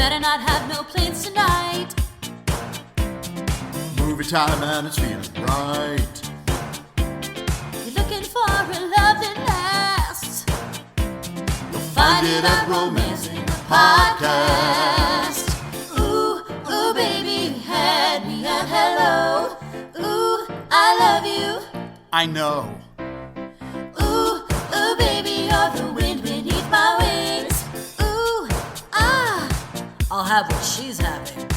better not have no plans tonight. Movie time and it's feeling right. You're looking for a love that lasts. You'll find it at Romance in the Podcast. Ooh, ooh, baby, you had me at hello. Ooh, I love you. I know. Ooh, ooh, baby, you're the wind beneath my wings. Ooh, ah, I'll have what she's having.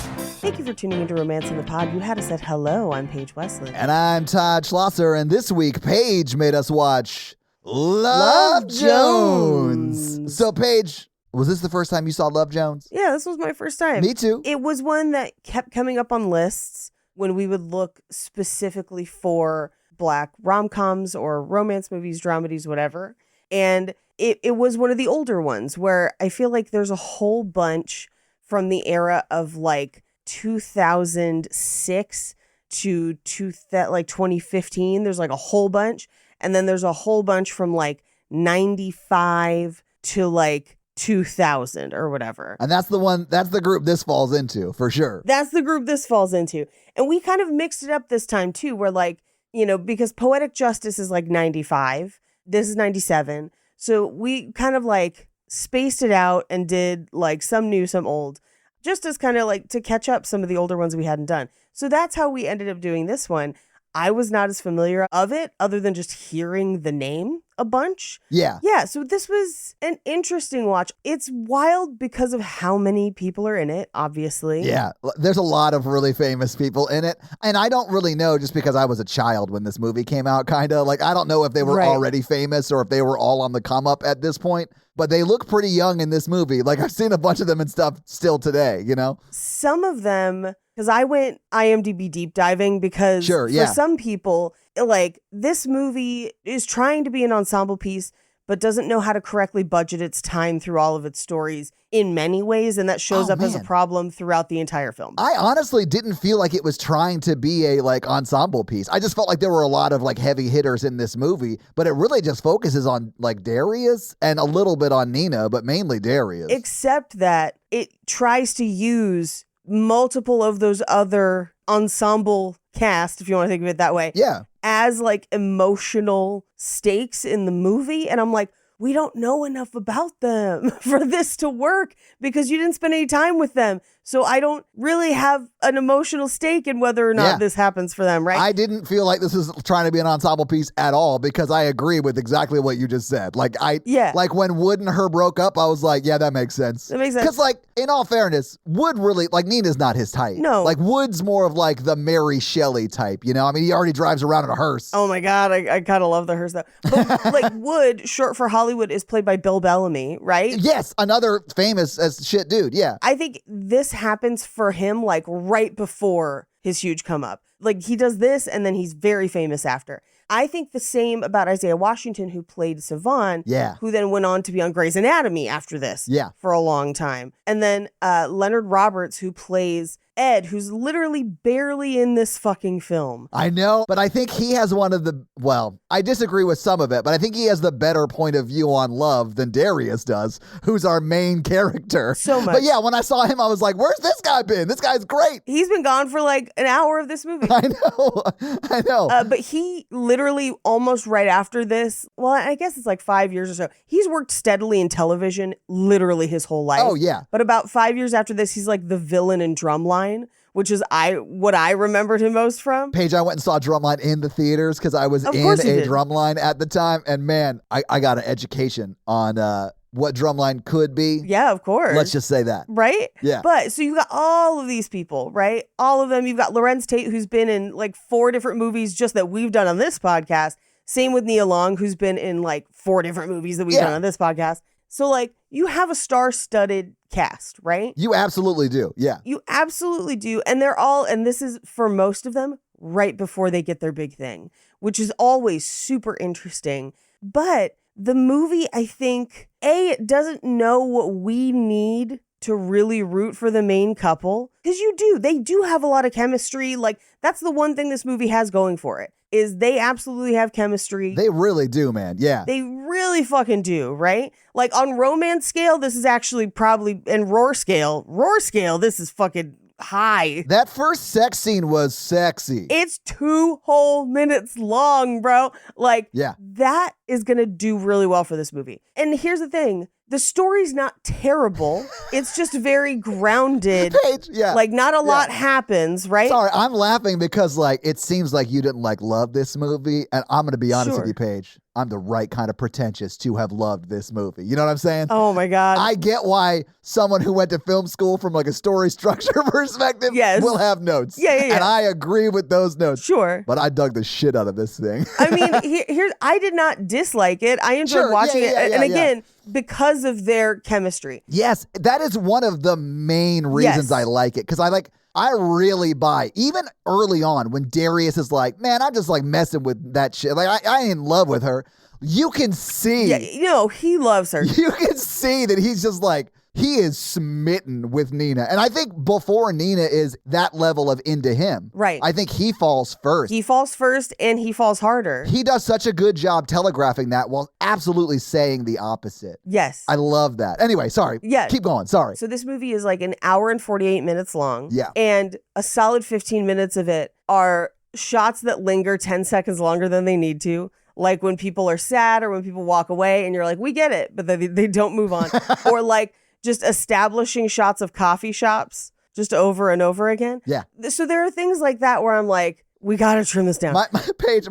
Thank you for tuning into Romance in the Pod. You had us at hello. I'm Paige Wesley. And I'm Todd Schlosser, and this week Paige made us watch Love Jones. So Paige, was this the first time you saw Love Jones? Yeah, this was my first time. Me too. It was one that kept coming up on lists when we would look specifically for Black rom-coms or romance movies, dramedies, whatever. And it was one of the older ones where I feel like there's a whole bunch from the era of like 2006 to 2015. There's like a whole bunch. And then there's a whole bunch from like 95 to like 2000 or whatever. And that's the group this falls into, for sure. That's the group this falls into. And we kind of mixed it up this time too, where like, you know, because Poetic Justice is like 95, this is 97. So we kind of like spaced it out and did like some new, some old, just as kind of like to catch up some of the older ones we hadn't done. So that's how we ended up doing this one. I was not as familiar of it other than just hearing the name a bunch. Yeah. Yeah. So this was an interesting watch. It's wild because of how many people are in it, obviously. Yeah. There's a lot of really famous people in it. And I don't really know, just because I was a child when this movie came out, kind of. Like, I don't know if they were already famous or if they were all on the come up at this point. But they look pretty young in this movie. Like, I've seen a bunch of them and stuff still today, you know? Some of them, because I went IMDb deep diving because for some people, like, this movie is trying to be an ensemble piece, but doesn't know how to correctly budget its time through all of its stories in many ways. And that shows up as a problem throughout the entire film. I honestly didn't feel like it was trying to be a like ensemble piece. I just felt like there were a lot of like heavy hitters in this movie, but it really just focuses on like Darius and a little bit on Nina, but mainly Darius. Except that it tries to use multiple of those other ensemble cast, if you want to think of it that way. Yeah. As like emotional stakes in the movie. And I'm like, we don't know enough about them for this to work because you didn't spend any time with them. So I don't really have an emotional stake in whether or not this happens for them, right? I didn't feel like this was trying to be an ensemble piece at all because I agree with exactly what you just said. Like like when Wood and her broke up, I was like, yeah, that makes sense. That makes sense. Because like, in all fairness, Wood really, like Nina's not his type. No. Like Wood's more of like the Mary Shelley type, you know? I mean, he already drives around in a hearse. Oh my God, I kind of love the hearse though. But like Wood, short for Hollywood, is played by Bill Bellamy, right? Yes, another famous as shit dude, yeah. I think this happens for him like right before his huge come up. Like he does this and then he's very famous after. I think the same about Isaiah Washington, who played Siobhan, who then went on to be on Grey's Anatomy after this for a long time. And then Leonard Roberts, who plays Ed, who's literally barely in this fucking film. I know, but I think he has one of the, well, I disagree with some of it, but I think he has the better point of view on love than Darius does, who's our main character. So much. But yeah, when I saw him, I was like, where's this guy been? This guy's great. He's been gone for like an hour of this movie. I know. But he literally almost right after this, well, I guess it's like 5 years or so, he's worked steadily in television literally his whole life. Oh, yeah. But about 5 years after this, he's like the villain in Drumline, which is what I remembered him most from. Paige, I went and saw Drumline in the theaters because I was in a Drumline at the time. And man, I got an education on what Drumline could be. Yeah, of course. Let's just say that. Right? Yeah. But so you got all of these people, right? All of them. You've got Lorenz Tate, who's been in like 4 different movies just that we've done on this podcast. Same with Nia Long, who's been in like 4 different movies that we've done on this podcast. So like you have a star-studded cast, right? You absolutely do. Yeah. You absolutely do. And they're all, and this is for most of them, right before they get their big thing, which is always super interesting. But the movie, I think, it doesn't know what we need to really root for the main couple. Because they do have a lot of chemistry. Like, that's the one thing this movie has going for it. is they absolutely have chemistry. They really do, man. Yeah. They really fucking do, right? Like on romance scale, this is actually probably, and roar scale, this is fucking high. That first sex scene was sexy. It's 2 whole minutes long, bro. Like, Yeah. that is going to do really well for this movie. And here's the thing. The story's not terrible. It's just very grounded. Paige, yeah. Like, not a lot happens, right? Sorry, I'm laughing because, like, it seems like you didn't, like, love this movie. And I'm going to be honest with you, Paige. I'm the right kind of pretentious to have loved this movie. You know what I'm saying? Oh, my God. I get why someone who went to film school from, like, a story structure perspective will have notes. Yeah. And I agree with those notes. Sure. But I dug the shit out of this thing. I mean, here's I did not dislike it. I enjoyed watching it. And again, because of their chemistry. Yes, that is one of the main reasons I like it. Because I really buy, even early on when Darius is like, man, I'm just like messing with that shit. Like, I ain't in love with her. You can see. Yeah, you know, he loves her. You can see that he's just like, he is smitten with Nina. And I think before Nina is that level of into him. Right. I think he falls first. He falls first and he falls harder. He does such a good job telegraphing that while absolutely saying the opposite. Yes. I love that. Anyway, sorry. Yeah. Keep going. Sorry. So this movie is like an hour and 48 minutes long. Yeah. And a solid 15 minutes of it are shots that linger 10 seconds longer than they need to. Like when people are sad or when people walk away and you're like, we get it, but they don't move on. Or like just establishing shots of coffee shops just over and over again. Yeah. So there are things like that where I'm like, we got to trim this down.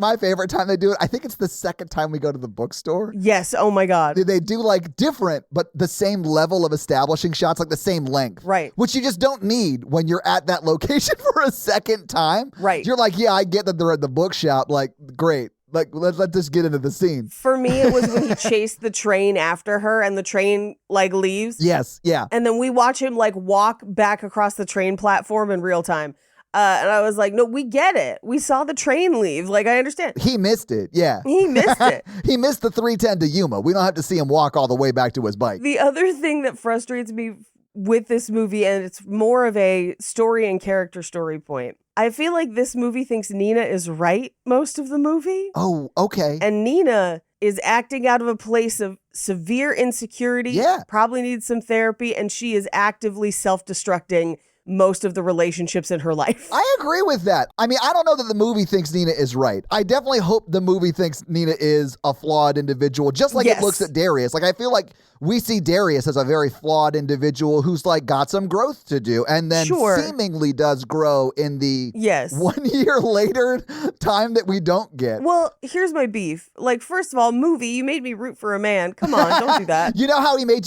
My favorite time they do it, I think it's the second time we go to the bookstore. Yes. Oh my God. They do like different, but the same level of establishing shots, like the same length. Right. Which you just don't need when you're at that location for a second time. Right. You're like, yeah, I get that they're at the bookshop. Like, great. Like, let's just get into the scene. For me, it was when he chased the train after her and the train like leaves. Yes. Yeah. And then we watch him like walk back across the train platform in real time. And I was like, no, we get it. We saw the train leave. Like, I understand. He missed it. Yeah. He missed it. He missed the 310 to Yuma. We don't have to see him walk all the way back to his bike. The other thing that frustrates me with this movie, and it's more of a story and character story point, I feel like this movie thinks Nina is right most of the movie. Oh, okay. And Nina is acting out of a place of severe insecurity. Yeah. Probably needs some therapy. And she is actively self-destructing most of the relationships in her life. I agree with that. I mean, I don't know that the movie thinks Nina is right. I definitely hope the movie thinks Nina is a flawed individual, just like it looks at Darius. Like, I feel like we see Darius as a very flawed individual who's like got some growth to do and then seemingly does grow in the 1 year later time that we don't get. Well, here's my beef. Like, first of all, movie, you made me root for a man. Come on, don't do that. You know how they made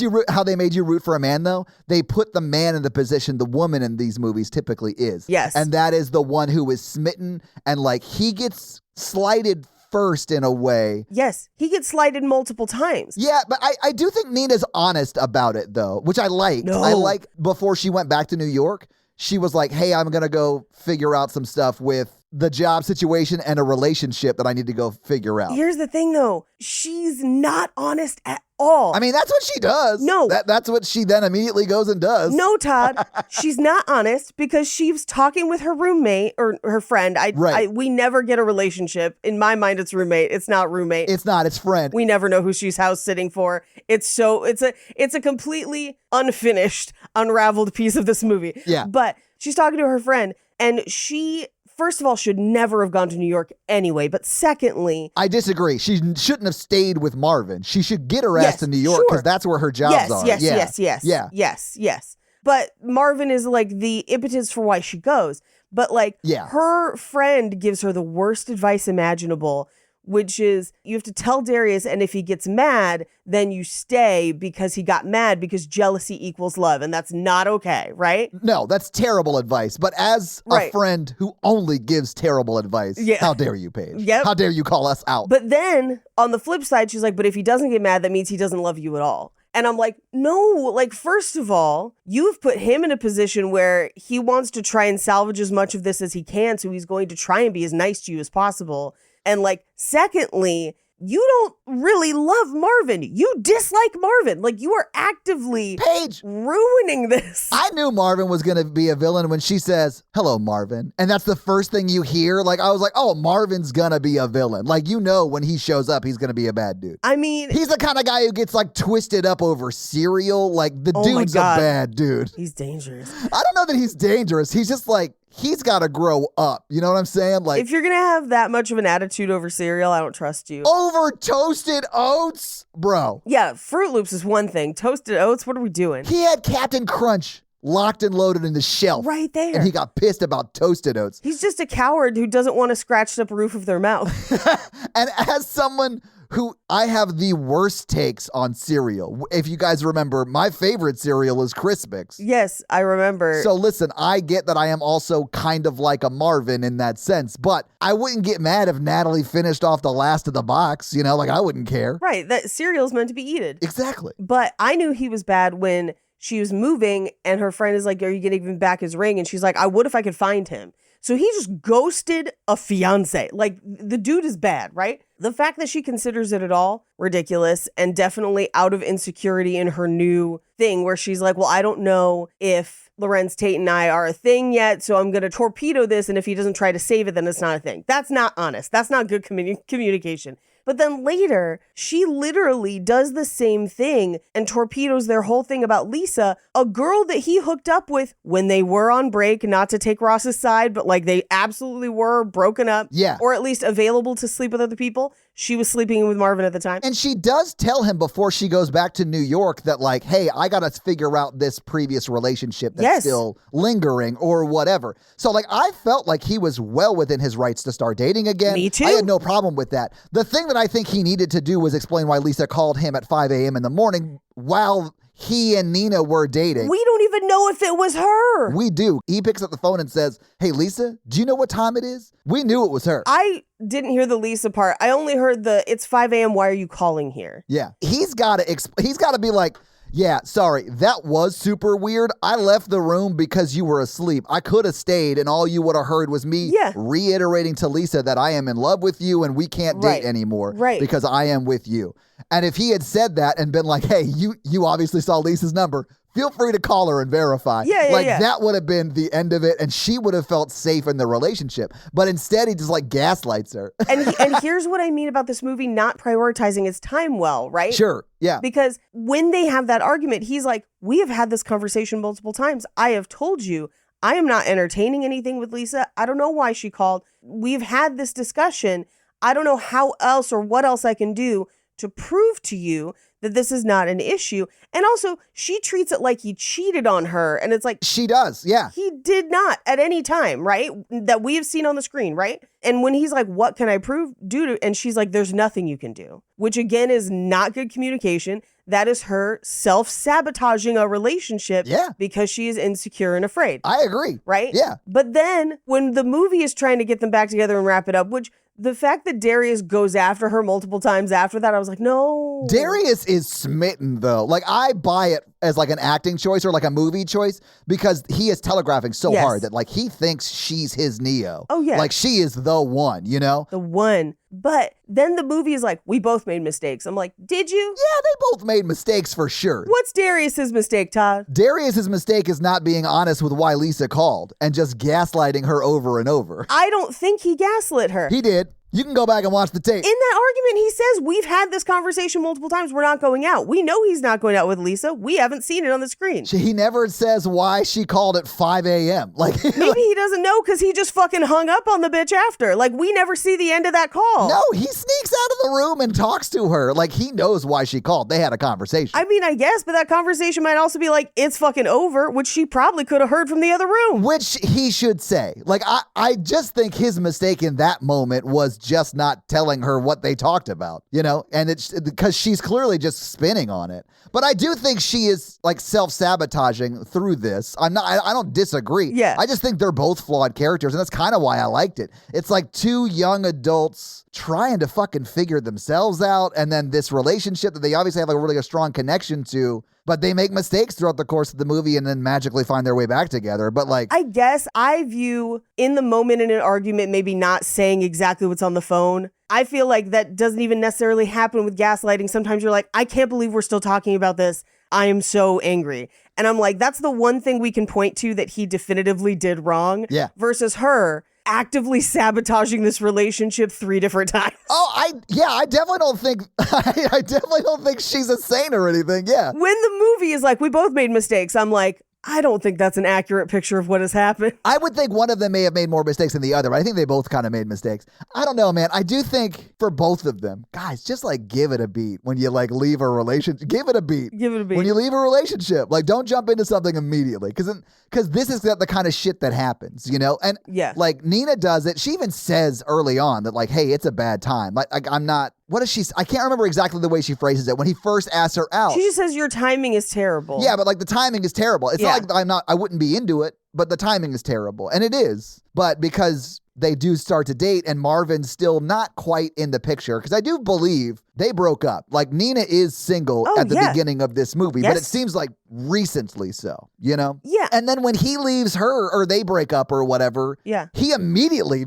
you root for a man, though? They put the man in the position the woman in these movies typically is. Yes. And that is the one who is smitten and like he gets slighted first in a way. Yes, he gets slighted multiple times. Yeah, but I do think Nina's honest about it, though, which I liked. No. I like before she went back to New York, she was like, hey, I'm going to go figure out some stuff with the job situation and a relationship that I need to go figure out. Here's the thing, though. She's not honest at all. I mean, that's what she does. No. That's what she then immediately goes and does. No, Todd. She's not honest because she was talking with her roommate or her friend. We never get a relationship. In my mind, it's roommate. It's not roommate. It's not. It's friend. We never know who she's house sitting for. It's a completely unfinished, unraveled piece of this movie. Yeah. But she's talking to her friend and she, first of all, should never have gone to New York anyway. But secondly, I disagree. She shouldn't have stayed with Marvin. She should get her ass to New York because that's where her jobs are. Yes. But Marvin is like the impetus for why she goes. But like her friend gives her the worst advice imaginable, which is you have to tell Darius, and if he gets mad, then you stay because he got mad because jealousy equals love, and that's not okay, right? No, that's terrible advice. But as a friend who only gives terrible advice, how dare you, Paige? Yep. How dare you call us out? But then on the flip side, she's like, but if he doesn't get mad, that means he doesn't love you at all. And I'm like, no, like, first of all, you've put him in a position where he wants to try and salvage as much of this as he can, so he's going to try and be as nice to you as possible. And like, secondly, you don't really love Marvin. You dislike Marvin. Like, you are actively Paige, ruining this. I knew Marvin was going to be a villain when she says, hello, Marvin. And that's the first thing you hear. Like, I was like, oh, Marvin's going to be a villain. Like, you know, when he shows up, he's going to be a bad dude. I mean, he's the kind of guy who gets like twisted up over cereal. Like, the dude's a bad dude. He's dangerous. I don't know that he's dangerous. He's just like, he's got to grow up. You know what I'm saying? Like, if you're going to have that much of an attitude over cereal, I don't trust you. Over Toasted Oats? Bro. Yeah, Fruit Loops is one thing. Toasted Oats, what are we doing? He had Captain Crunch locked and loaded in the shelf. Right there. And he got pissed about Toasted Oats. He's just a coward who doesn't want to scratch up roof of their mouth. And as someone who I have the worst takes on cereal. If you guys remember, my favorite cereal is Crispix. Yes, I remember. So listen, I get that I am also kind of like a Marvin in that sense, but I wouldn't get mad if Natalie finished off the last of the box, you know, like I wouldn't care. Right, that cereal's meant to be eaten. Exactly. But I knew he was bad when she was moving and her friend is like, are you going to give him back his ring? And she's like, I would if I could find him. So he just ghosted a fiance. Like, the dude is bad, right? The fact that she considers it at all, ridiculous, and definitely out of insecurity in her new thing where she's like, well, I don't know if Lorenz Tate and I are a thing yet, so I'm going to torpedo this, and if he doesn't try to save it, then it's not a thing. That's not honest. That's not good communication. But then later, she literally does the same thing and torpedoes their whole thing about Lisa, a girl that he hooked up with when they were on break, not to take Ross's side, but like they absolutely were broken up. Yeah. Or at least available to sleep with other people. She was sleeping with Marvin at the time. And she does tell him before she goes back to New York that like, hey, I got to figure out this previous relationship that's still lingering or whatever. So like, I felt like he was well within his rights to start dating again. Me too. I had no problem with that. The thing that I think he needed to do was explain why Lisa called him at 5 a.m. in the morning while he and Nina were dating. We don't even know if it was her. We do. He picks up the phone and says, hey, Lisa, do you know what time it is? We knew it was her. I didn't hear the Lisa part. I only heard the, it's 5 a.m. Why are you calling here? Yeah. He's got to be like, yeah, sorry, that was super weird. I left the room because you were asleep. I could have stayed and all you would have heard was me reiterating to Lisa that I am in love with you and we can't date anymore because I am with you. And if he had said that and been like, hey, you obviously saw Lisa's number, feel free to call her and verify. That would have been the end of it and she would have felt safe in the relationship. But instead, he just like gaslights her. And here's what I mean about this movie not prioritizing its time well, right? Sure, yeah. Because when they have that argument, he's like, we have had this conversation multiple times. I have told you I am not entertaining anything with Lisa. I don't know why she called. We've had this discussion. I don't know how else or what else I can do to prove to you that this is not an issue. And also, she treats it like he cheated on her. And it's like... She does, yeah. He did not at any time, right? That we have seen on the screen, right? And when he's like, what can I do? And she's like, there's nothing you can do. Which again is not good communication. That is her self-sabotaging a relationship because she is insecure and afraid. I agree. Right? Yeah. But then when the movie is trying to get them back together and wrap it up, which... The fact that Darius goes after her multiple times after that, I was like, no. Darius is smitten, though. Like, I buy it as like an acting choice or like a movie choice because he is telegraphing so hard that like he thinks she's his Neo. Oh, yeah. Like, she is the one, you know? The one. But then the movie is like, we both made mistakes. I'm like, did you? Yeah, they both made mistakes for sure. What's Darius's mistake, Todd? Darius's mistake is not being honest with why Lisa called and just gaslighting her over and over. I don't think he gaslit her. He did. You can go back and watch the tape. In that argument, he says, we've had this conversation multiple times. We're not going out. We know he's not going out with Lisa. We haven't seen it on the screen. He never says why she called at 5 a.m. Like maybe he doesn't know because he just fucking hung up on the bitch after. Like, we never see the end of that call. No, he sneaks out of the room and talks to her. Like, he knows why she called. They had a conversation. I mean, I guess, but that conversation might also be like, it's fucking over, which she probably could have heard from the other room. Which he should say. Like, I just think his mistake in that moment was just not telling her what they talked about, you know, and it's because she's clearly just spinning on it. But I do think she is like self-sabotaging through this. I don't disagree. Yeah. I just think they're both flawed characters, and that's kind of why I liked it. It's like two young adults trying to fucking figure themselves out, and then this relationship that they obviously have like really a strong connection to, but they make mistakes throughout the course of the movie and then magically find their way back together. But like, I guess I view in the moment in an argument, maybe not saying exactly what's on the phone I feel like that doesn't even necessarily happen with gaslighting. Sometimes you're like, I can't believe we're still talking about this. I am so angry. And I'm like, that's the one thing we can point to that he definitively did wrong. Yeah. Versus her actively sabotaging this relationship 3 different times. Oh, I definitely don't think I definitely don't think she's a saint or anything. Yeah. When the movie is like, we both made mistakes, I'm like, I don't think that's an accurate picture of what has happened. I would think one of them may have made more mistakes than the other, but I think they both kind of made mistakes. I don't know, man. I do think for both of them, guys, just like give it a beat when you like leave a relationship. Give it a beat. Give it a beat. When you leave a relationship, like don't jump into something immediately because this is the kind of shit that happens, you know? And Yeah. like Nina does it. She even says early on that like, hey, it's a bad time. Like I'm not, what is she? I can't remember exactly the way she phrases it when he first asks her out. She just says your timing is terrible. Yeah, but like the timing is terrible. It's Yeah. not like I wouldn't be into it, but the timing is terrible. And it is. But because they do start to date and Marvin's still not quite in the picture, because I do believe they broke up. Like Nina is single at the beginning of this movie, but it seems like recently so, you know? Yeah. And then when he leaves her or they break up or whatever, he immediately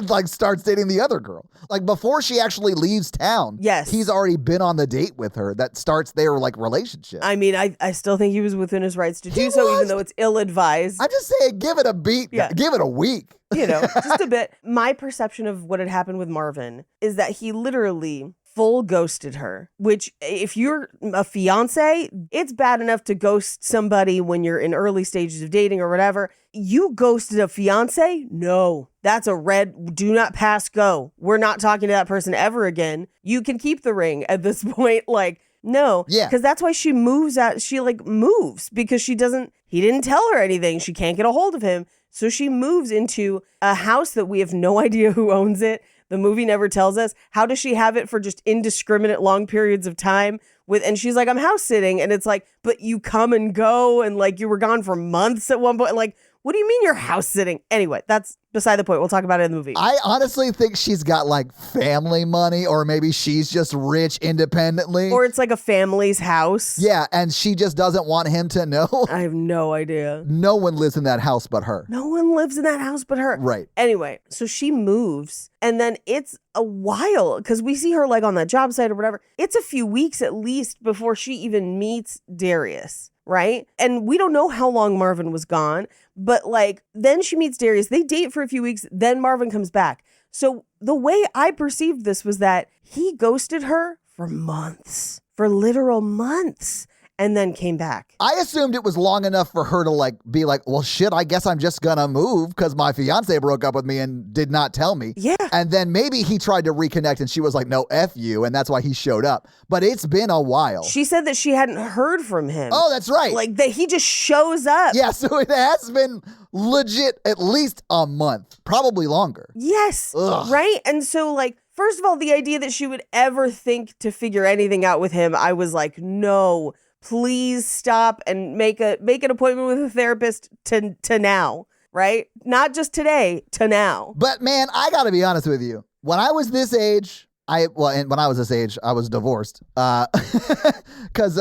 like starts dating the other girl. Like before she actually leaves town, he's already been on the date with her that starts their like relationship. I mean, I still think he was within his rights to do so, even though it's ill-advised. I'm just saying, give it a beat. Yeah. Give it a week. You know, just a bit. My perception of what had happened with Marvin is that he literally full ghosted her, which if you're a fiance, it's bad enough to ghost somebody when you're in early stages of dating or whatever. You ghosted a fiance? No, that's a red, do not pass go. We're not talking to that person ever again. You can keep the ring at this point. Like, no, because that's why she moves out. She like moves because he didn't tell her anything. She can't get a hold of him. So she moves into a house that we have no idea who owns it. The movie never tells us. How does she have it for just indiscriminate long periods of time? And she's like, I'm house sitting. And it's like, but you come and go. And like, you were gone for months at one point. Like, what do you mean you're house sitting? Anyway, that's beside the point. We'll talk about it in the movie. I honestly think she's got like family money, or maybe she's just rich independently. Or it's like a family's house. Yeah, and she just doesn't want him to know. I have no idea. No one lives in that house but her. No one lives in that house but her. Right. Anyway, so she moves, and then it's a while, because we see her like on that job site or whatever. It's a few weeks at least before she even meets Darius. Right? And we don't know how long Marvin was gone, but like then she meets Darius. They date for a few weeks. Then Marvin comes back. So the way I perceived this was that he ghosted her for months, for literal months, and then came back. I assumed it was long enough for her to like be like, well, shit, I guess I'm just gonna move because my fiance broke up with me and did not tell me. Yeah. And then maybe he tried to reconnect and she was like, no, F you. And that's why he showed up. But it's been a while. She said that she hadn't heard from him. Oh, that's right. Like that he just shows up. Yeah, so it has been legit at least a month, probably longer. Yes. Ugh. Right? And so like, first of all, the idea that she would ever think to figure anything out with him, I was like, no, please stop and make an appointment with a therapist to now, right? Not just today, to now. But man, I got to be honest with you. When I was this age, I was divorced because,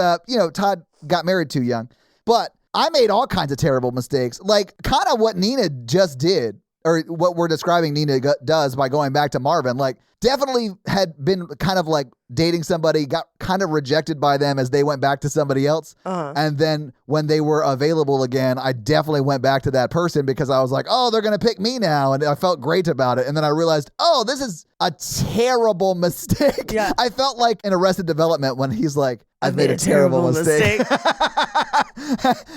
Todd got married too young. But I made all kinds of terrible mistakes, like kind of what Nina just did, or what we're describing Nina does by going back to Marvin. Like, definitely had been kind of like dating somebody, got kind of rejected by them as they went back to somebody else. And then when they were available again, I definitely went back to that person because I was like, oh, they're going to pick me now. And I felt great about it. And then I realized, oh, this is a terrible mistake. Yeah. I felt like in Arrested Development when he's like, I've made a terrible mistake.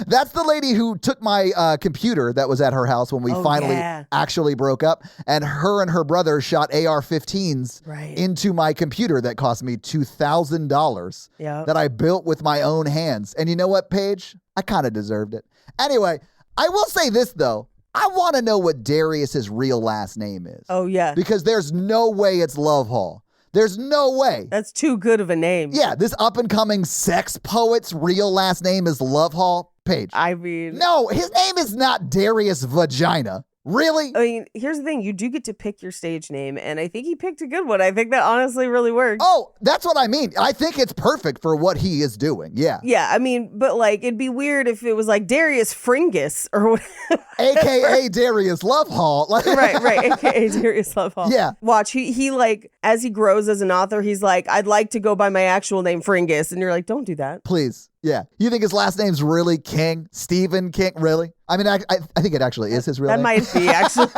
That's the lady who took my computer that was at her house when we finally actually broke up. And her brother shot AR-15s into my computer that cost me $2,000 that I built with my own hands. And you know what, Paige? I kind of deserved it. Anyway, I will say this, though. I want to know what Darius's real last name is. Oh, yeah. Because there's no way it's Love Hall. There's no way. That's too good of a name. Yeah, this up-and-coming sex poet's real last name is Love Hall. Paige. I mean... No, his name is not Darius Vagina. Really? I mean, here's the thing. You do get to pick your stage name, and I think he picked a good one. I think that honestly really worked. Oh, that's what I mean. I think it's perfect for what he is doing. Yeah. Yeah, I mean, but like, it'd be weird if it was like Darius Fringus or whatever. AKA Darius Lovehall. Right, aka Darius Lovehall. Yeah. Watch, he like, as he grows as an author, he's like, I'd like to go by my actual name, Fringus. And you're like, don't do that. Please. Yeah. You think his last name's really King? Stephen King? Really? I mean, I think it actually is his real That name. might be, actually.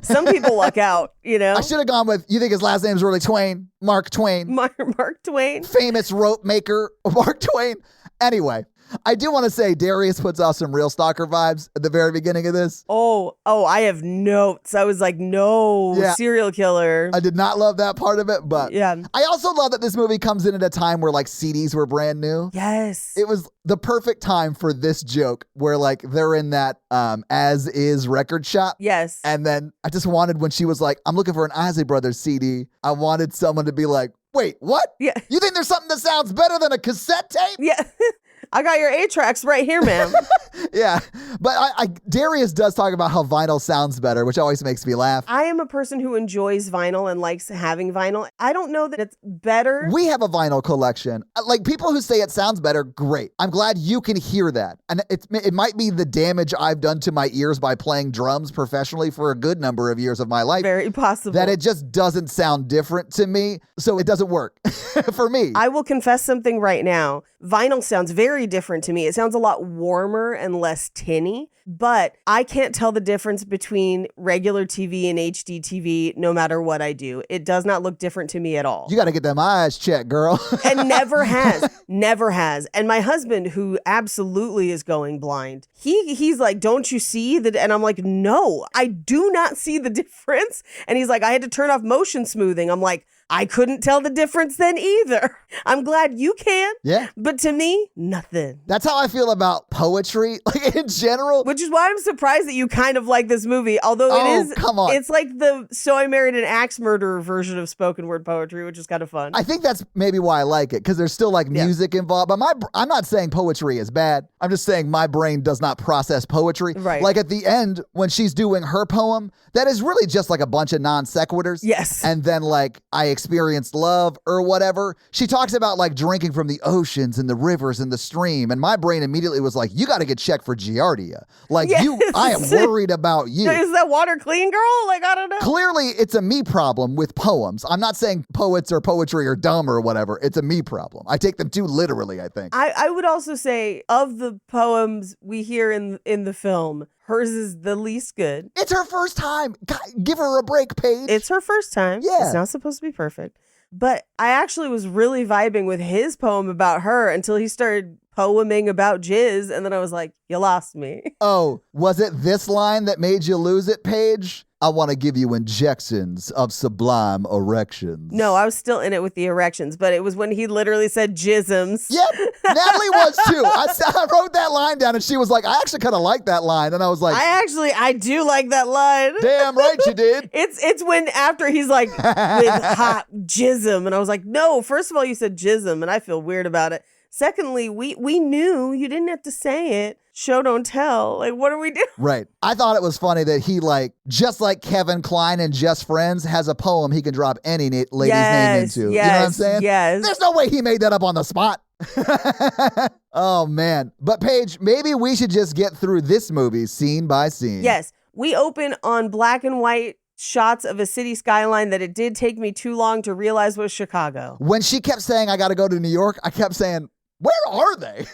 Some people luck out, you know? I should have gone with, you think his last name's really Twain? Mark Twain. Mark Twain. Famous rope maker, Mark Twain. Anyway, I do want to say Darius puts off some real stalker vibes at the very beginning of this. Oh, I have notes. I was like, no, Yeah. serial killer. I did not love that part of it, but Yeah. I also love that this movie comes in at a time where like CDs were brand new. Yes. It was the perfect time for this joke where like they're in that As Is record shop. Yes. And then I just wanted, when she was like, I'm looking for an Isley Brothers CD, I wanted someone to be like, wait, what? Yeah. You think there's something that sounds better than a cassette tape? Yeah. I got your 8-tracks right here, ma'am. Yeah. But Darius does talk about how vinyl sounds better, which always makes me laugh. I am a person who enjoys vinyl and likes having vinyl. I don't know that it's better. We have a vinyl collection. Like, people who say it sounds better, great. I'm glad you can hear that. And it might be the damage I've done to my ears by playing drums professionally for a good number of years of my life. Very possible. That it just doesn't sound different to me. So it doesn't work for me. I will confess something right now. Vinyl sounds very different to me. It sounds a lot warmer and less tinny, but I can't tell the difference between regular TV and HD TV no matter what I do. It does not look different to me at all. You got to get them eyes checked, girl. And never has. And my husband, who absolutely is going blind, he's like, don't you see that? And I'm like, no, I do not see the difference. And he's like, I had to turn off motion smoothing. I'm like, I couldn't tell the difference then either. I'm glad you can. Yeah. But to me, nothing. That's how I feel about poetry, like in general. Which is why I'm surprised that you kind of like this movie. Although Oh, it is, come on. It's like the So I Married an Axe Murderer version of spoken word poetry, which is kind of fun. I think that's maybe why I like it, because there's still like music involved. But I'm not saying poetry is bad. I'm just saying my brain does not process poetry. Right. Like at the end, when she's doing her poem, that is really just like a bunch of non sequiturs. Yes. And then like, I experienced love or whatever. She talks about like drinking from the oceans and the rivers and the stream. And my brain immediately was like, you got to get checked for giardia. Like Yes. I am worried about you. Is that water clean, girl? Like, I don't know. Clearly, it's a me problem with poems. I'm not saying poets or poetry are dumb or whatever. It's a me problem. I take them too literally, I think. I would also say of the poems we hear in the film, hers is the least good. It's her first time. God, give her a break, Paige. It's her first time. Yeah. It's not supposed to be perfect. But I actually was really vibing with his poem about her until he started poeming about jizz. And then I was like, you lost me. Oh, was it this line that made you lose it, Paige? I want to give you injections of sublime erections. No, I was still in it with the erections, but it was when he literally said jisms. Yep, Natalie was too. I wrote that line down and she was like, I actually kind of like that line. And I was like, I do like that line. damn right you did. It's when after he's like, with hot jism. And I was like, no, first of all, you said jism and I feel weird about it. Secondly, we knew you didn't have to say it. Show don't tell. Like, what are we doing? Right. I thought it was funny that he, like, just like Kevin Kline and Just Friends, has a poem he can drop any lady's name into. Yes, you know what I'm saying? yes. There's no way he made that up on the spot. Oh, man. But Paige, maybe we should just get through this movie scene by scene. Yes. We open on black and white shots of a city skyline that it did take me too long to realize was Chicago. When she kept saying, I got to go to New York, I kept saying, where are they?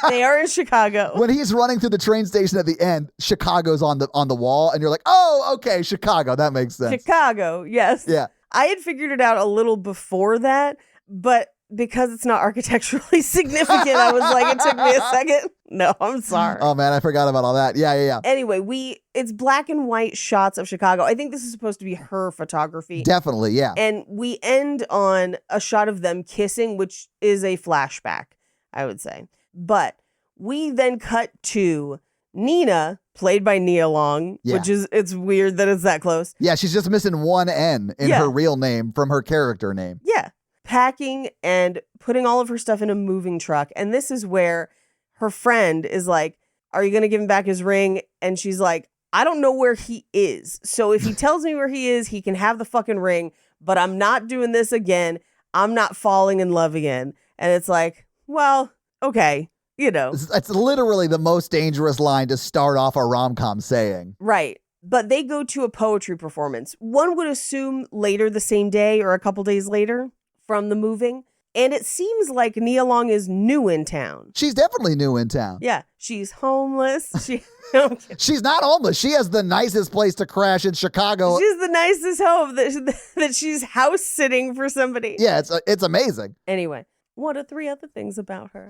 They are in Chicago. When he's running through the train station at the end, Chicago's on the wall, and you're like, oh, okay, Chicago. That makes sense. Chicago, yes. Yeah. I had figured it out a little before that, but because it's not architecturally significant, I was like, it took me a second. No, I'm sorry. Oh, man, I forgot about all that. Yeah. Anyway, it's black and white shots of Chicago. I think this is supposed to be her photography. Definitely, yeah. And we end on a shot of them kissing, which is a flashback, I would say. But we then cut to Nina, played by Nia Long, which is, it's weird that it's that close. Yeah, she's just missing one N in her real name from her character name. Yeah. Packing and putting all of her stuff in a moving truck. And this is where her friend is like, are you going to give him back his ring? And she's like, I don't know where he is. So if he tells me where he is, he can have the fucking ring, but I'm not doing this again. I'm not falling in love again. And it's like, well, okay, you know. It's literally the most dangerous line to start off a rom-com saying. Right. But they go to a poetry performance. One would assume later the same day or a couple days later from the moving. And it seems like Nia Long is new in town. She's definitely new in town. Yeah. She's homeless. She's not homeless. She has the nicest place to crash in Chicago. She's the nicest home that she's house sitting for somebody. Yeah, it's amazing. Anyway, what are 3 other things about her?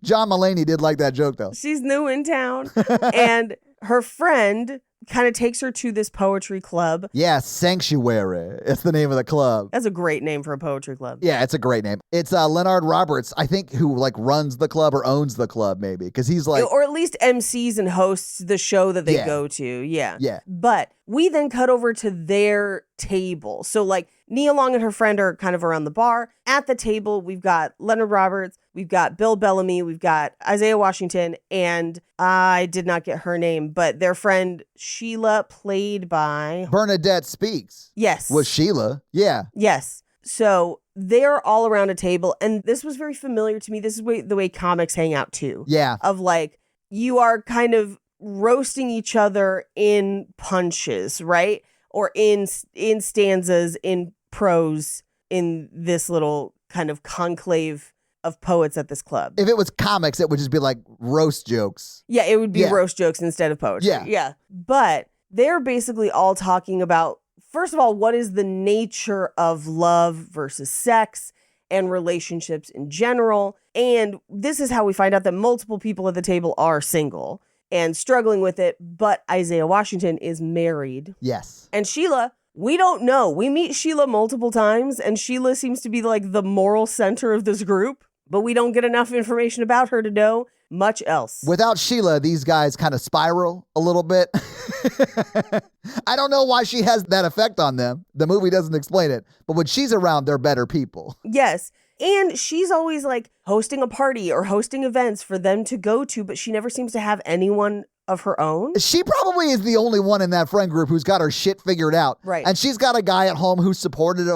John Mulaney did like that joke, though. She's new in town. And her friend kind of takes her to this poetry club. Yeah, Sanctuary. It's the name of the club. That's a great name for a poetry club. Yeah, it's a great name. It's Leonard Roberts, I think, who like runs the club or owns the club, maybe, because he's like, or at least MCs and hosts the show that they go to. Yeah. Yeah. But we then cut over to their table. So like Nia Long and her friend are kind of around the bar. At the table, we've got Leonard Roberts, we've got Bill Bellamy, we've got Isaiah Washington, and I did not get her name, but their friend Sheila, played by Bernadette Speaks. Yes. Was Sheila. Yeah. Yes. So they're all around a table, and this was very familiar to me. This is the way comics hang out too. Yeah. Of like, you are kind of roasting each other in punches, right? Or in stanzas, in prose, in this little kind of conclave of poets at this club. If it was comics, it would just be like roast jokes. Yeah, it would be roast jokes instead of poetry. Yeah. But they're basically all talking about, first of all, what is the nature of love versus sex and relationships in general. And this is how we find out that multiple people at the table are single and struggling with it. But Isaiah Washington is married. Yes. And Sheila, we don't know. We meet Sheila multiple times, and Sheila seems to be like the moral center of this group, but we don't get enough information about her to know much else. Without Sheila, these guys kind of spiral a little bit. I don't know why she has that effect on them. The movie doesn't explain it, but when she's around, they're better people. Yes. And she's always like hosting a party or hosting events for them to go to, but she never seems to have anyone of her own. She probably is the only one in that friend group who's got her shit figured out. Right. And she's got a guy at home who's supportive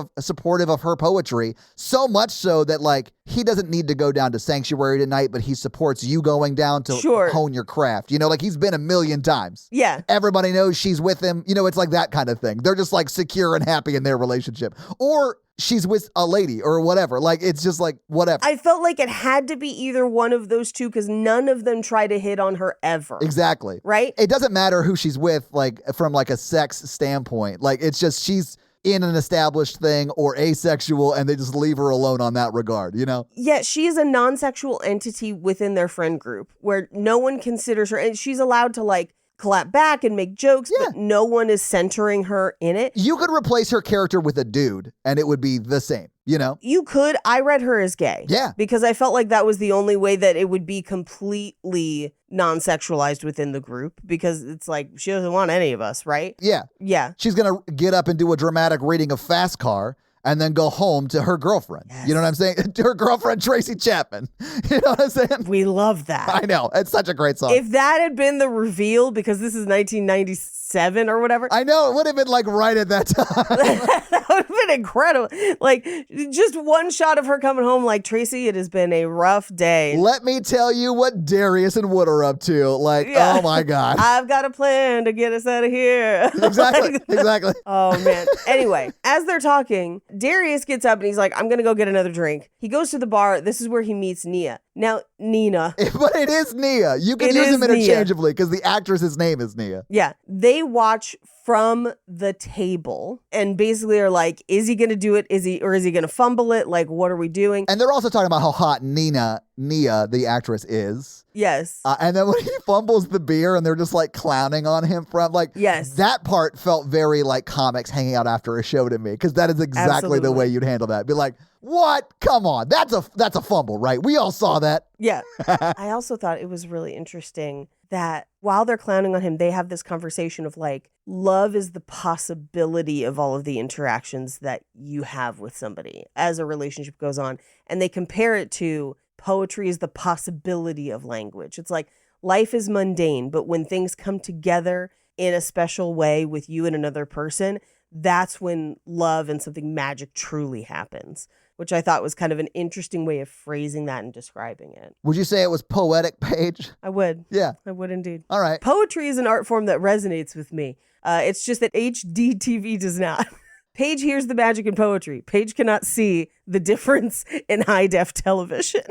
of her poetry, so much so that like he doesn't need to go down to Sanctuary tonight, but he supports you going down to hone your craft. You know, like he's been 1,000,000 times. Yeah. Everybody knows she's with him. You know, it's like that kind of thing. They're just like secure and happy in their relationship. Or she's with a lady or whatever. Like, it's just like, whatever. I felt like it had to be either one of those two because none of them try to hit on her ever. Exactly. Right? It doesn't matter who she's with, like, from like a sex standpoint. Like, it's just she's in an established thing or asexual and they just leave her alone on that regard, you know? Yeah, she is a non-sexual entity within their friend group where no one considers her, and she's allowed to like clap back and make jokes, but no one is centering her in it. You could replace her character with a dude and it would be the same, you know? You could. I read her as gay. Yeah. Because I felt like that was the only way that it would be completely non-sexualized within the group, because it's like she doesn't want any of us, right? Yeah. Yeah. She's going to get up and do a dramatic reading of Fast Car and then go home to her girlfriend. Yes. You know what I'm saying? To her girlfriend, Tracy Chapman. You know what I'm saying? We love that. I know. It's such a great song. If that had been the reveal, because this is 1997 or whatever. I know. It would have been like right at that time. That would have been incredible. Like just one shot of her coming home like, Tracy, it has been a rough day. Let me tell you what Darius and Wood are up to. Like, oh my God. I've got a plan to get us out of here. Exactly. Exactly. Oh man. Anyway, as they're talking, Darius gets up and he's like, I'm going to go get another drink. He goes to the bar. This is where he meets Nia. Now, Nina. But it is Nia. You can use them interchangeably because the actress's name is Nia. Yeah. They watch from the table and basically are like, is he going to do it? Is he going to fumble it? Like, what are we doing? And they're also talking about how hot Nia, the actress, is. Yes. And then when he fumbles the beer and they're just like clowning on him from like, yes, that part felt very like comics hanging out after a show to me, because that is exactly the way you'd handle that. Be like, what? Come on. That's a fumble, right? We all saw that. Yeah. I also thought it was really interesting that while they're clowning on him, they have this conversation of like, love is the possibility of all of the interactions that you have with somebody as a relationship goes on. And they compare it to poetry is the possibility of language. It's like life is mundane, but when things come together in a special way with you and another person, that's when love and something magic truly happens, which I thought was kind of an interesting way of phrasing that and describing it. Would you say it was poetic, Paige? I would. Yeah. I would indeed. All right. Poetry is an art form that resonates with me. It's just that HD TV does not. Paige hears the magic in poetry. Paige cannot see the difference in high-def television.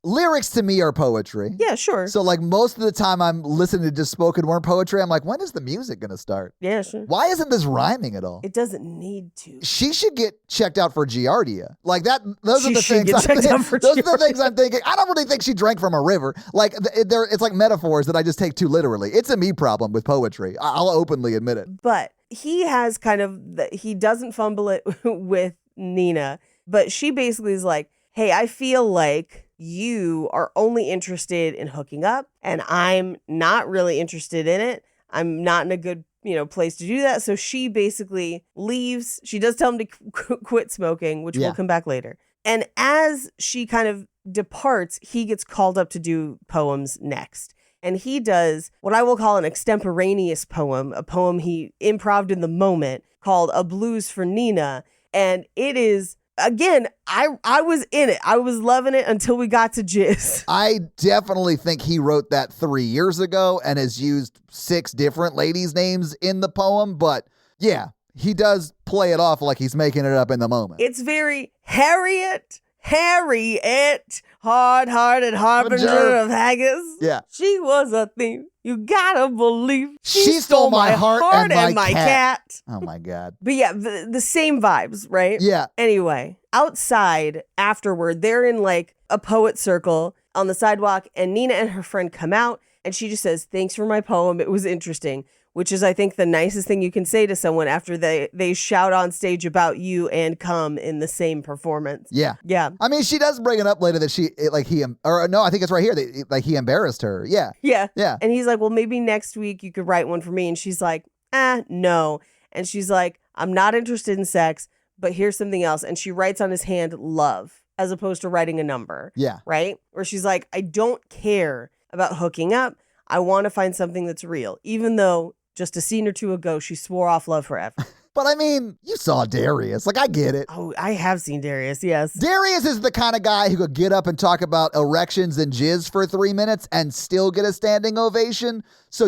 Lyrics to me are poetry. Yeah, sure. So like most of the time I'm listening to just spoken word poetry, I'm like, when is the music going to start? Yeah, sure. Why isn't this rhyming at all? It doesn't need to. She should get checked out for Giardia. Like that. Those She are the should things. get checked out for Those are the Giardia. things I'm thinking. I don't really think she drank from a river. Like it's like metaphors that I just take too literally. It's a me problem with poetry. I'll openly admit it. But he has kind of, he doesn't fumble it with Nina, but she basically is like, hey, I feel like you are only interested in hooking up and I'm not really interested in it. I'm not in a good, place to do that. So she basically leaves. She does tell him to quit smoking, which will come back later. And as she kind of departs, he gets called up to do poems next. And he does what I will call an extemporaneous poem, a poem he improv'd in the moment called A Blues for Nina. And it is, again, I was in it. I was loving it until we got to jizz. I definitely think he wrote that 3 years ago and has used 6 different ladies' names in the poem. But yeah, he does play it off like he's making it up in the moment. It's very Harriet, hard-hearted harbinger of haggis. Yeah. She was a thief. You gotta believe. She stole my heart and my cat. Oh my God. But yeah, the same vibes, right? Yeah. Anyway, outside afterward, they're in like a poet circle on the sidewalk, and Nina and her friend come out, and she just says, "Thanks for my poem. It was interesting." Which is, I think, the nicest thing you can say to someone after they shout on stage about you and come in the same performance. Yeah. Yeah. I mean, she does bring it up later that I think it's right here that he embarrassed her. Yeah. Yeah. Yeah. And he's like, well, maybe next week you could write one for me. And she's like, no. And she's like, I'm not interested in sex, but here's something else. And she writes on his hand, love, as opposed to writing a number. Yeah. Right? Where she's like, I don't care about hooking up. I want to find something that's real, even though just a scene or two ago, she swore off love forever. But I mean, you saw Darius. Like, I get it. Oh, I have seen Darius, yes. Darius is the kind of guy who could get up and talk about erections and jizz for 3 minutes and still get a standing ovation. So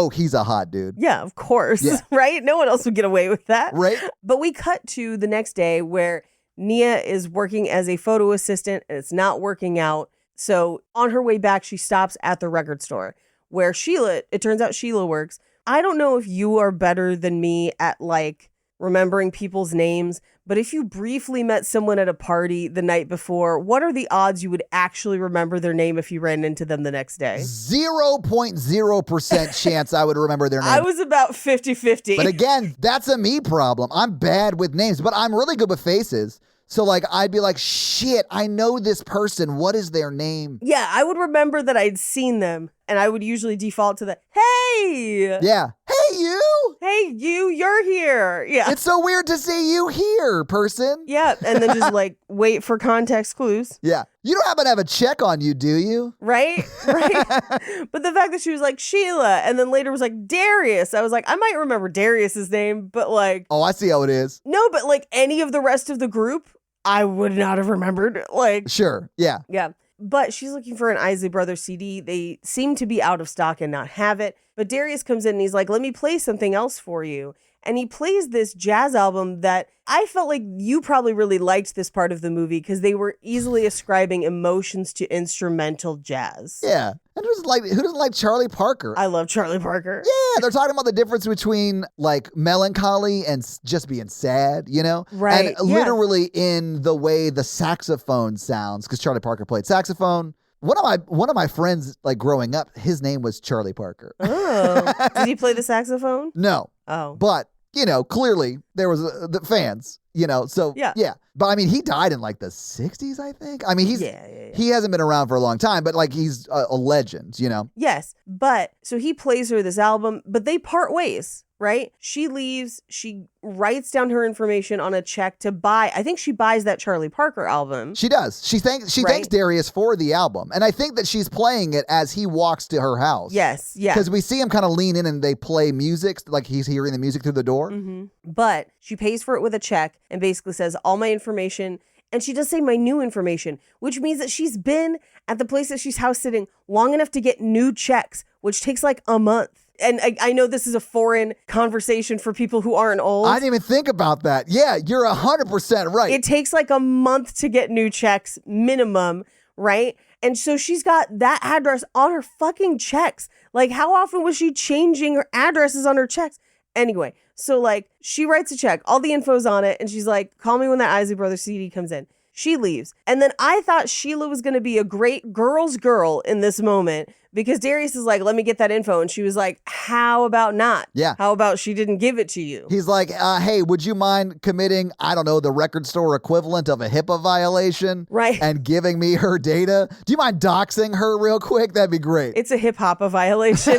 he's a hot dude. Yeah, of course. Yeah. Right? No one else would get away with that. Right? But we cut to the next day where Nia is working as a photo assistant and it's not working out. So on her way back, she stops at the record store where it turns out Sheila works. I don't know if you are better than me at like remembering people's names, but if you briefly met someone at a party the night before, what are the odds you would actually remember their name if you ran into them the next day? 0.0% chance I would remember their name. I was about 50-50. But again, that's a me problem. I'm bad with names, but I'm really good with faces. So like, I'd be like, shit, I know this person. What is their name? Yeah, I would remember that I'd seen them, and I would usually default to the, hey! Yeah. Hey, you! Hey, you're here. Yeah. It's so weird to see you here, person. Yeah, and then just like wait for context clues. Yeah. You don't happen to have a check on you, do you? Right? But the fact that she was like Sheila and then later was like Darius, I was like, I might remember Darius's name, but like, Oh, I see how it is. no, but like any of the rest of the group, I would not have remembered. Like, Sure. Yeah. yeah. But she's looking for an Isley Brothers CD. They seem to be out of stock and not have it. But Darius comes in and he's like, let me play something else for you. And he plays this jazz album that I felt like you probably really liked this part of the movie because they were easily ascribing emotions to instrumental jazz. Yeah. And who doesn't like Charlie Parker? I love Charlie Parker. Yeah, they're talking about the difference between like melancholy and just being sad, Right, And yeah. literally in the way the saxophone sounds, because Charlie Parker played saxophone. One of my friends, like growing up, his name was Charlie Parker. Oh. Did he play the saxophone? No, Oh. but clearly there was the fans, so Yeah. But I mean, he died in like the 60s, I think. I mean, Yeah. he hasn't been around for a long time, but like he's a legend, Yes. But so he plays her this album, but they part ways, right? She leaves. She writes down her information on a check to buy. I think she buys that Charlie Parker album. She does. She thanks Darius for the album. And I think that she's playing it as he walks to her house. Yes, yeah. Because we see him kind of lean in and they play music, like he's hearing the music through the door. Mm-hmm. But she pays for it with a check and basically says all my information. And she does say my new information, which means that she's been at the place that she's house sitting long enough to get new checks, which takes like a month. And I know this is a foreign conversation for people who aren't old. I didn't even think about that. Yeah, you're 100% right. It takes like a month to get new checks minimum, right? And so she's got that address on her fucking checks. Like, how often was she changing her addresses on her checks? Anyway, so like she writes a check, all the info's on it, and she's like, call me when that Isley Brothers CD comes in. She leaves. And then I thought Sheila was going to be a great girl's girl in this moment because Darius is like, let me get that info. And she was like, how about not? Yeah. How about she didn't give it to you? He's like, hey, would you mind committing, I don't know, the record store equivalent of a HIPAA violation? Right. And giving me her data? Do you mind doxing her real quick? That'd be great. It's a hip-hop violation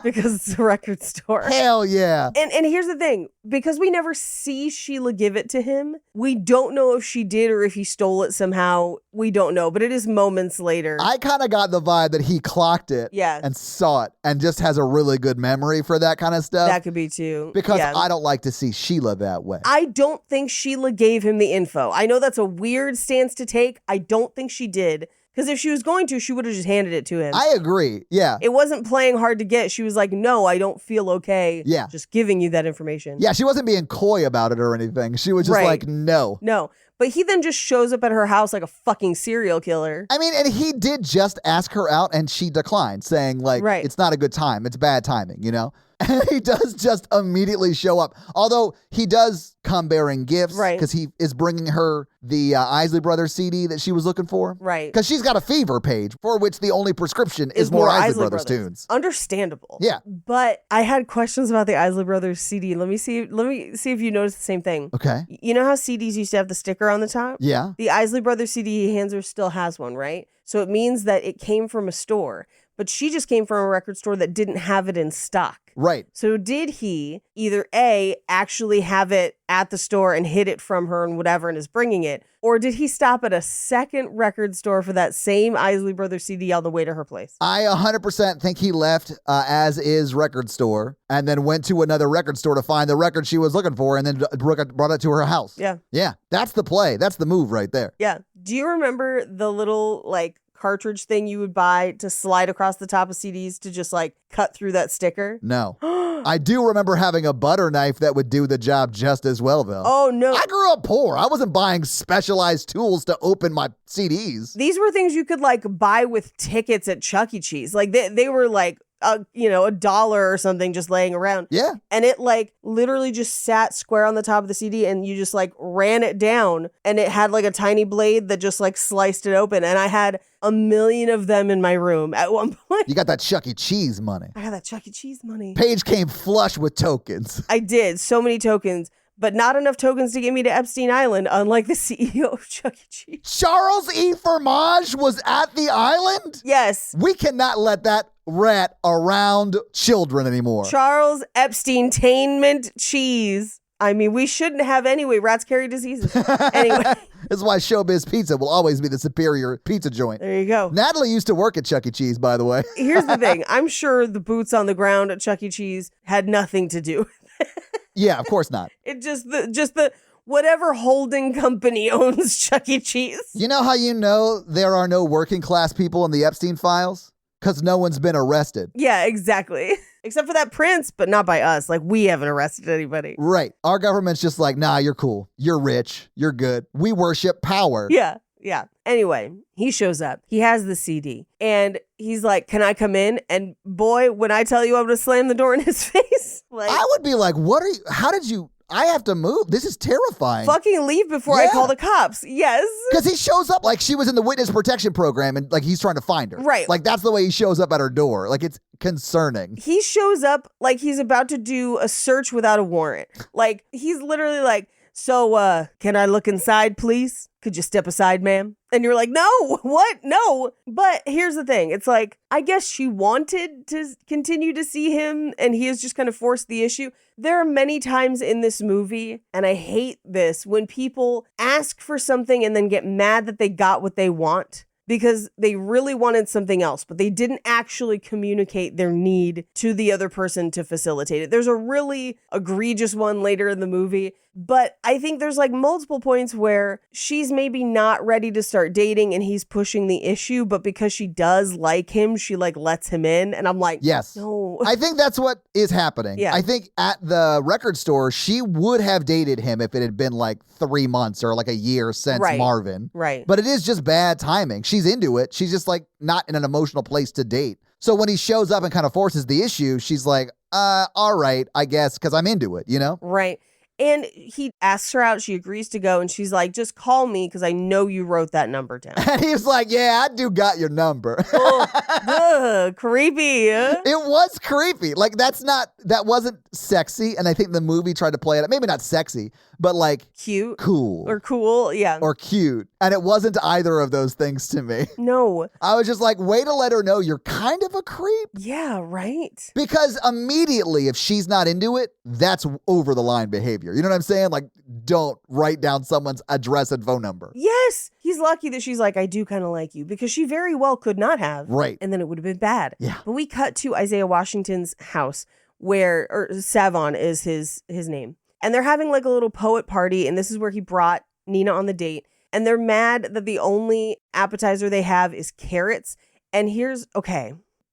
because it's a record store. Hell yeah. And here's the thing. Because we never see Sheila give it to him, we don't know if she did or if he stole it somehow. We don't know, but it is moments later. I kind of got the vibe that he clocked it and saw it and just has a really good memory for that kind of stuff. That could be too. Because I don't like to see Sheila that way. I don't think Sheila gave him the info. I know that's a weird stance to take. I don't think she did. Because if she was going to, she would have just handed it to him. I agree. Yeah. It wasn't playing hard to get. She was like, no, I don't feel okay. Yeah. Just giving you that information. Yeah, she wasn't being coy about it or anything. She was just like, no. No. But he then just shows up at her house like a fucking serial killer. I mean, and he did just ask her out and she declined, saying like, it's not a good time. It's bad timing, you know? And he does just immediately show up. Although he does come bearing gifts. Right. Because he is bringing her the Isley Brothers CD that she was looking for. Right. Because she's got a fever page for which the only prescription is more Isley Brothers tunes. Understandable. Yeah. But I had questions about the Isley Brothers CD. Let me see if you noticed the same thing. Okay. You know how CDs used to have the sticker on the top? Yeah. The Isley Brothers CD he hands her still has one, right? So it means that it came from a store. But she just came from a record store that didn't have it in stock. Right. So did he either A, actually have it at the store and hid it from her and whatever and is bringing it? Or did he stop at a second record store for that same Isley Brothers CD on the way to her place? I 100% think he left as is record store and then went to another record store to find the record she was looking for and then brought it to her house. Yeah. Yeah. That's the play. That's the move right there. Yeah. Do you remember the little like cartridge thing you would buy to slide across the top of CDs to just like cut through that sticker? No. I do remember having a butter knife that would do the job just as well, though. Oh, no. I grew up poor. I wasn't buying specialized tools to open my CDs. These were things you could like buy with tickets at Chuck E. Cheese. Like they were like, $1 or something just laying around. Yeah. And it like literally just sat square on the top of the CD and you just like ran it down and it had like a tiny blade that just like sliced it open. And I had a million of them in my room at one point. You got that Chuck E. Cheese money. I got that Chuck E. Cheese money. Paige came flush with tokens. I did. So many tokens. But not enough tokens to get me to Epstein Island, unlike the CEO of Chuck E. Cheese. Charles E. Fromage was at the island? Yes. We cannot let that rat around children anymore. Charles Epstein-tainment Cheese. I mean, we shouldn't have anyway. Rats carry diseases. Anyway. This is why Showbiz Pizza will always be the superior pizza joint. There you go. Natalie used to work at Chuck E. Cheese, by the way. Here's the thing. I'm sure the boots on the ground at Chuck E. Cheese had nothing to do with it. Yeah, of course not. It just the whatever holding company owns Chuck E. Cheese. You know how you know there are no working class people in the Epstein files? Because no one's been arrested. Yeah, exactly. Except for that prince, but not by us. Like, we haven't arrested anybody. Right. Our government's just like, nah, you're cool. You're rich. You're good. We worship power. Yeah. Yeah. Anyway, he shows up. He has the CD. And he's like, can I come in? And boy, when I tell you I'm going to slam the door in his face. Like, I would be like, what are you? How did you? I have to move. This is terrifying. Fucking leave before I call the cops. Yes. Because he shows up like she was in the witness protection program and like he's trying to find her. Right. Like that's the way he shows up at her door. Like it's concerning. He shows up like he's about to do a search without a warrant. Like he's literally like, So, can I look inside, please? Could you step aside, ma'am? And you're like, no, what? No. But here's the thing. It's like, I guess she wanted to continue to see him and he has just kind of forced the issue. There are many times in this movie, and I hate this, when people ask for something and then get mad that they got what they want because they really wanted something else, but they didn't actually communicate their need to the other person to facilitate it. There's a really egregious one later in the movie, but I think there's like multiple points where she's maybe not ready to start dating and he's pushing the issue, but because she does like him, she like lets him in. And I'm like, yes, no. I think that's what is happening. Yeah. I think at the record store, she would have dated him if it had been like 3 months or like a year since Marvin. Right. But it is just bad timing. She's into it. She's just like not in an emotional place to date. So when he shows up and kind of forces the issue, she's like, all right, I guess, because I'm into it, you know? Right. And he asks her out. She agrees to go. And she's like, just call me because I know you wrote that number down. And he was like, yeah, I do got your number. Creepy. It was creepy. Like, that wasn't sexy. And I think the movie tried to play it, maybe not sexy, but like cute. Cool. Or cool. Yeah. Or cute. And it wasn't either of those things to me. No. I was just like, way to let her know you're kind of a creep. Yeah, right. Because immediately, if she's not into it, that's over the line behavior. You know what I'm saying? Like, don't write down someone's address and phone number. Yes. He's lucky that she's like, I do kind of like you, because she very well could not have. Right. And then it would have been bad. Yeah. But we cut to Isaiah Washington's house or Savon is his name. And they're having like a little poet party. And this is where he brought Nina on the date. And they're mad that the only appetizer they have is carrots. And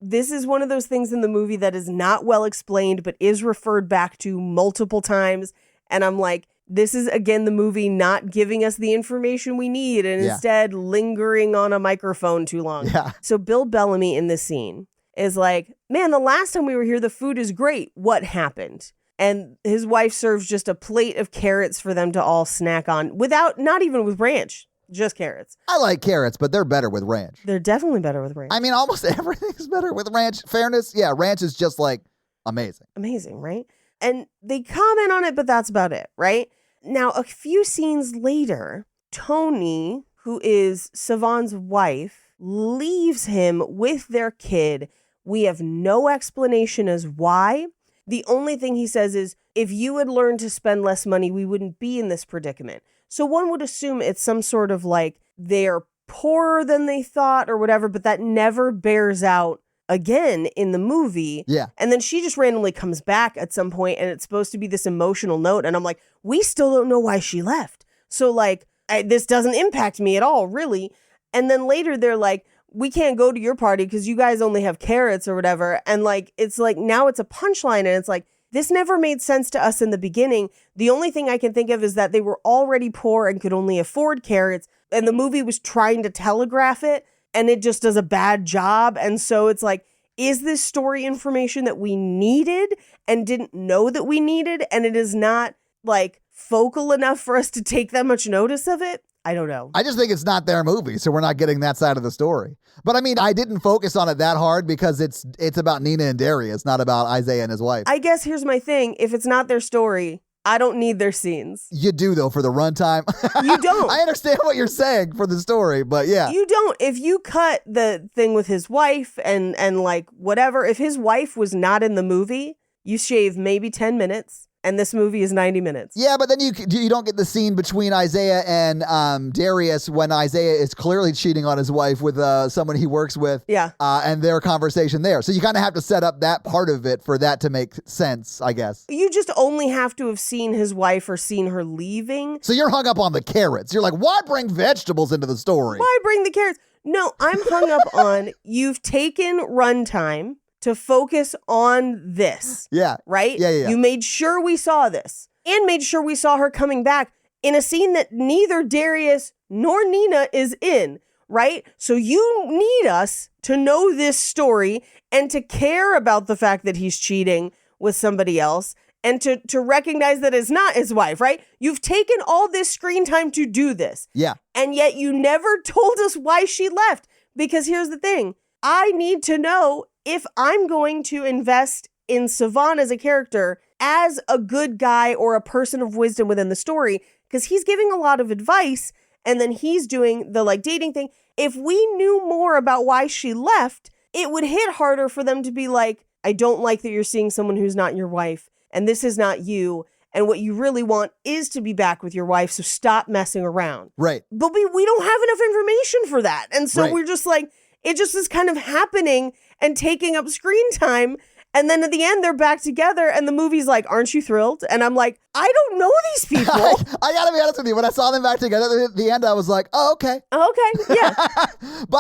this is one of those things in the movie that is not well explained, but is referred back to multiple times. And I'm like, this is, again, the movie not giving us the information we need and instead lingering on a microphone too long. Yeah. So Bill Bellamy in this scene is like, man, the last time we were here, the food is great. What happened? And his wife serves just a plate of carrots for them to all snack on not even with ranch, just carrots. I like carrots, but they're better with ranch. They're definitely better with ranch. I mean, almost everything's better with ranch. Fairness, yeah, ranch is just like amazing. Amazing, right? And they comment on it, but that's about it, right? Now, a few scenes later, Tony, who is Savon's wife, leaves him with their kid. We have no explanation as why. The only thing he says is, if you had learned to spend less money, we wouldn't be in this predicament. So one would assume it's some sort of like they're poorer than they thought or whatever, but that never bears out again in the movie. Yeah. And then she just randomly comes back at some point and it's supposed to be this emotional note. And I'm like, we still don't know why she left. So like, this doesn't impact me at all, really. And then later they're like, we can't go to your party because you guys only have carrots or whatever. And like, it's like, now it's a punchline and it's like, this never made sense to us in the beginning. The only thing I can think of is that they were already poor and could only afford carrots. And the movie was trying to telegraph it and it just does a bad job. And so it's like, is this story information that we needed and didn't know that we needed? And it is not like focal enough for us to take that much notice of it. I don't know. I just think it's not their movie, so we're not getting that side of the story. But I mean, I didn't focus on it that hard because it's about Nina and Darius, not about Isaiah and his wife. I guess here's my thing. If it's not their story, I don't need their scenes. You do, though, for the runtime. You don't. I understand what you're saying for the story, but yeah. You don't. If you cut the thing with his wife and like whatever, if his wife was not in the movie, you shave maybe 10 minutes. And this movie is 90 minutes. Yeah, but then you don't get the scene between Isaiah and Darius when Isaiah is clearly cheating on his wife with someone he works with. Yeah. And their conversation there. So you kind of have to set up that part of it for that to make sense, I guess. You just only have to have seen his wife or seen her leaving. So you're hung up on the carrots. You're like, why bring vegetables into the story? Why bring the carrots? No, I'm hung up on you've taken runtime to focus on this. Yeah. Right? Yeah. You made sure we saw this and made sure we saw her coming back in a scene that neither Darius nor Nina is in, right? So you need us to know this story and to care about the fact that he's cheating with somebody else and to recognize that it's not his wife, right? You've taken all this screen time to do this. Yeah. And yet you never told us why she left. Because here's the thing. I need to know if I'm going to invest in Savon as a character, as a good guy or a person of wisdom within the story, because he's giving a lot of advice and then he's doing the like dating thing. If we knew more about why she left, it would hit harder for them to be like, I don't like that you're seeing someone who's not your wife, and this is not you. And what you really want is to be back with your wife, so stop messing around. Right. But we don't have enough information for that. And so Right. we're just like, it just is kind of happening and taking up screen time. And then at the end, they're back together, and the movie's like, aren't you thrilled? And I'm like, I don't know these people. I gotta be honest with you. When I saw them back together at the end, I was like, oh, okay. Okay, yeah.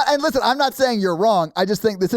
And listen, I'm not saying you're wrong. I just think this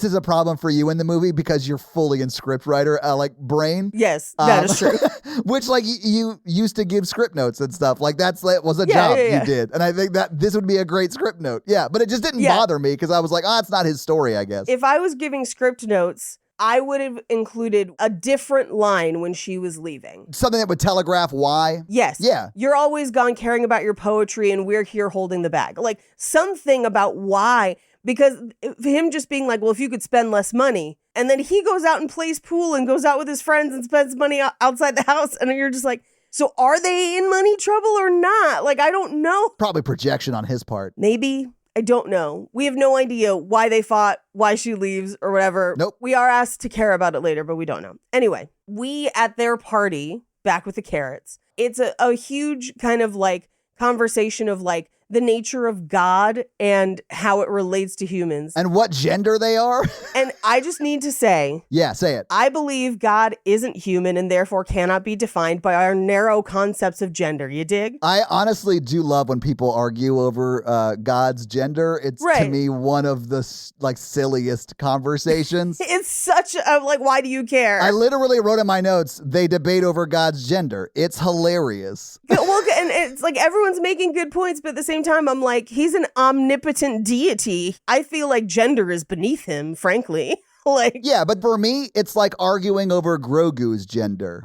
is a problem for you in the movie because you're fully in script writer like brain. Yes, that is true. Which like you used to give script notes and stuff. Like was a job you did. And I think that this would be a great script note. Yeah, but it just didn't bother me because I was like, it's not his story, I guess. If I was giving script notes, I would have included a different line when she was leaving. Something that would telegraph why. Yes. Yeah. You're always gone caring about your poetry and we're here holding the bag. Like something about why. Because him just being like, well, if you could spend less money, and then he goes out and plays pool and goes out with his friends and spends money outside the house, and you're just like, so are they in money trouble or not? Like, I don't know. Probably projection on his part. Maybe. I don't know. We have no idea why they fought, why she leaves, or whatever. Nope. We are asked to care about it later, but we don't know. Anyway, we at their party, back with the carrots, it's a huge kind of like conversation of like, the nature of God and how it relates to humans. And what gender they are. And I just need to say, yeah, say it. I believe God isn't human and therefore cannot be defined by our narrow concepts of gender. You dig? I honestly do love when people argue over God's gender. It's to me one of the like silliest conversations. It's such a like, why do you care? I literally wrote in my notes, they debate over God's gender. It's hilarious. Well, and it's like everyone's making good points, but at the same time, I'm like, he's an omnipotent deity. I feel like gender is beneath him, frankly. Like, yeah, but for me, it's like arguing over Grogu's gender.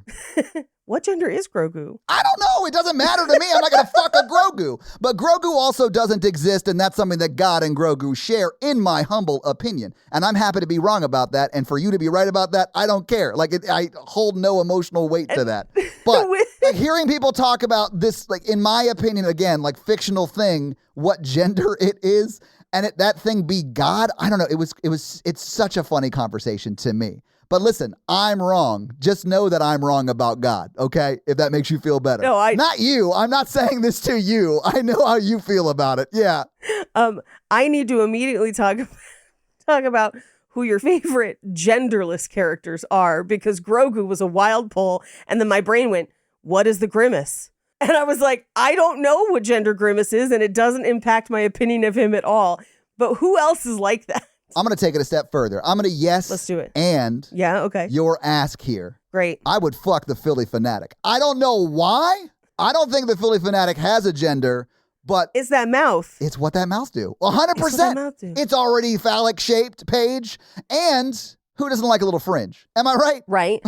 What gender is Grogu? I don't know. It doesn't matter to me. I'm not going to fuck a Grogu. But Grogu also doesn't exist, and that's something that God and Grogu share, in my humble opinion. And I'm happy to be wrong about that. And for you to be right about that, I don't care. Like, I hold no emotional weight to that. But like, hearing people talk about this, like, in my opinion, again, like fictional thing, what gender it is, and that thing be God, I don't know. It's such a funny conversation to me. But listen, I'm wrong. Just know that I'm wrong about God, okay? If that makes you feel better. No, Not you. I'm not saying this to you. I know how you feel about it. Yeah. I need to immediately talk about who your favorite genderless characters are, because Grogu was a wild pull, and then my brain went, what is the Grimace? And I was like, I don't know what gender Grimace is, and it doesn't impact my opinion of him at all. But who else is like that? I'm going to take it a step further. I'm going to Let's do it. And yeah, okay. your ask here. Great. I would fuck the Philly Fanatic. I don't know why. I don't think the Philly Fanatic has a gender, but it's that mouth. It's what that mouth do. 100%. It's already phallic shaped, Paige. And who doesn't like a little fringe? Am I right? Right.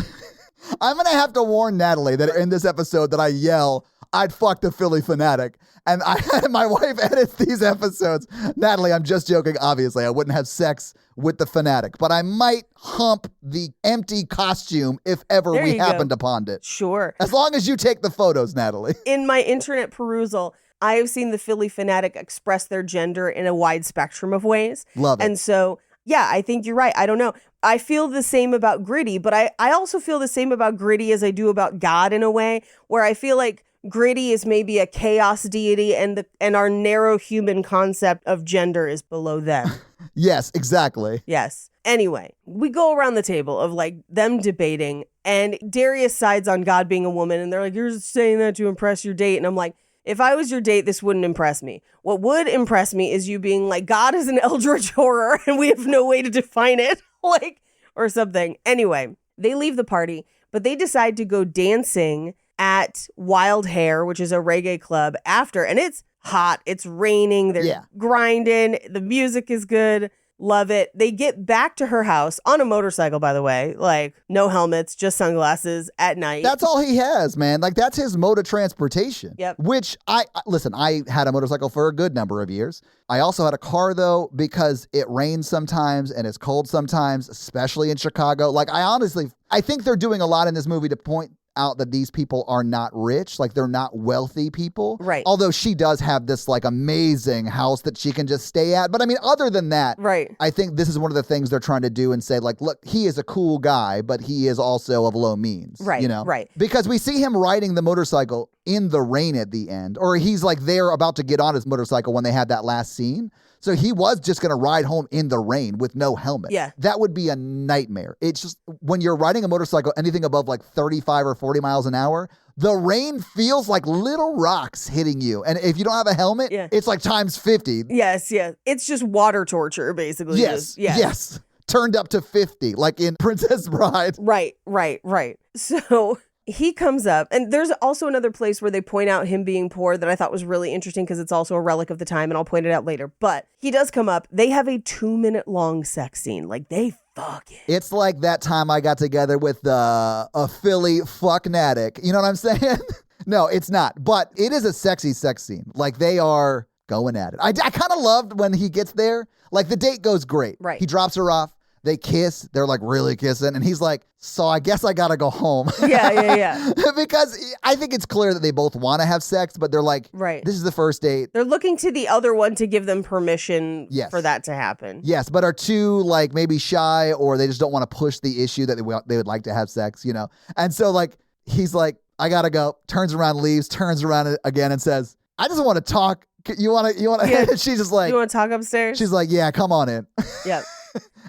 I'm going to have to warn Natalie that in this episode that I yell, I'd fuck the Philly Fanatic. And my wife edits these episodes. Natalie, I'm just joking. Obviously, I wouldn't have sex with the Fanatic, but I might hump the empty costume if ever we happened upon it. Sure. As long as you take the photos, Natalie. In my internet perusal, I have seen the Philly Fanatic express their gender in a wide spectrum of ways. Love it. And so, yeah, I think you're right. I don't know. I feel the same about Gritty, but I also feel the same about Gritty as I do about God in a way, where I feel like Gritty is maybe a chaos deity, and our narrow human concept of gender is below them. Yes, exactly. Yes. Anyway, we go around the table of like them debating, and Darius sides on God being a woman, and they're like, you're saying that to impress your date. And I'm like, if I was your date, this wouldn't impress me. What would impress me is you being like, God is an eldritch horror and we have no way to define it, like, or something. Anyway, they leave the party, but they decide to go dancing at Wild Hair, which is a reggae club after, and it's hot, it's raining, they're grinding, the music is good. Love it. They get back to her house on a motorcycle, by the way, like no helmets, just sunglasses at night. That's all he has, man. Like, that's his mode of transportation. Yep. Which listen, I had a motorcycle for a good number of years. I also had a car, though, because it rains sometimes and it's cold sometimes, especially in Chicago. Like, I think they're doing a lot in this movie to point out that these people are not rich, like they're not wealthy people. Right. Although she does have this like amazing house that she can just stay at. But I mean, other than that, right. I think this is one of the things they're trying to do and say, like, look, he is a cool guy, but he is also of low means. Right. You know? Right. Because we see him riding the motorcycle in the rain at the end, or he's like there about to get on his motorcycle when they had that last scene. So he was just going to ride home in the rain with no helmet. Yeah. That would be a nightmare. It's just when you're riding a motorcycle, anything above like 35 or 40 miles an hour, the rain feels like little rocks hitting you. And if you don't have a helmet, it's like times 50. Yes, yes. It's just water torture, basically. Yes. Turned up to 50, like in Princess Bride. Right. So he comes up, and there's also another place where they point out him being poor that I thought was really interesting because it's also a relic of the time, and I'll point it out later. But he does come up. They have a 2-minute long sex scene. Like, they fuck it. It's like that time I got together with a Philly Fanatic. You know what I'm saying? No, it's not. But it is a sexy sex scene. Like, they are going at it. I kind of loved when he gets there. Like, the date goes great. Right. He drops her off. They kiss. They're like really kissing. And he's like, so I guess I got to go home. Yeah. Because I think it's clear that they both want to have sex, but they're like, right. This is the first date. They're looking to the other one to give them permission for that to happen. Yes, but are too like maybe shy, or they just don't want to push the issue that they would like to have sex, you know? And so like, he's like, I got to go. Turns around, leaves, turns around again and says, I just want to talk. You want to, Yeah. She's just like, you want to talk upstairs? She's like, yeah, come on in. Yep.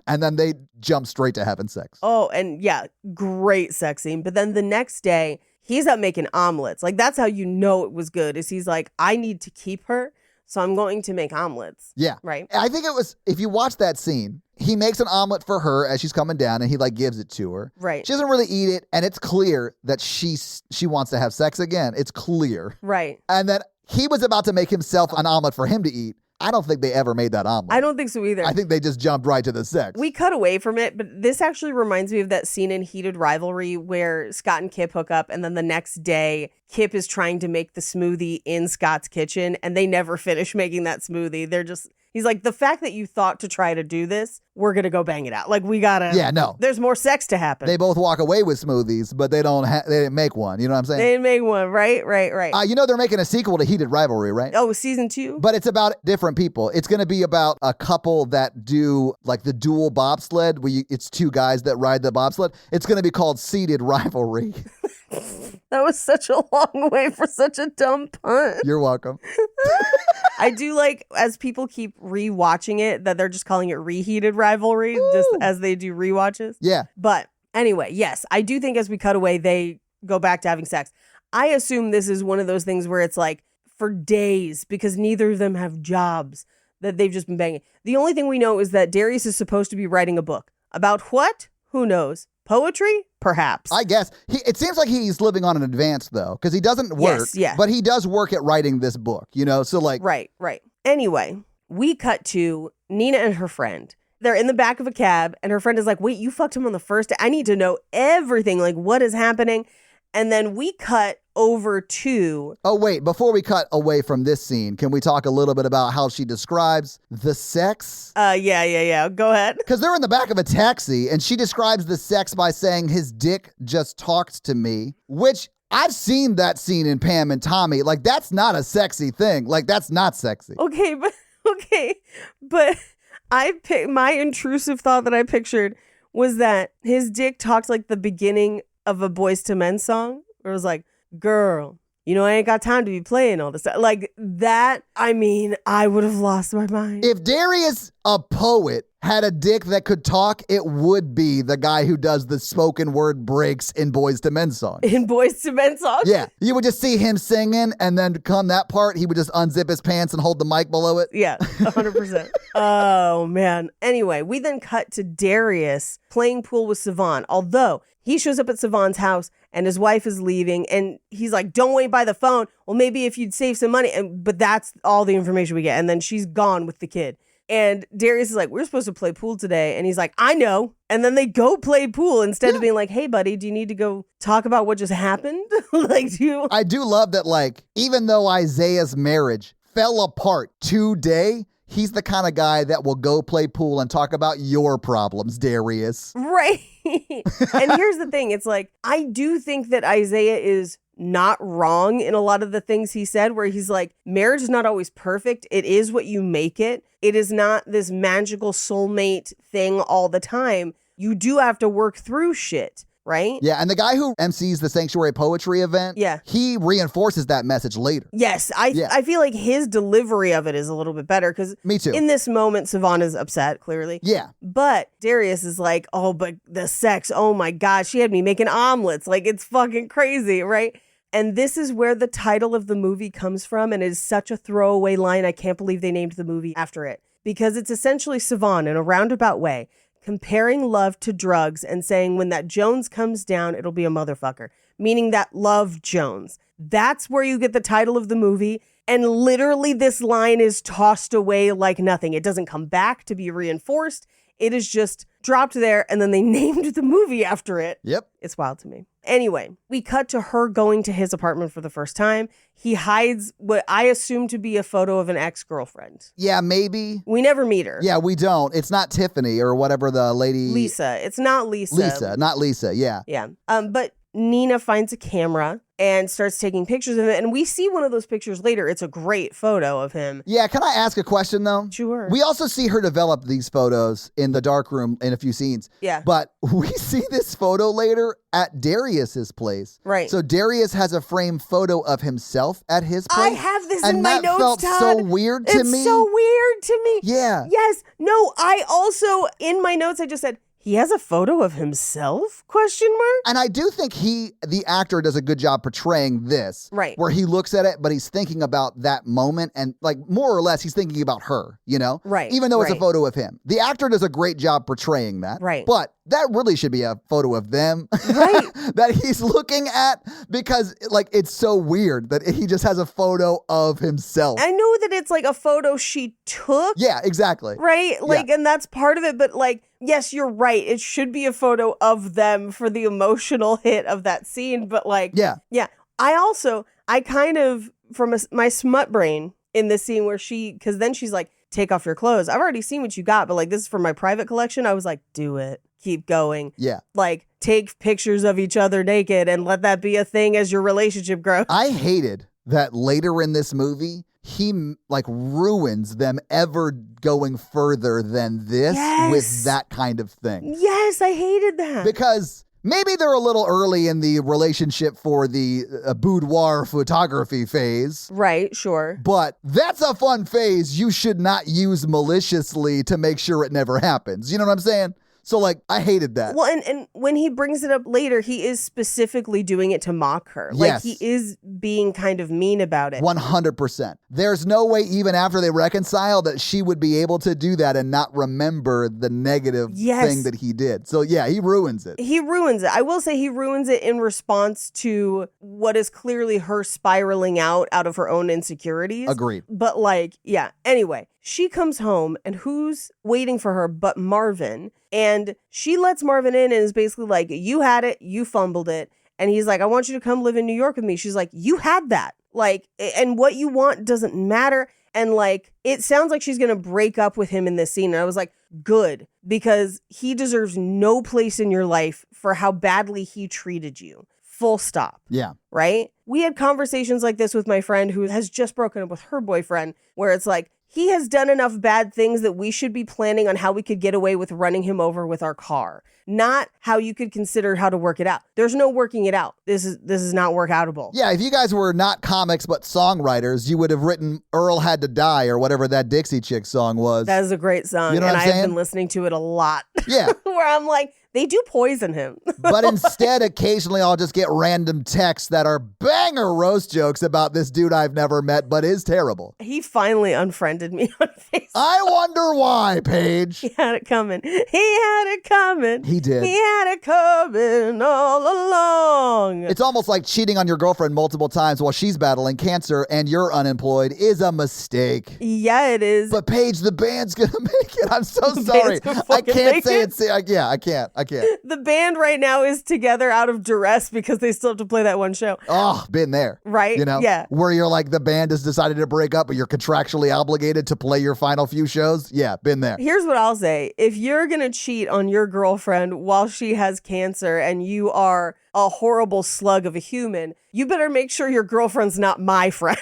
And then they jump straight to having sex. Oh, and yeah, great sex scene. But then the next day, he's up making omelets. Like, that's how you know it was good, is he's like, I need to keep her, so I'm going to make omelets. Yeah. Right? I think it was, if you watch that scene, he makes an omelet for her as she's coming down, and he like gives it to her. Right. She doesn't really eat it, and it's clear that she wants to have sex again. It's clear. Right. And then he was about to make himself an omelet for him to eat. I don't think they ever made that omelet. I don't think so either. I think they just jumped right to the sex. We cut away from it, but this actually reminds me of that scene in Heated Rivalry where Scott and Kip hook up, and then the next day, Kip is trying to make the smoothie in Scott's kitchen, and they never finish making that smoothie. He's like, the fact that you thought to try to do this, we're going to go bang it out. Like, we got to. Yeah, no. There's more sex to happen. They both walk away with smoothies, but they didn't make one. You know what I'm saying? They didn't make one. Right. You know they're making a sequel to Heated Rivalry, right? Oh, season 2? But it's about different people. It's going to be about a couple that do like the dual bobsled, where it's 2 guys that ride the bobsled. It's going to be called Seated Rivalry. That was such a long way for such a dumb pun. You're welcome. I do like, as people keep rewatching it, that they're just calling it Reheated Rivalry, just as they do rewatches. Yeah. But anyway, yes, I do think as we cut away, they go back to having sex. I assume this is one of those things where it's like for days, because neither of them have jobs, that they've just been banging. The only thing we know is that Darius is supposed to be writing a book. About what? Who knows? Poetry? Perhaps. I guess. It seems like he's living on an advance, though, because he doesn't work, but he does work at writing this book, you know? So, like... Right. Anyway, we cut to Nina and her friend. They're in the back of a cab, and her friend is like, wait, you fucked him on the first day? I need to know everything. Like, what is happening? And then we cut over to... Oh, wait, before we cut away from this scene, can we talk a little bit about how she describes the sex? Yeah. Go ahead. Because they're in the back of a taxi, and she describes the sex by saying, his dick just talked to me, which I've seen that scene in Pam and Tommy. Like, that's not a sexy thing. Like, that's not sexy. Okay, but my intrusive thought that I pictured was that his dick talked like the beginning of a Boys to Men song, where it was like, girl, you know, I ain't got time to be playing all this stuff. Like that, I mean, I would have lost my mind. If Darius, a poet, had a dick that could talk, it would be the guy who does the spoken word breaks in Boys to Men songs. In Boys to Men songs? Yeah. You would just see him singing, and then come that part, he would just unzip his pants and hold the mic below it. Yeah, 100%. Oh, man. Anyway, we then cut to Darius playing pool with Siobhan, although he shows up at Siobhan's house and his wife is leaving, and he's like, don't wait by the phone. Well, maybe if you'd save some money. But that's all the information we get. And then she's gone with the kid. And Darius is like, we're supposed to play pool today. And he's like, I know. And then they go play pool instead of being like, hey, buddy, do you need to go talk about what just happened? Like, do you? I do love that, like, even though Isaiah's marriage fell apart today, he's the kind of guy that will go play pool and talk about your problems, Darius. Right. And here's the thing. It's like, I do think that Isaiah is not wrong in a lot of the things he said, where he's like, marriage is not always perfect. It is what you make it. It is not this magical soulmate thing all the time. You do have to work through shit, right? Yeah, and the guy who MCs the Sanctuary Poetry event, he reinforces that message later. Yes, I feel like his delivery of it is a little bit better because Me too. In this moment, Savannah's upset, clearly. Yeah. But Darius is like, oh, but the sex, oh my God, she had me making omelets. Like, it's fucking crazy, right? And this is where the title of the movie comes from, and it is such a throwaway line. I can't believe they named the movie after it, because it's essentially Siobhan, in a roundabout way, comparing love to drugs and saying when that Jones comes down, it'll be a motherfucker, meaning that love Jones. That's where you get the title of the movie. And literally this line is tossed away like nothing. It doesn't come back to be reinforced. It is just dropped there, and then they named the movie after it. Yep. It's wild to me. Anyway, we cut to her going to his apartment for the first time. He hides what I assume to be a photo of an ex-girlfriend. Yeah, maybe. We never meet her. Yeah, we don't. It's not Tiffany or whatever the lady... Lisa. It's not Lisa. Lisa, not Lisa, yeah. Yeah. But Nina finds a camera and starts taking pictures of it. And we see one of those pictures later. It's a great photo of him. Yeah, can I ask a question, though? Sure. We also see her develop these photos in the dark room in a few scenes. Yeah. But we see this photo later at Darius's place. Right. So Darius has a framed photo of himself at his place. I have this and in my that notes, felt Todd. so weird to me. It's so weird to me. Yeah. Yes. No, I also, in my notes, I just said, he has a photo of himself? Question mark? And I do think the actor does a good job portraying this. Right. Where he looks at it, but he's thinking about that moment and like more or less he's thinking about her, you know? Right. Even though it's a Right. photo of him. The actor does a great job portraying that. Right. But that really should be a photo of them. Right. That he's looking at because like it's so weird that he just has a photo of himself. I know that it's like a photo she took. Yeah, exactly. Right? Like, and that's part of it. But like, yes, you're right. It should be a photo of them for the emotional hit of that scene. But like, yeah. I kind of, from my smut brain in this scene where because then she's like, take off your clothes. I've already seen what you got, but like, this is for my private collection. I was like, do it. Keep going. Yeah. Like, take pictures of each other naked and let that be a thing as your relationship grows. I hated that later in this movie, he like ruins them ever going further than this with that kind of thing. Yes, I hated that. Because maybe they're a little early in the relationship for the boudoir photography phase. Right, sure. But that's a fun phase you should not use maliciously to make sure it never happens. You know what I'm saying? So, like, I hated that. Well, and when he brings it up later, he is specifically doing it to mock her. Yes. Like, he is being kind of mean about it. 100%. There's no way, even after they reconcile, that she would be able to do that and not remember the negative thing that he did. So, yeah, he ruins it. He ruins it. I will say he ruins it in response to what is clearly her spiraling out of her own insecurities. Agreed. But, like, yeah. Anyway, she comes home, and who's waiting for her but Marvin? And she lets Marvin in and is basically like, you had it, you fumbled it. And he's like, I want you to come live in New York with me. She's like, you had that. Like, and what you want doesn't matter. And like, it sounds like she's going to break up with him in this scene. And I was like, good, because he deserves no place in your life for how badly he treated you. Full stop. Yeah. Right? We had conversations like this with my friend who has just broken up with her boyfriend, where it's like, he has done enough bad things that we should be planning on how we could get away with running him over with our car, not how you could consider how to work it out. There's no working it out. This is not workoutable. Yeah, if you guys were not comics but songwriters, you would have written Earl Had to Die or whatever that Dixie Chick song was. That is a great song. You know what I'm I've saying? been listening to it a lot. Yeah. Where I'm like, They do poison him. But instead, occasionally I'll just get random texts that are banger roast jokes about this dude I've never met, but is terrible. He finally unfriended me on Facebook. I wonder why, Paige. He had it coming. He had it coming. He did. He had it coming all along. It's almost like cheating on your girlfriend multiple times while she's battling cancer and you're unemployed is a mistake. Yeah, it is. But Paige, the band's gonna make it. I'm so The sorry. band's gonna I fucking can't make say it? it. Yeah, I can't. The band right now is together out of duress because they still have to play that one show. Oh, been there. Right? You know? Yeah. Where you're like, the band has decided to break up, but you're contractually obligated to play your final few shows. Yeah, been there. Here's what I'll say. If you're going to cheat on your girlfriend while she has cancer and you are a horrible slug of a human, you better make sure your girlfriend's not my friend.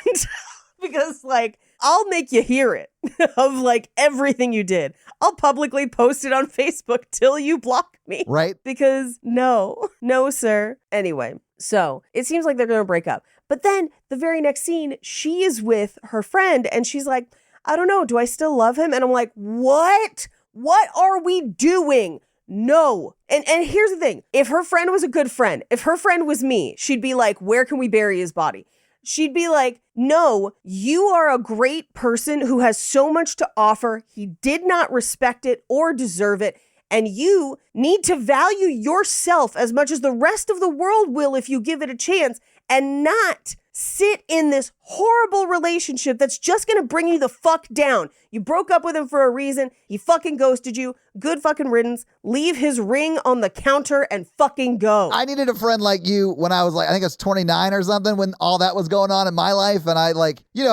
Because, like, I'll make you hear it of, like, everything you did. I'll publicly post it on Facebook till you block me. Right? Because no, sir. Anyway, so it seems like they're going to break up. But then the very next scene, she is with her friend and she's like, I don't know, do I still love him? And I'm like, what? What are we doing? No. And here's the thing. If her friend was a good friend, if her friend was me, she'd be like, where can we bury his body? She'd be like, no, you are a great person who has so much to offer. He did not respect it or deserve it. And you need to value yourself as much as the rest of the world will if you give it a chance, and not sit in this horrible relationship that's just going to bring you the fuck down. You broke up with him for a reason. He fucking ghosted you. Good fucking riddance. Leave his ring on the counter and fucking go. I needed a friend like you when I was like, I think I was 29 or something when all that was going on in my life. And I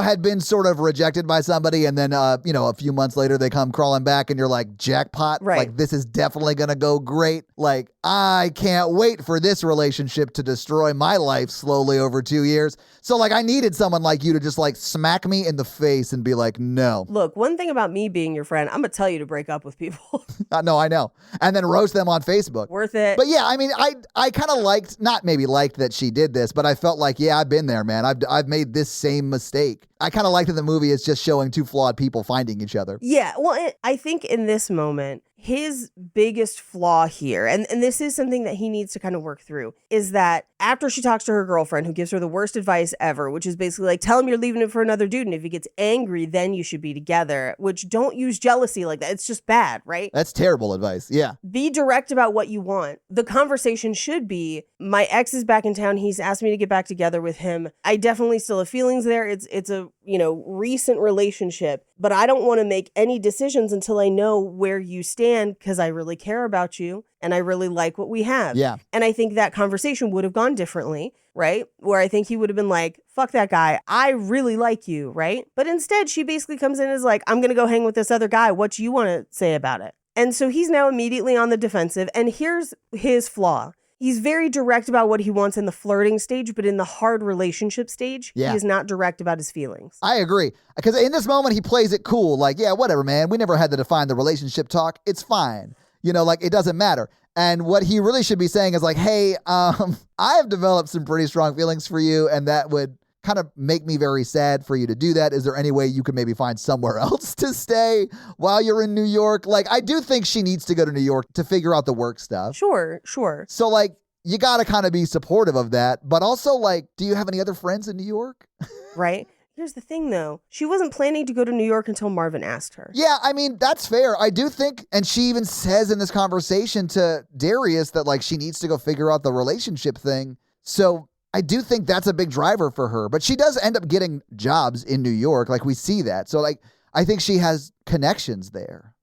had been sort of rejected by somebody. And then, a few months later, they come crawling back and you're like, jackpot. Right. Like, this is definitely going to go great. Like, I can't wait for this relationship to destroy my life slowly over 2 years. So, like, I needed someone like you to just, like, smack me in the face and be like, no. Look, one thing about me being your friend, I'm going to tell you to break up with people. No, I know. And then roast them on Facebook. Worth it. But yeah, I mean, I kind of liked that she did this, but I felt like, yeah, I've been there, man. I've made this same mistake. I kind of liked that the movie is just showing two flawed people finding each other. Yeah, well, I think in this moment, his biggest flaw here, and this is something that he needs to kind of work through, is that after she talks to her girlfriend, who gives her the worst advice ever, which is basically like, tell him you're leaving him for another dude, and if he gets angry, then you should be together, which don't use jealousy like that. It's just bad, right? That's terrible advice. Yeah. Be direct about what you want. The conversation should be, my ex is back in town. He's asked me to get back together with him. I definitely still have feelings there. It's a, recent relationship, but I don't want to make any decisions until I know where you stand, because I really care about you and I really like what we have. Yeah. And I think that conversation would have gone differently, right? Where I think he would have been like, fuck that guy. I really like you, right? But instead, she basically comes in and is like, I'm going to go hang with this other guy. What do you want to say about it? And so he's now immediately on the defensive. And here's his flaw. He's very direct about what he wants in the flirting stage, but in the hard relationship stage, Yeah. he is not direct about his feelings. I agree. Because in this moment, he plays it cool. Like, yeah, whatever, man. We never had to define the relationship talk. It's fine. Like, it doesn't matter. And what he really should be saying is like, hey, I have developed some pretty strong feelings for you, and that would kind of make me very sad for you to do that. Is there any way you could maybe find somewhere else to stay while you're in New York? Like, I do think she needs to go to New York to figure out the work stuff. Sure. So, like, you got to kind of be supportive of that. But also, like, do you have any other friends in New York? Right? Here's the thing, though. She wasn't planning to go to New York until Marvin asked her. Yeah, I mean, that's fair. I do think, and she even says in this conversation to Darius that, like, she needs to go figure out the relationship thing. So I do think that's a big driver for her. But she does end up getting jobs in New York. Like, we see that. So, like, I think she has connections there,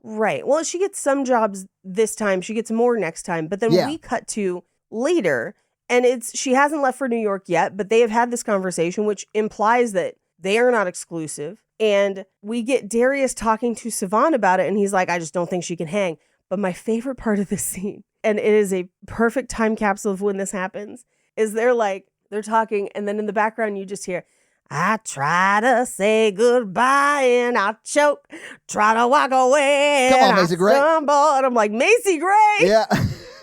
Right. Well, she gets some jobs this time. She gets more next time. But then we cut to later, and she hasn't left for New York yet, but they have had this conversation, which implies that they are not exclusive. And we get Darius talking to Siobhan about it, and he's like, I just don't think she can hang. But my favorite part of this scene, and it is a perfect time capsule of when this happens, is they're talking, and then in the background you just hear, I try to say goodbye and I choke, try to walk away. Come on, and Macy I Gray. stumble, and I'm like, Macy Gray. Yeah.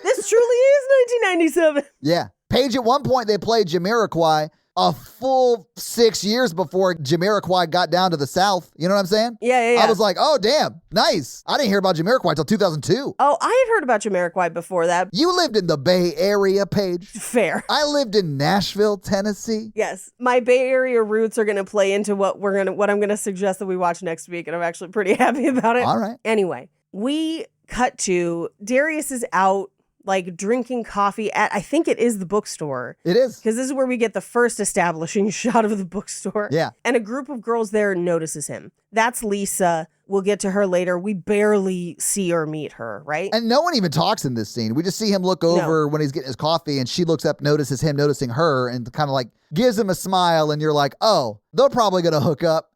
This truly is 1997. Yeah. Paige, at one point, they played Jamiroquai, a full 6 years before Jamiroquai got down to the South. You know what I'm saying? Yeah. I was like, oh, damn, nice. I didn't hear about Jamiroquai until 2002. Oh, I had heard about Jamiroquai before that. You lived in the Bay Area, Paige. Fair. I lived in Nashville, Tennessee. Yes, my Bay Area roots are going to play into what I'm going to suggest that we watch next week, and I'm actually pretty happy about it. All right. Anyway, we cut to Darius is out like drinking coffee at, I think it is the bookstore. It is. Because this is where we get the first establishing shot of the bookstore. Yeah. And a group of girls there notices him. That's Lisa. We'll get to her later. We barely see or meet her, right? And no one even talks in this scene. We just see him look over when he's getting his coffee, and she looks up, notices him noticing her, and kind of like gives him a smile, and you're like, oh, they're probably going to hook up.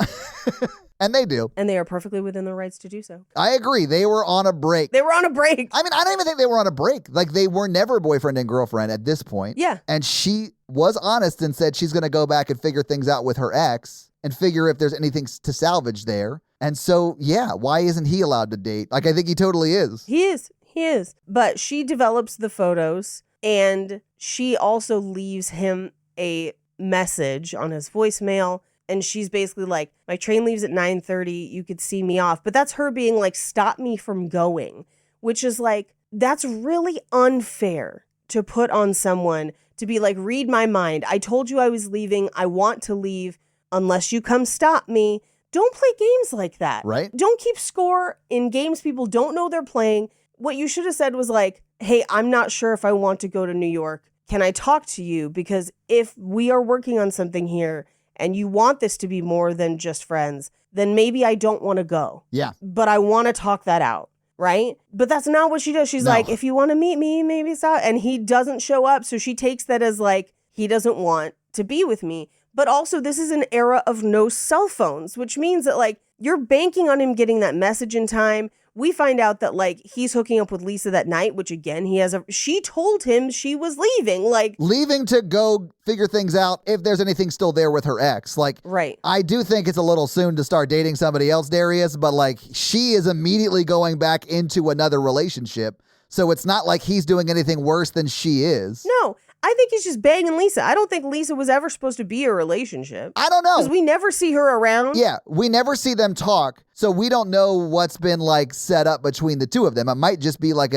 And they do. And they are perfectly within their rights to do so. I agree. They were on a break. They were on a break. I mean, I don't even think they were on a break. Like, they were never boyfriend and girlfriend at this point. Yeah. And she was honest and said she's going to go back and figure things out with her ex and figure if there's anything to salvage there. And so, yeah, why isn't he allowed to date? Like, I think he totally is. He is. But she develops the photos, and she also leaves him a message on his voicemail. And she's basically like, my train leaves at 9:30. You could see me off. But that's her being like, stop me from going, which is like, that's really unfair to put on someone to be like, read my mind. I told you I was leaving. I want to leave unless you come stop me. Don't play games like that. Right. Don't keep score in games people don't know they're playing. What you should have said was like, hey, I'm not sure if I want to go to New York. Can I talk to you? Because if we are working on something here, and you want this to be more than just friends, then maybe I don't want to go. Yeah. But I want to talk that out, right? But that's not what she does. She's like, if you want to meet me, maybe stop. And he doesn't show up. So she takes that as like, he doesn't want to be with me. But also, this is an era of no cell phones, which means that like, you're banking on him getting that message in time. We find out that like he's hooking up with Lisa that night, which again, she told him she was leaving to go figure things out if there's anything still there with her ex. Like, right. I do think it's a little soon to start dating somebody else, Darius, but like she is immediately going back into another relationship. So it's not like he's doing anything worse than she is. No. I think he's just banging Lisa. I don't think Lisa was ever supposed to be a relationship. I don't know. Because we never see her around. Yeah, we never see them talk. So we don't know what's been like set up between the two of them. It might just be like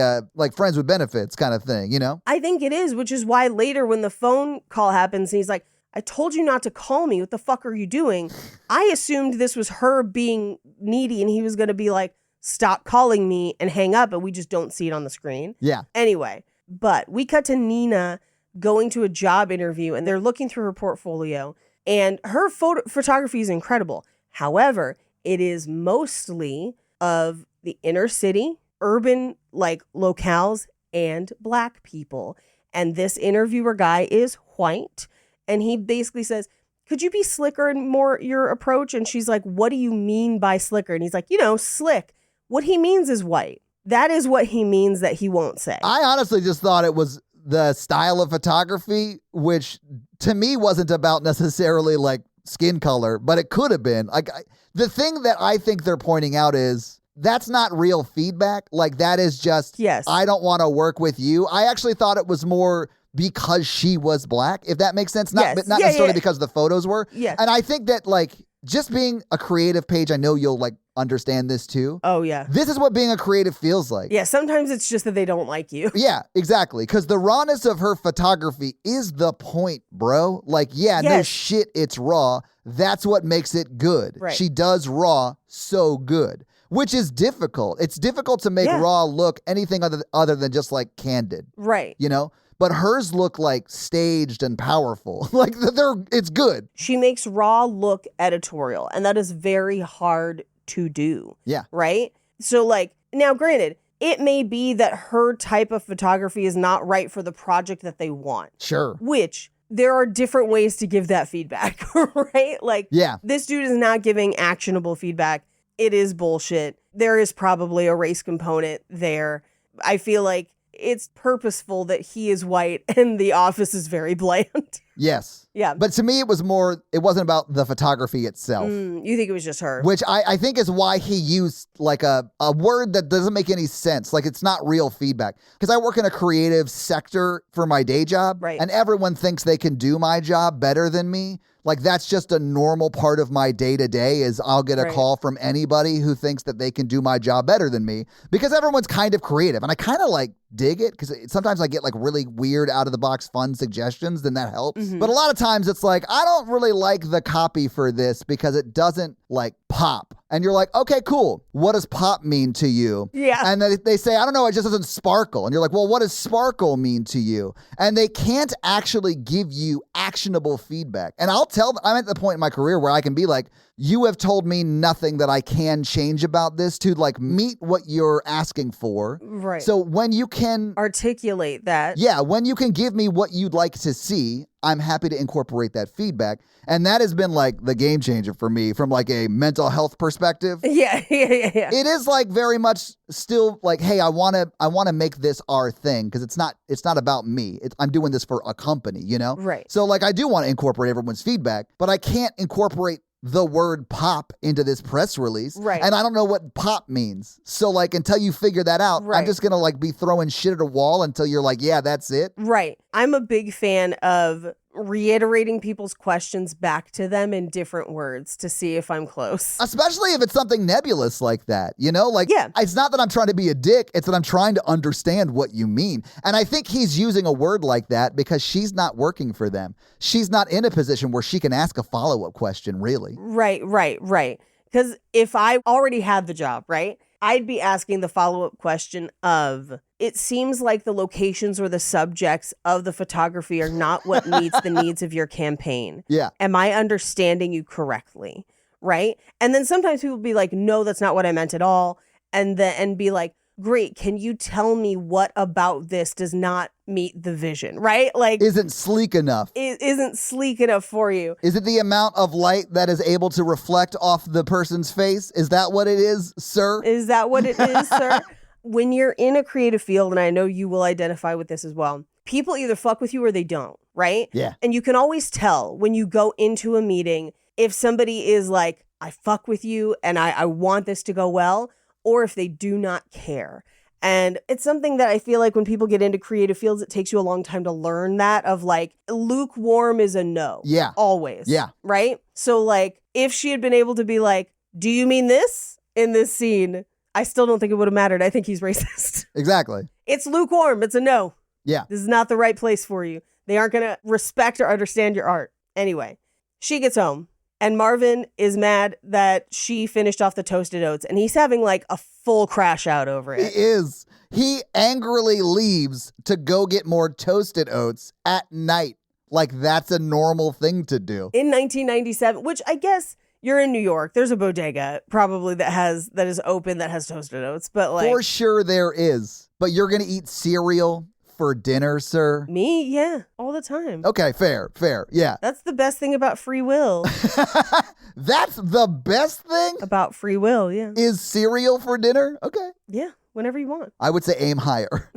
friends with benefits kind of thing, you know? I think it is, which is why later when the phone call happens and he's like, I told you not to call me. What the fuck are you doing? I assumed this was her being needy and he was going to be like, stop calling me and hang up, but we just don't see it on the screen. Yeah. Anyway, but we cut to Nina going to a job interview and they're looking through her portfolio and her photography is incredible. However, it is mostly of the inner city, urban like locales and black people. And this interviewer guy is white. And he basically says, could you be slicker and more your approach? And she's like, what do you mean by slicker? And he's like, slick. What he means is white. That is what he means that he won't say. I honestly just thought it was the style of photography, which to me wasn't about necessarily like skin color, but it could have been. Like the thing that I think they're pointing out is that's not real feedback. Like that is just, yes, I don't want to work with you. I actually thought it was more because she was black, if that makes sense. Not necessarily because the photos were. Yeah. And I think that like just being a creative page, I know you'll like understand this too. Oh, yeah. This is what being a creative feels like. Yeah, sometimes it's just that they don't like you. Yeah, exactly. Because the rawness of her photography is the point, bro. Like, no shit, it's raw. That's what makes it good. Right. She does raw so good, which is difficult. It's difficult to make raw look anything other than just like candid. Right. You know? But hers look like staged and powerful. Like it's good. She makes raw look editorial, and that is very hard to do. Yeah. Right? So like, now granted, it may be that her type of photography is not right for the project that they want. Sure. Which there are different ways to give that feedback, right? Like, this dude is not giving actionable feedback. It is bullshit. There is probably a race component there. I feel like it's purposeful that he is white and the office is very bland. Yes. Yeah. But to me, it wasn't about the photography itself. You think it was just her? Which I think is why he used like a word that doesn't make any sense. Like it's not real feedback. Because I work in a creative sector for my day job. Right. And everyone thinks they can do my job better than me. Like that's just a normal part of my day-to-day is I'll get a call from anybody who thinks that they can do my job better than me because everyone's kind of creative. And I kind of like dig it because sometimes I get like really weird out of the box fun suggestions, then that helps. But a lot of times it's like, I don't really like the copy for this because it doesn't like pop. And you're like, okay, cool. What does pop mean to you? Yeah. And they say, I don't know, it just doesn't sparkle. And you're like, well, what does sparkle mean to you? And they can't actually give you actionable feedback. And I'm at the point in my career where I can be like, you have told me nothing that I can change about this to like meet what you're asking for. Right. So when you can articulate that. Yeah, when you can give me what you'd like to see, I'm happy to incorporate that feedback. And that has been like the game changer for me from like a mental health perspective. Yeah. It is like very much still like, hey, I want to make this our thing because it's not about me. I'm doing this for a company, you know? Right. So like I do want to incorporate everyone's feedback, but I can't incorporate the word pop into this press release. Right. And I don't know what pop means. So like until you figure that out, I'm just going to like be throwing shit at a wall until you're like, yeah, that's it. Right. I'm a big fan of reiterating people's questions back to them in different words to see if I'm close. Especially if it's something nebulous like that, you know? Like, yeah. It's not that I'm trying to be a dick, it's that I'm trying to understand what you mean. And I think he's using a word like that because she's not working for them. She's not in a position where she can ask a follow-up question, really. Right. Because if I already had the job, right, I'd be asking the follow-up question of, it seems like the locations or the subjects of the photography are not what meets the needs of your campaign. Yeah. Am I understanding you correctly? Right? And then sometimes people be like, no, that's not what I meant at all. And be like, great, can you tell me what about this does not meet the vision, right? Like, isn't sleek enough. It isn't sleek enough for you. Is it the amount of light that is able to reflect off the person's face? Is that what it is, sir? Is that what it is, sir? When you're in a creative field, and I know you will identify with this as well, people either fuck with you or they don't, right? Yeah. And you can always tell when you go into a meeting if somebody is like, I fuck with you and I want this to go well, or if they do not care. And it's something that I feel like when people get into creative fields, it takes you a long time to learn that of like, lukewarm is a no. Yeah. Always. Yeah. Right? So like, if she had been able to be like, do you mean this in this scene? I still don't think it would have mattered. I think he's racist. Exactly. It's lukewarm. It's a no. Yeah. This is not the right place for you. They aren't going to respect or understand your art. Anyway, she gets home. And Marvin is mad that she finished off the Toasted Oats, and he's having like a full crash out over it. He is. He angrily leaves to go get more Toasted Oats at night. Like that's a normal thing to do. In 1997, which I guess you're in New York. There's a bodega probably that is open that has Toasted Oats, but like for sure there is. But you're going to eat cereal for dinner, sir? Me? Yeah, all the time. Okay, fair. Yeah. That's the best thing about free will. That's the best thing? About free will, yeah. Is cereal for dinner? Okay. Yeah, whenever you want. I would say aim higher.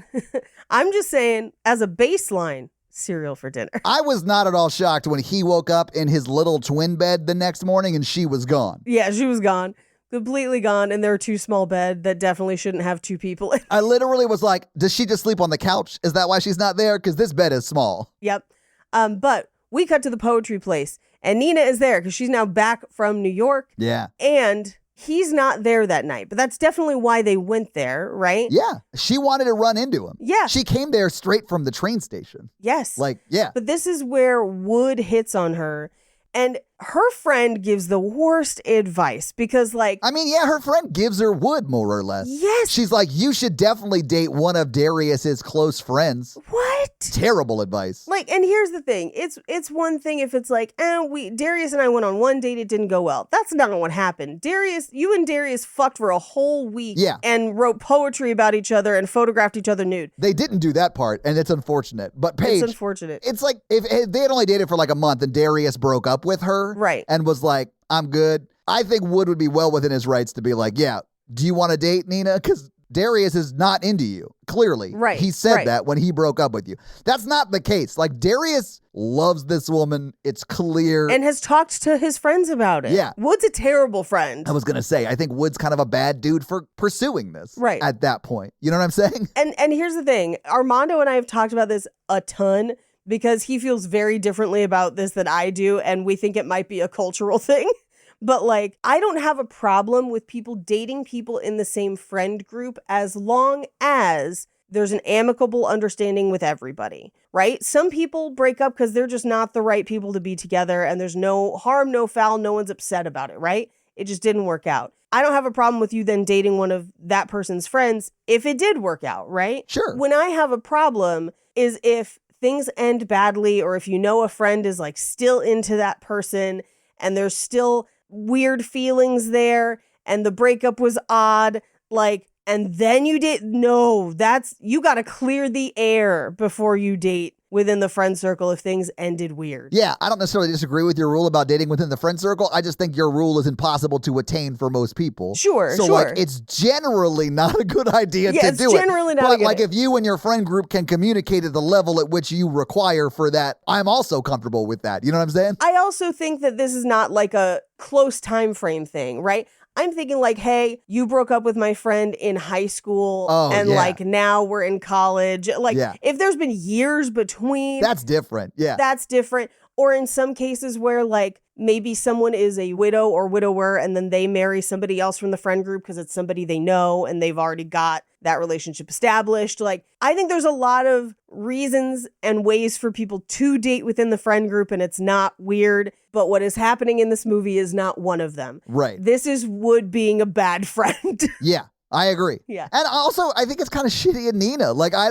I'm just saying, as a baseline, cereal for dinner. I was not at all shocked when he woke up in his little twin bed the next morning and she was gone. Yeah, she was gone. Completely gone, and there were two small bed that definitely shouldn't have two people in. I literally was like, does she just sleep on the couch? Is that why she's not there? Because this bed is small. Yep. But we cut to the poetry place, and Nina is there because she's now back from New York. Yeah. And he's not there that night, but that's definitely why they went there, right? Yeah. She wanted to run into him. Yeah. She came there straight from the train station. Yes. Like, yeah. But this is where Wood hits on her. And her friend gives the worst advice because, like... I mean, yeah, her friend gives her wood, more or less. Yes. She's like, you should definitely date one of Darius's close friends. What? Terrible advice. Like, and here's the thing. It's one thing if it's like, Darius and I went on one date, it didn't go well. That's not what happened. You and Darius fucked for a whole week. Yeah. And wrote poetry about each other and photographed each other nude. They didn't do that part, and it's unfortunate. But Paige... It's unfortunate. It's like, if they had only dated for like a month and Darius broke up with her... Right. And was like, I'm good. I think Wood would be well within his rights to be like, yeah, do you want to date Nina? Because Darius is not into you, clearly. Right, He said right. that when he broke up with you. That's not the case. Like, Darius loves this woman. It's clear. And has talked to his friends about it. Yeah. Wood's a terrible friend. I was going to say, I think Wood's kind of a bad dude for pursuing this. Right. At that point. You know what I'm saying? And here's the thing. Armando and I have talked about this a ton because he feels very differently about this than I do. And we think it might be a cultural thing. But like, I don't have a problem with people dating people in the same friend group as long as there's an amicable understanding with everybody, right? Some people break up because they're just not the right people to be together and there's no harm, no foul, no one's upset about it, right? It just didn't work out. I don't have a problem with you then dating one of that person's friends if it did work out, right? Sure. When I have a problem is if things end badly or if you know a friend is like still into that person and there's still weird feelings there and the breakup was odd, like, and then you date. No, you got to clear the air before you date within the friend circle if things ended weird. Yeah, I don't necessarily disagree with your rule about dating within the friend circle. I just think your rule is impossible to attain for most people. Sure, so, like, it's generally not a good idea to do it. Yeah, it's generally not a But, good like, idea. if you and your friend group can communicate at the level at which you require for that, I'm also comfortable with that. You know what I'm saying? I also think that this is not like a close time frame thing, right? I'm thinking like, hey, you broke up with my friend in high school and like now we're in college. Like if there's been years between. That's different. Yeah. That's different. Or in some cases where like maybe someone is a widow or widower and then they marry somebody else from the friend group because it's somebody they know and they've already got that relationship established. Like, I think there's a lot of reasons and ways for people to date within the friend group and it's not weird. But what is happening in this movie is not one of them. Right. This is Wood being a bad friend. Yeah. I agree. Yeah. And also, I think it's kind of shitty in Nina. Like, I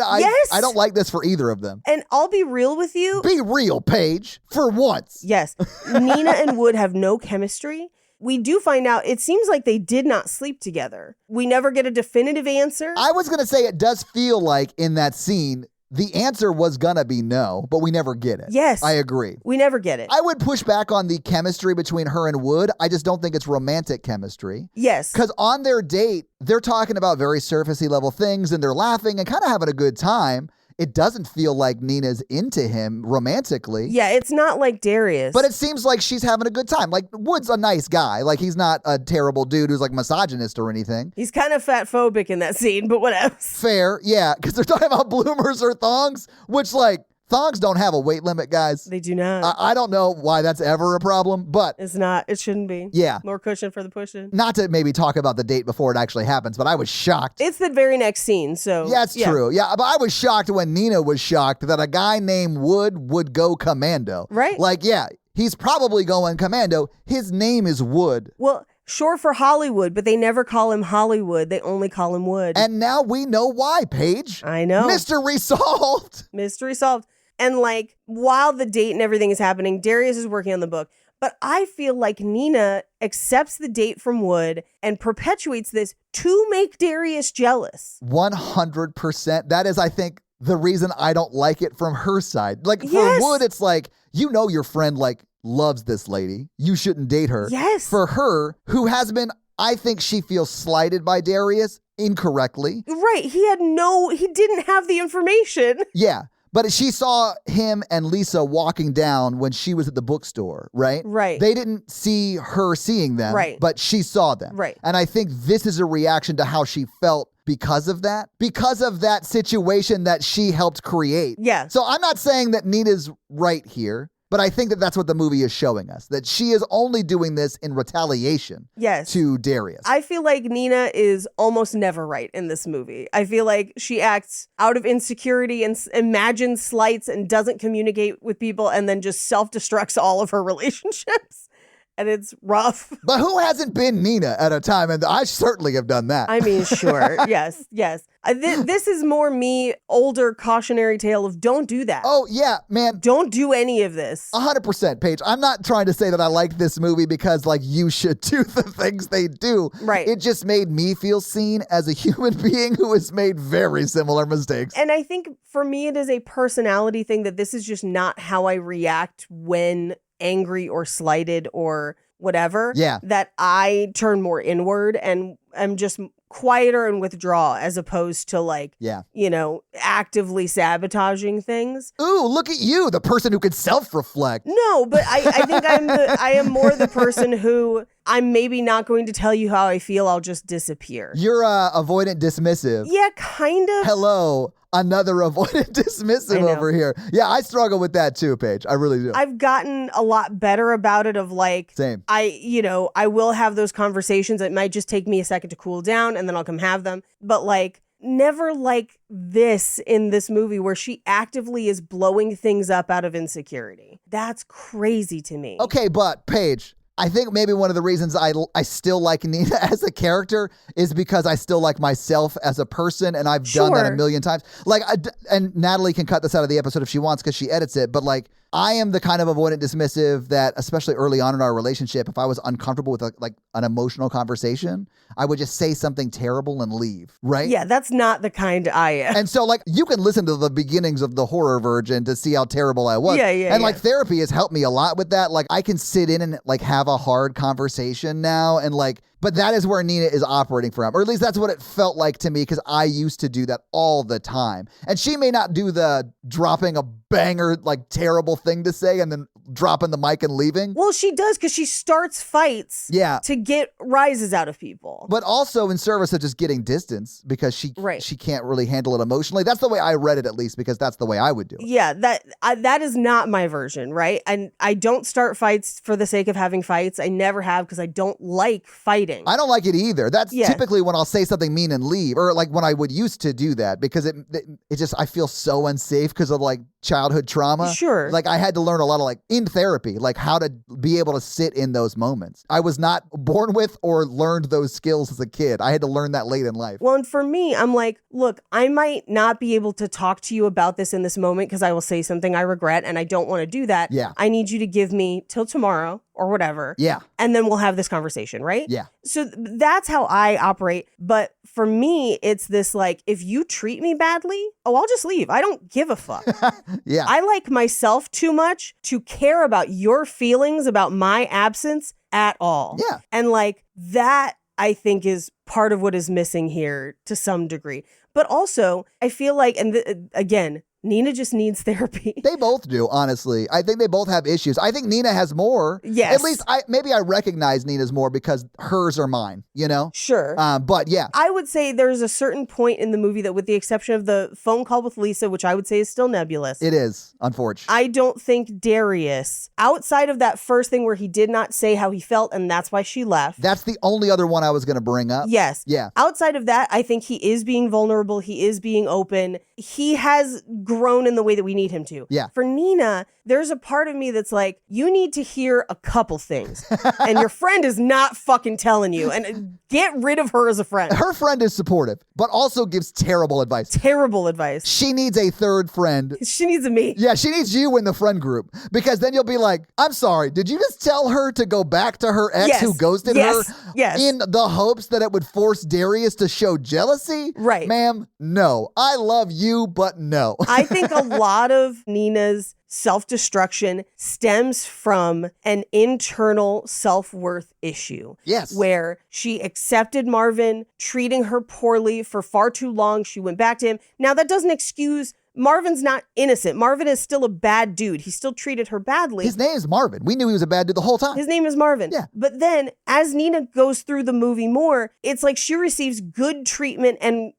don't like this for either of them. And I'll be real with you. Be real, Paige, for once. Yes. Nina and Wood have no chemistry. We do find out, it seems like they did not sleep together. We never get a definitive answer. I was going to say it does feel like in that scene, the answer was going to be no, but we never get it. Yes. I agree. We never get it. I would push back on the chemistry between her and Wood. I just don't think it's romantic chemistry. Yes. Because on their date, they're talking about very surfacey level things and they're laughing and kind of having a good time. It doesn't feel like Nina's into him romantically. Yeah, it's not like Darius. But it seems like she's having a good time. Like, Wood's a nice guy. Like, he's not a terrible dude who's like misogynist or anything. He's kind of fat phobic in that scene, but whatever. Fair, yeah. Because they're talking about bloomers or thongs, which, like, thongs don't have a weight limit, guys. They do not. I don't know why that's ever a problem, but It's not. It shouldn't be. Yeah. More cushion for the pushing. Not to maybe talk about the date before it actually happens, but I was shocked. It's the very next scene, so. Yeah, it's true. Yeah, but I was shocked when Nina was shocked that a guy named Wood would go commando. Right. Like, yeah, he's probably going commando. His name is Wood. Well, short for Hollywood, but they never call him Hollywood. They only call him Wood. And now we know why, Paige. I know. Mystery solved. Mystery solved. And like, while the date and everything is happening, Darius is working on the book. But I feel like Nina accepts the date from Wood and perpetuates this to make Darius jealous. 100%. That is, I think, the reason I don't like it from her side. Like, for Yes. Wood, it's like, you know your friend, like, loves this lady. You shouldn't date her. Yes. For her, who has been, I think she feels slighted by Darius incorrectly. Right. He didn't have the information. Yeah. But she saw him and Lisa walking down when she was at the bookstore, right? Right. They didn't see her seeing them, Right. but she saw them. Right. And I think this is a reaction to how she felt because of that situation that she helped create. Yeah. So I'm not saying that Nina's right here, but I think that that's what the movie is showing us, that she is only doing this in retaliation Yes. to Darius. I feel like Nina is almost never right in this movie. I feel like she acts out of insecurity and imagines slights and doesn't communicate with people and then just self-destructs all of her relationships. And it's rough. But who hasn't been Nina at a time? And I certainly have done that. I mean, sure. Yes. This is more me, older cautionary tale of don't do that. Oh, yeah, man. Don't do any of this. 100%, Paige. I'm not trying to say that I like this movie because, like, you should do the things they do. Right. It just made me feel seen as a human being who has made very similar mistakes. And I think for me, it is a personality thing that this is just not how I react when angry or slighted or whatever. Yeah. That I turn more inward and I'm just quieter and withdraw as opposed to like, Yeah. actively sabotaging things. Ooh, look at you, the person who could self-reflect. No, but I think I am more the person who I'm maybe not going to tell you how I feel. I'll just disappear. You're avoidant dismissive. Yeah, kind of. Hello, another avoidant dismissive over here. Yeah, I struggle with that too, Paige. I really do. I've gotten a lot better about it of like, Same. I will have those conversations. It might just take me a second to cool down and then I'll come have them. But like, never like this in this movie where she actively is blowing things up out of insecurity. That's crazy to me. Okay, but Paige, I think maybe one of the reasons I still like Nina as a character is because I still like myself as a person, and I've done that a million times. Like, and Natalie can cut this out of the episode if she wants because she edits it, but like, I am the kind of avoidant dismissive that, especially early on in our relationship, if I was uncomfortable with like an emotional conversation, I would just say something terrible and leave, right? Yeah, that's not the kind I am. And so like, you can listen to the beginnings of The Horror Virgin to see how terrible I was. And like, therapy has helped me a lot with that. Like, I can sit in and like have a hard conversation now and like, but that is where Nina is operating from, or at least that's what it felt like to me, because I used to do that all the time. And she may not do the dropping a banger, like terrible thing to say and then dropping the mic and leaving. Well, she does, because she starts fights to get rises out of people. But also in service of just getting distance, because she can't really handle it emotionally. That's the way I read it, at least, because that's the way I would do it. Yeah, that is not my version, right? And I don't start fights for the sake of having fights. I never have, because I don't like fighting. I don't like it either. That's typically when I'll say something mean and leave, or like when I would used to do that, because it just, I feel so unsafe because of like childhood trauma. Sure. Like I had to learn a lot of like in therapy, like how to be able to sit in those moments. I was not born with or learned those skills as a kid. I had to learn that late in life. Well, and for me, I'm like, look, I might not be able to talk to you about this in this moment because I will say something I regret and I don't want to do that. Yeah. I need you to give me till tomorrow or whatever. Yeah. And then we'll have this conversation, right? Yeah. So that's how I operate. But for me, it's this like, if you treat me badly, I'll just leave. I don't give a fuck. Yeah. I like myself too much to care about your feelings about my absence at all. Yeah. And like that, I think, is part of what is missing here to some degree. But also, I feel like, and again, Nina just needs therapy. They both do, honestly. I think they both have issues. I think Nina has more. Yes. At least maybe I recognize Nina's more because hers are mine, you know? Sure. But yeah. I would say there's a certain point in the movie that, with the exception of the phone call with Lisa, which I would say is still nebulous. It is, unfortunately. I don't think Darius, outside of that first thing where he did not say how he felt and that's why she left. That's the only other one I was going to bring up. Yes. Yeah. Outside of that, I think he is being vulnerable. He is being open. He has grown in the way that we need him to. Yeah. For Nina, there's a part of me that's like, you need to hear a couple things. And your friend is not fucking telling you. And get rid of her as a friend. Her friend is supportive, but also gives terrible advice. Terrible advice. She needs a third friend. She needs a me. Yeah, she needs you in the friend group, because then you'll be like, I'm sorry, did you just tell her to go back to her ex who ghosted her in the hopes that it would force Darius to show jealousy? Right. Ma'am, no. I love you, but no. I think a lot of Nina's self-destruction stems from an internal self-worth issue. Yes. Where she accepted Marvin treating her poorly for far too long. She went back to him. Now, that doesn't excuse Marvin's not innocent. Marvin is still a bad dude. He still treated her badly. His name is Marvin. We knew he was a bad dude the whole time. His name is Marvin. Yeah. But then as Nina goes through the movie more, it's like she receives good treatment and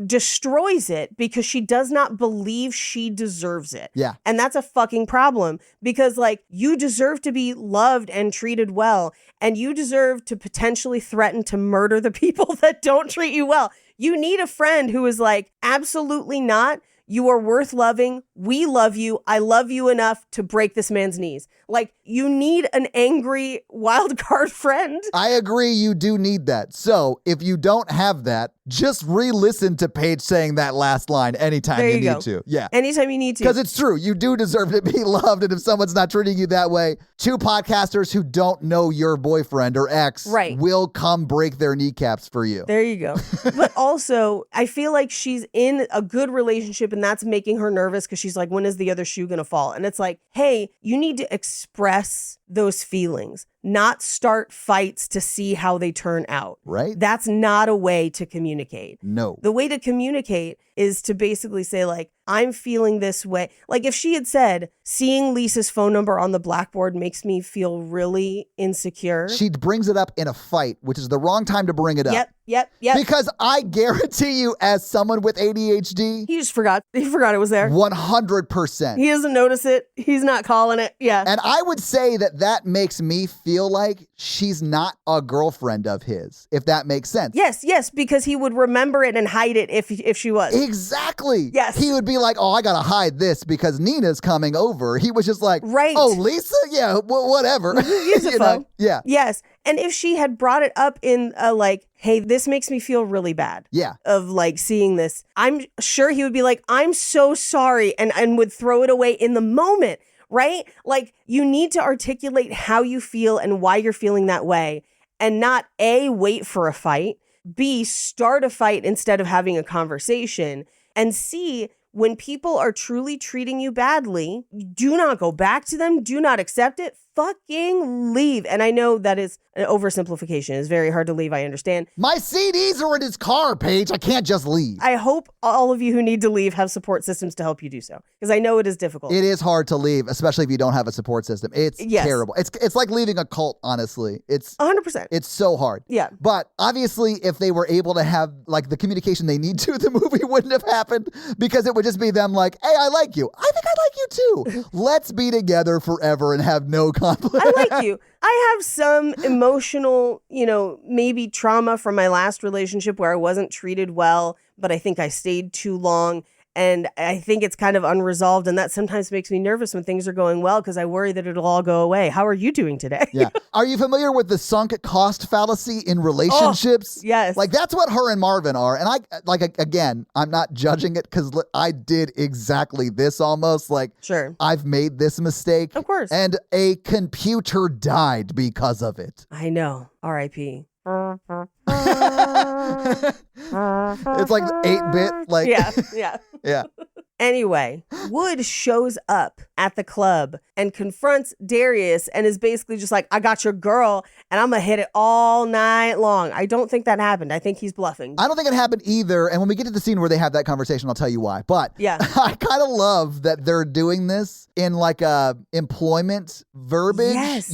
destroys it because she does not believe she deserves it. Yeah. And that's a fucking problem, because like, you deserve to be loved and treated well, and you deserve to potentially threaten to murder the people that don't treat you well. You need a friend who is like, absolutely not. You are worth loving. We love you. I love you enough to break this man's knees. Like, you need an angry wild card friend. I agree, you do need that. So if you don't have that, just re-listen to Paige saying that last line anytime you need to. Yeah. Anytime you need to. Because it's true. You do deserve to be loved. And if someone's not treating you that way, two podcasters who don't know your boyfriend or ex will come break their kneecaps for you. There you go. But also, I feel like she's in a good relationship, and that's making her nervous because she's like, when is the other shoe going to fall? And it's like, hey, you need to express those feelings, not start fights to see how they turn out. Right? That's not a way to communicate. No. The way to communicate is to basically say, like, I'm feeling this way. Like, if she had said, seeing Lisa's phone number on the blackboard makes me feel really insecure. She brings it up in a fight, which is the wrong time to bring it up. Yep. Because I guarantee you, as someone with ADHD, He just forgot. He forgot it was there. 100%. He doesn't notice it. He's not calling it. Yeah. And I would say that makes me feel like she's not a girlfriend of his, if that makes sense. Yes, because he would remember it and hide it if she was. Exactly. Yes. He would be like, oh, I got to hide this because Nina's coming over. He was just like, Right. oh, Lisa? Yeah, whatever. Use a You phone. know? Yeah. Yes. And if she had brought it up in like, hey, this makes me feel really bad. Yeah. Of like seeing this, I'm sure he would be like, I'm so sorry, and would throw it away in the moment, right? Like, you need to articulate how you feel and why you're feeling that way, and not A, wait for a fight, B, start a fight instead of having a conversation, and C, when people are truly treating you badly, do not go back to them, do not accept it, fucking leave. And I know that is an oversimplification. It's very hard to leave, I understand. My CDs are in his car, Paige. I can't just leave. I hope all of you who need to leave have support systems to help you do so, because I know it is difficult. It is hard to leave, especially if you don't have a support system. It's Yes. terrible. It's like leaving a cult, honestly. It's 100%. It's so hard. Yeah. But obviously, if they were able to have like the communication they need to, the movie wouldn't have happened, because it would just be them like, hey, I like you. I think I like you too. Let's be together forever and have no conflict. I like you. I have some emotional, maybe trauma from my last relationship where I wasn't treated well, but I think I stayed too long. And I think it's kind of unresolved. And that sometimes makes me nervous when things are going well, because I worry that it'll all go away. How are you doing today? Yeah. Are you familiar with the sunk cost fallacy in relationships? Oh, yes. Like, that's what her and Marvin are. And again, I'm not judging it, because I did exactly this almost. Like, Sure. I've made this mistake. Of course. And a computer died because of it. I know. R.I.P. It's like 8-bit. Like, Yeah. yeah. Anyway, Wood shows up at the club and confronts Darius and is basically just like, I got your girl and I'm going to hit it all night long. I don't think that happened. I think he's bluffing. I don't think it happened either. And when we get to the scene where they have that conversation, I'll tell you why. But Yeah. I kind of love that they're doing this in like a employment verbiage. Yes.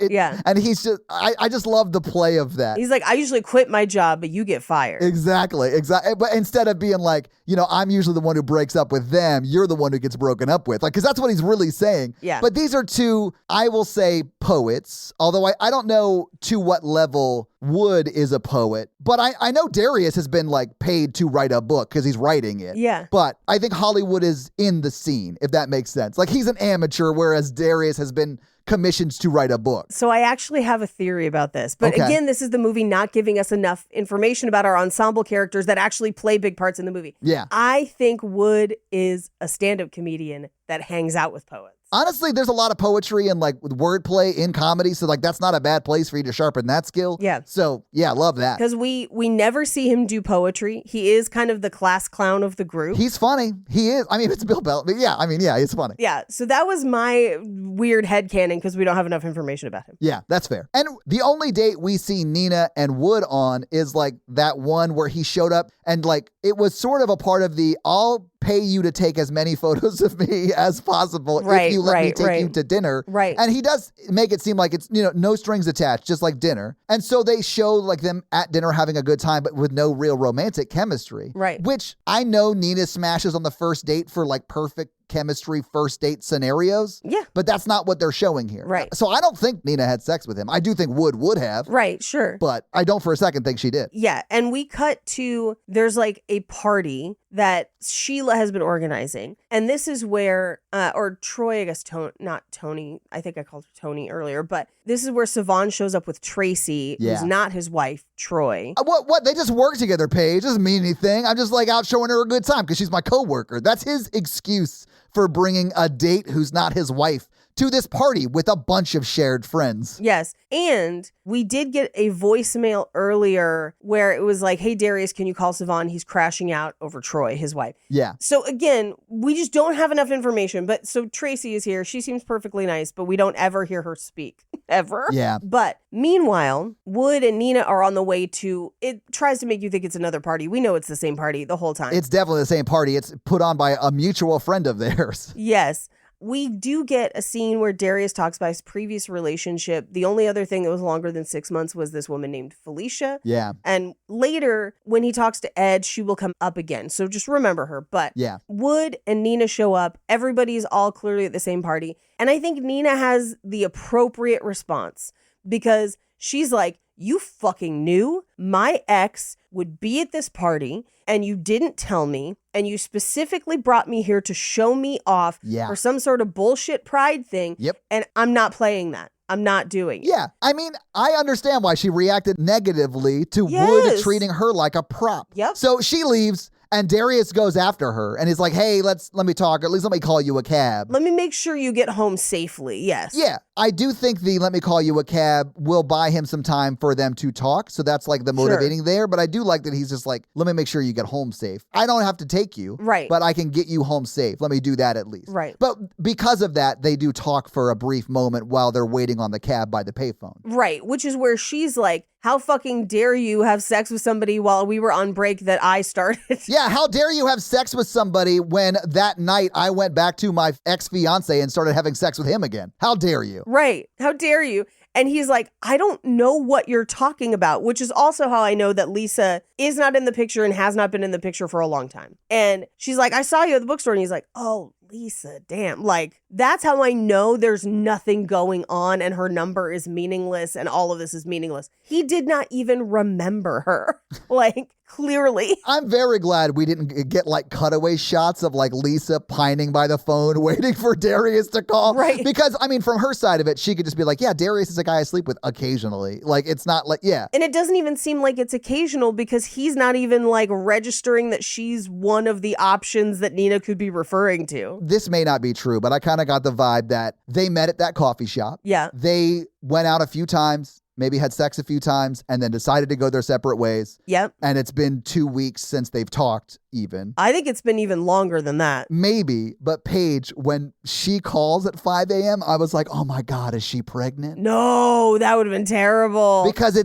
Yeah. And he's just, I just love the play of that. He's like, I usually quit my job, but you get fired. Exactly. But instead of being like, I'm usually the one who breaks up with them, you're the one who gets broken up with. Like, because that's what he's really saying. Yeah. But these are two, I will say, poets. Although I don't know to what level Wood is a poet. But I know Darius has been like paid to write a book because he's writing it. Yeah. But I think Hollywood is in the scene, if that makes sense. Like, he's an amateur, whereas Darius has been commissioned to write a book. So I actually have a theory about this. But Okay. again, this is the movie not giving us enough information about our ensemble characters that actually play big parts in the movie. Yeah. I think Wood is a stand-up comedian that hangs out with poets. Honestly, there's a lot of poetry and like wordplay in comedy, so like that's not a bad place for you to sharpen that skill. Yeah. So yeah, love that. Because we never see him do poetry. He is kind of the class clown of the group. He's funny. He is. I mean, it's Bill Bell, but yeah, it's funny. Yeah, so that was my weird headcanon because we don't have enough information about him. Yeah, that's fair. And the only date we see Nina and Wood on is like that one where he showed up and like it was sort of a part of the I'll pay you to take as many photos of me as possible if you let me take you to dinner. Right. And he does make it seem like it's, no strings attached, just like dinner. And so they show like them at dinner having a good time, but with no real romantic chemistry. Right. Which I know Nina smashes on the first date for like perfect chemistry first date scenarios. Yeah. But that's not what they're showing here. Right. So I don't think Nina had sex with him. I do think Wood would have. Right, sure. But I don't for a second think she did. Yeah, and we cut to, there's like a party that Sheila has been organizing. And this is where, or Troy, I guess, not Tony. I think I called her Tony earlier. But this is where Siobhan shows up with Tracy, Yeah. who's not his wife, Troy. What? They just work together, Paige. Doesn't mean anything. I'm just like out showing her a good time because she's my coworker. That's his excuse for bringing a date who's not his wife to this party with a bunch of shared friends. Yes. And we did get a voicemail earlier where it was like, hey, Darius, can you call Siobhan? He's crashing out over Troy, his wife. Yeah. So again, we just don't have enough information. But so Tracy is here. She seems perfectly nice, but we don't ever hear her speak. Ever. Yeah. But meanwhile, Wood and Nina are on the way to, it tries to make you think it's another party. We know it's the same party the whole time. It's definitely the same party. It's put on by a mutual friend of theirs. Yes. We do get a scene where Darius talks about his previous relationship. The only other thing that was longer than 6 months was this woman named Felicia. Yeah. And later, when he talks to Ed, she will come up again. So just remember her. But yeah. Wood and Nina show up. Everybody's all clearly at the same party. And I think Nina has the appropriate response because she's like, you fucking knew my ex would be at this party and you didn't tell me and you specifically brought me here to show me off for some sort of bullshit pride thing. Yep. And I'm not playing that. I'm not doing it. Yeah. I mean, I understand why she reacted negatively to Wood treating her like a prop. Yep. So she leaves. And Darius goes after her and he's like, hey, let me talk. At least let me call you a cab. Let me make sure you get home safely. Yes. Yeah. I do think the let me call you a cab will buy him some time for them to talk. So that's like the motivating there. But I do like that he's just like, let me make sure you get home safe. I don't have to take you. Right. But I can get you home safe. Let me do that at least. Right. But because of that, they do talk for a brief moment while they're waiting on the cab by the payphone. Right. Which is where she's like, how fucking dare you have sex with somebody while we were on break that I started? Yeah, how dare you have sex with somebody when that night I went back to my ex-fiance and started having sex with him again? How dare you? Right. How dare you? And he's like, I don't know what you're talking about, which is also how I know that Lisa is not in the picture and has not been in the picture for a long time. And she's like, I saw you at the bookstore. And he's like, oh, Lisa, damn. Like, that's how I know there's nothing going on and her number is meaningless and all of this is meaningless. He did not even remember her. Like, clearly. I'm very glad we didn't get like cutaway shots of like Lisa pining by the phone waiting for Darius to call. Right. Because, I mean, from her side of it, she could just be like, yeah, Darius is a guy I sleep with occasionally. Like, it's not like, yeah. And it doesn't even seem like it's occasional because he's not even like registering that she's one of the options that Nina could be referring to. This may not be true, but I kind of got the vibe that they met at that coffee shop. Yeah. They went out a few times, maybe had sex a few times, and then decided to go their separate ways. Yep. And it's been 2 weeks since they've talked even. I think it's been even longer than that. Maybe, but Paige, when she calls at 5 a.m., I was like, oh my God, is she pregnant? No, that would have been terrible. Because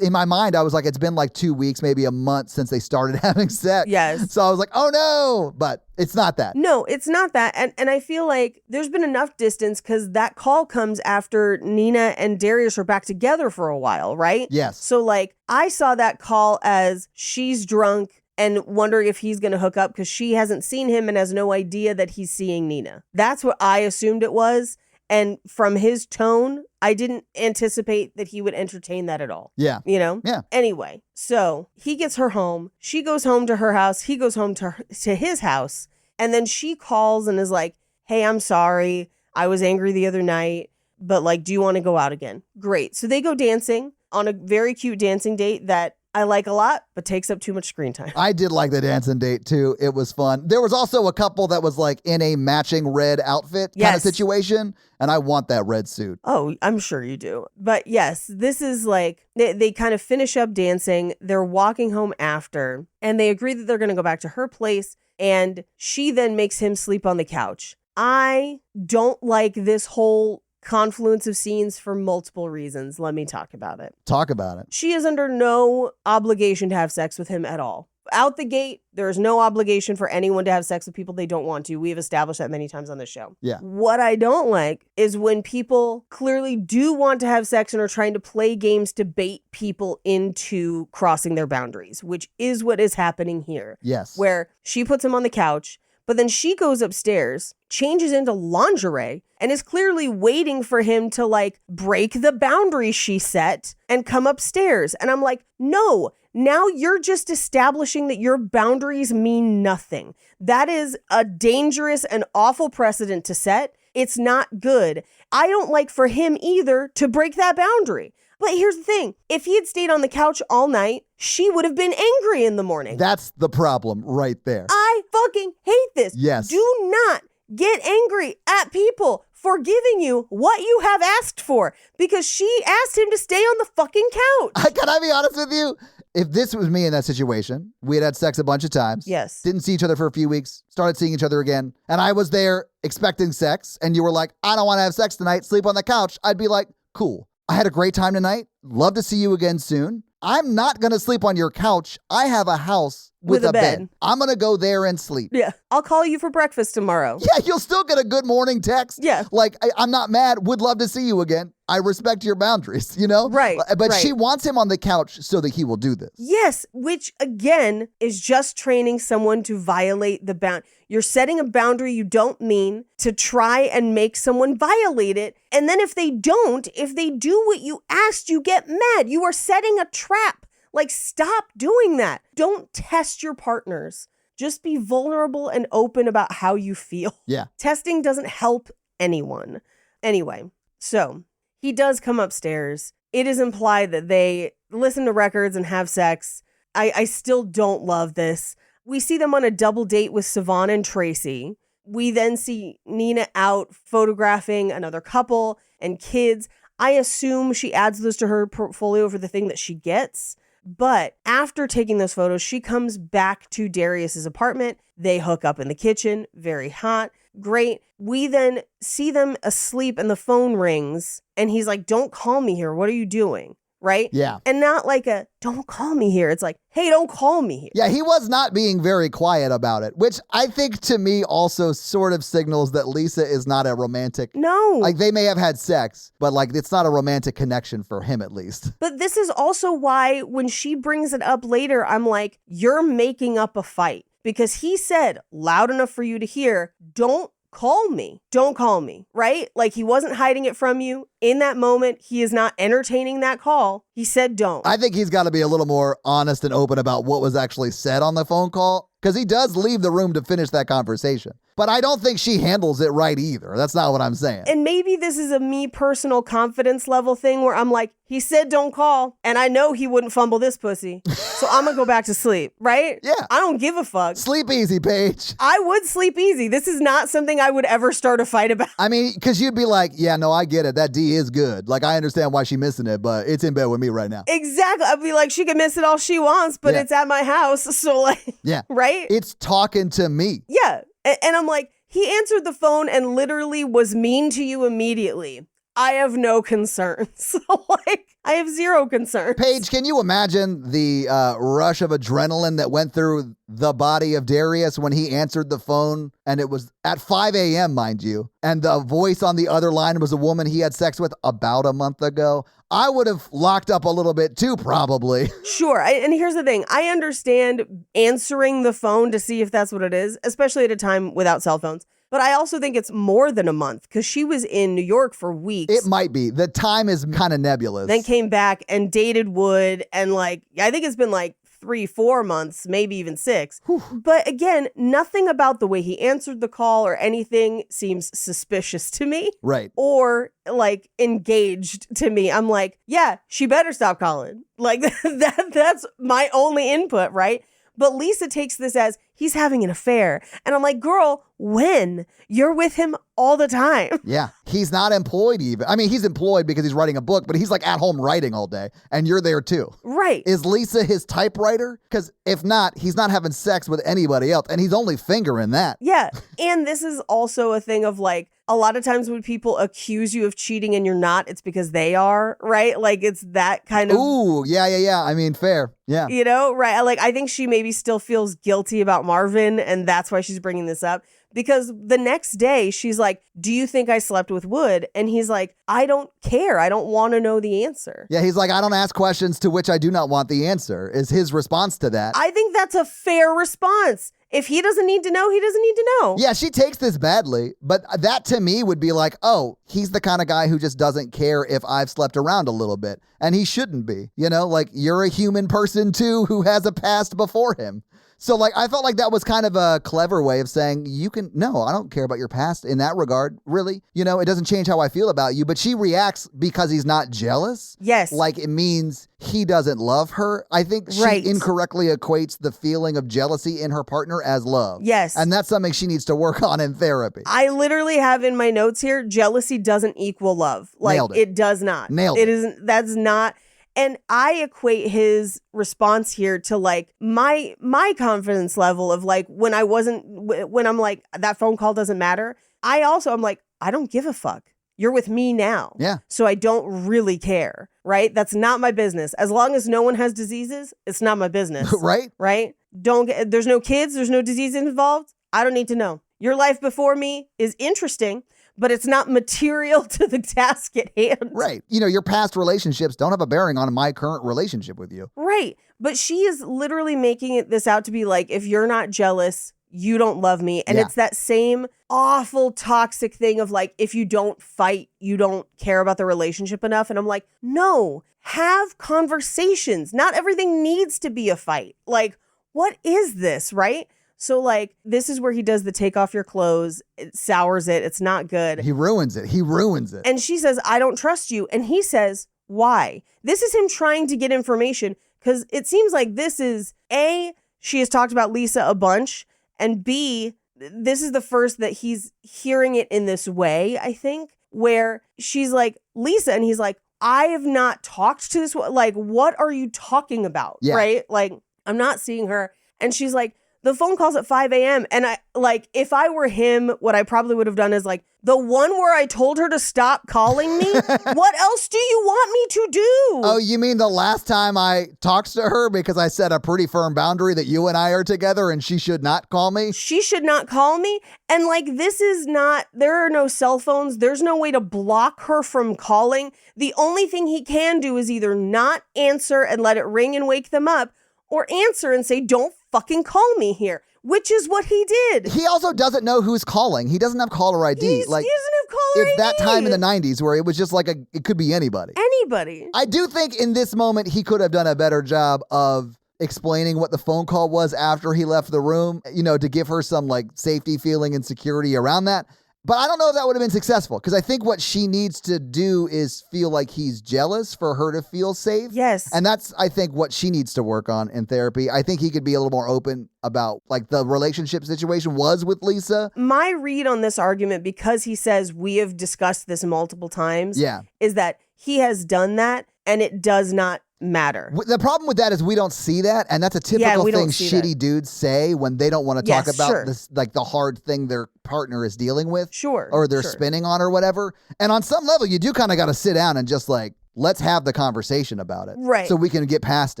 in my mind, I was like, it's been like 2 weeks, maybe a month since they started having sex. Yes. So I was like, oh no, but it's not that. No, it's not that. And I feel like there's been enough distance because that call comes after Nina and Darius are back together for a while, right? Yes. So like, I saw that call as she's drunk and wondering if he's going to hook up because she hasn't seen him and has no idea that he's seeing Nina. That's what I assumed it was. And from his tone, I didn't anticipate that he would entertain that at all. Yeah. You know? Yeah. Anyway, so he gets her home. She goes home to her house. He goes home to his house. And then she calls and is like, hey, I'm sorry. I was angry the other night, but like, do you want to go out again? Great. So they go dancing on a very cute dancing date that I like a lot, but takes up too much screen time. I did like the dancing date too. It was fun. There was also a couple that was like in a matching red outfit kind of situation. And I want that red suit. Oh, I'm sure you do. But yes, this is like, they kind of finish up dancing. They're walking home after, and they agree that they're going to go back to her place. And she then makes him sleep on the couch. I don't like this whole confluence of scenes for multiple reasons. Let me talk about it. Talk about it. She is under no obligation to have sex with him at all. Out the gate, there is no obligation for anyone to have sex with people they don't want to. We've established that many times on this show. Yeah. What I don't like is when people clearly do want to have sex and are trying to play games to bait people into crossing their boundaries, which is what is happening here. Yes. Where she puts him on the couch, but then she goes upstairs, changes into lingerie, and is clearly waiting for him to like break the boundary she set and come upstairs. And I'm like, no, now you're just establishing that your boundaries mean nothing. That is a dangerous and awful precedent to set. It's not good. I don't like for him either to break that boundary. But here's the thing. If he had stayed on the couch all night, she would have been angry in the morning. That's the problem right there. I fucking hate this. Yes. Do not get angry at people for giving you what you have asked for because she asked him to stay on the fucking couch. Can I be honest with you? If this was me in that situation, we had sex a bunch of times. Yes. Didn't see each other for a few weeks, started seeing each other again, and I was there expecting sex, and you were like, I don't want to have sex tonight, sleep on the couch. I'd be like, cool. I had a great time tonight. Love to see you again soon. I'm not going to sleep on your couch. I have a house with a bed. I'm going to go there and sleep. Yeah. I'll call you for breakfast tomorrow. Yeah, you'll still get a good morning text. Yeah. Like, I'm not mad. Would love to see you again. I respect your boundaries, you know? Right. But right. she wants him on the couch so that he will do this. Yes, which again is just training someone to violate the bound. You're setting a boundary you don't mean to try and make someone violate it. And then if they don't, if they do what you asked, you get mad. You are setting a trap. Like, stop doing that. Don't test your partners. Just be vulnerable and open about how you feel. Yeah. Testing doesn't help anyone. Anyway, so he does come upstairs. It is implied that they listen to records and have sex. I still don't love this. We see them on a double date with Savannah and Tracy. We then see Nina out photographing another couple and kids. I assume she adds those to her portfolio for the thing that she gets. But after taking those photos, she comes back to Darius's apartment. They hook up in the kitchen. Very hot. Great. We then see them asleep and the phone rings. And he's like, don't call me here. What are you doing? Right? Yeah. And not like a, don't call me here. It's like, hey, don't call me here. Yeah, he was not being very quiet about it, which I think to me also sort of signals that Lisa is not a romantic. No. Like, they may have had sex, but like, it's not a romantic connection for him at least. But this is also why when she brings it up later, I'm like, you're making up a fight. Because he said, loud enough for you to hear, don't call me. Don't call me, right? Like, he wasn't hiding it from you. In that moment, he is not entertaining that call. He said don't. I think he's got to be a little more honest and open about what was actually said on the phone call, because he does leave the room to finish that conversation. But I don't think she handles it right either. That's not what I'm saying. And maybe this is a me personal confidence level thing where I'm like, he said don't call, and I know he wouldn't fumble this pussy. So I'm gonna go back to sleep, right? Yeah. I don't give a fuck. Sleep easy, Paige. I would sleep easy. This is not something I would ever start a fight about. I mean, because you'd be like, yeah, no, I get it. That D is good. Like, I understand why she's missing it, but it's in bed with me right now. Exactly. I'd be like, she can miss it all she wants, but Yeah. it's at my house. So like, Yeah. right? It's talking to me. Yeah. And I'm like, he answered the phone and literally was mean to you immediately. I have no concerns. Like, I have zero concerns. Paige, can you imagine the rush of adrenaline that went through the body of Darius when he answered the phone? And it was at 5 a.m., mind you. And the voice on the other line was a woman he had sex with about a month ago. I would have locked up a little bit too, probably. Sure. And here's the thing. I understand answering the phone to see if that's what it is, especially at a time without cell phones. But I also think it's more than a month because she was in New York for weeks. It might be. The time is kind of nebulous. Then came back and dated Wood. And like, I think it's been like 3-4 months, maybe even 6. Whew. But again, nothing about the way he answered the call or anything seems suspicious to me. Right. Or like engaged to me. I'm like, yeah, she better stop calling. Like that's my only input, right? But Lisa takes this as he's having an affair. And I'm like, girl, when? You're with him all the time. Yeah. He's not employed even. I mean, he's employed because he's writing a book, but he's like at home writing all day. And you're there too. Right. Is Lisa his typewriter? Because if not, he's not having sex with anybody else. And he's only fingering that. Yeah. And this is also a thing of like, a lot of times when people accuse you of cheating and you're not, it's because they are, right? Like it's that kind of. Ooh, yeah. I mean, fair. Yeah. You know, right? Like I think she maybe still feels guilty about Marvin and that's why she's bringing this up. Because the next day she's like, do you think I slept with Wood? And he's like, I don't care. I don't want to know the answer. Yeah, he's like, I don't ask questions to which I do not want the answer, is his response to that. I think that's a fair response. If he doesn't need to know, he doesn't need to know. Yeah, she takes this badly, but that to me would be like, oh, he's the kind of guy who just doesn't care if I've slept around a little bit. And he shouldn't be, you know, like you're a human person too who has a past before him. So, like, I felt like that was kind of a clever way of saying, no, I don't care about your past in that regard, really. You know, it doesn't change how I feel about you. But she reacts because he's not jealous. Yes. Like it means he doesn't love her. I think she Right. incorrectly equates the feeling of jealousy in her partner as love. Yes. And that's something she needs to work on in therapy. I literally have in my notes here, jealousy doesn't equal love. Like Nailed it. it does not. Nailed it. it. Isn't, that's not. And I equate his response here to like my confidence level of like when I'm like, that phone call doesn't matter. I'm like, I don't give a fuck. You're with me now. Yeah. So I don't really care, right? That's not my business. As long as no one has diseases, it's not my business. Right? Right? There's no kids, there's no disease involved. I don't need to know. Your life before me is interesting, but it's not material to the task at hand. Right. You know, your past relationships don't have a bearing on my current relationship with you. Right. But she is literally making this out to be like, if you're not jealous, you don't love me. And Yeah. it's that same awful toxic thing of like, if you don't fight, you don't care about the relationship enough. And I'm like, no, have conversations. Not everything needs to be a fight. Like, what is this, right? So like, this is where he does the take off your clothes. It sours it. It's not good. He ruins it. He ruins it. And she says, I don't trust you. And he says, why? This is him trying to get information because it seems like this is A, she has talked about Lisa a bunch, and B, this is the first that he's hearing it in this way, I think, where she's like, Lisa, and he's like, I have not talked to this. Like, what are you talking about? Yeah. Right? Like, I'm not seeing her. And she's like, the phone call's at 5 a.m. And I like, if I were him, what I probably would have done is like, the one where I told her to stop calling me, what else do you want me to do? Oh, you mean the last time I talked to her because I set a pretty firm boundary that you and I are together and she should not call me? She should not call me. And like, this is not, there are no cell phones. There's no way to block her from calling. The only thing he can do is either not answer and let it ring and wake them up, or answer and say, don't fucking call me here, which is what he did. He also doesn't know who's calling. He doesn't have caller ID. He doesn't have caller it's ID. that time in the 90s where it was just like it could be anybody. Anybody. I do think in this moment he could have done a better job of explaining what the phone call was after he left the room, you know, to give her some like safety feeling and security around that. But I don't know if that would have been successful because I think what she needs to do is feel like he's jealous for her to feel safe. Yes. And that's, I think, what she needs to work on in therapy. I think he could be a little more open about like the relationship situation was with Lisa. My read on this argument, because he says we have discussed this multiple times, Yeah. is that he has done that and it does not matter. The problem with that is we don't see that, and that's a typical we don't thing see shitty that. dudes say when they don't want to talk Yes, about sure. this, like the hard thing their partner is dealing with. Sure. Or they're sure. spinning on or whatever. And on some level, you do kind of got to sit down and just like, let's have the conversation about it. Right. So we can get past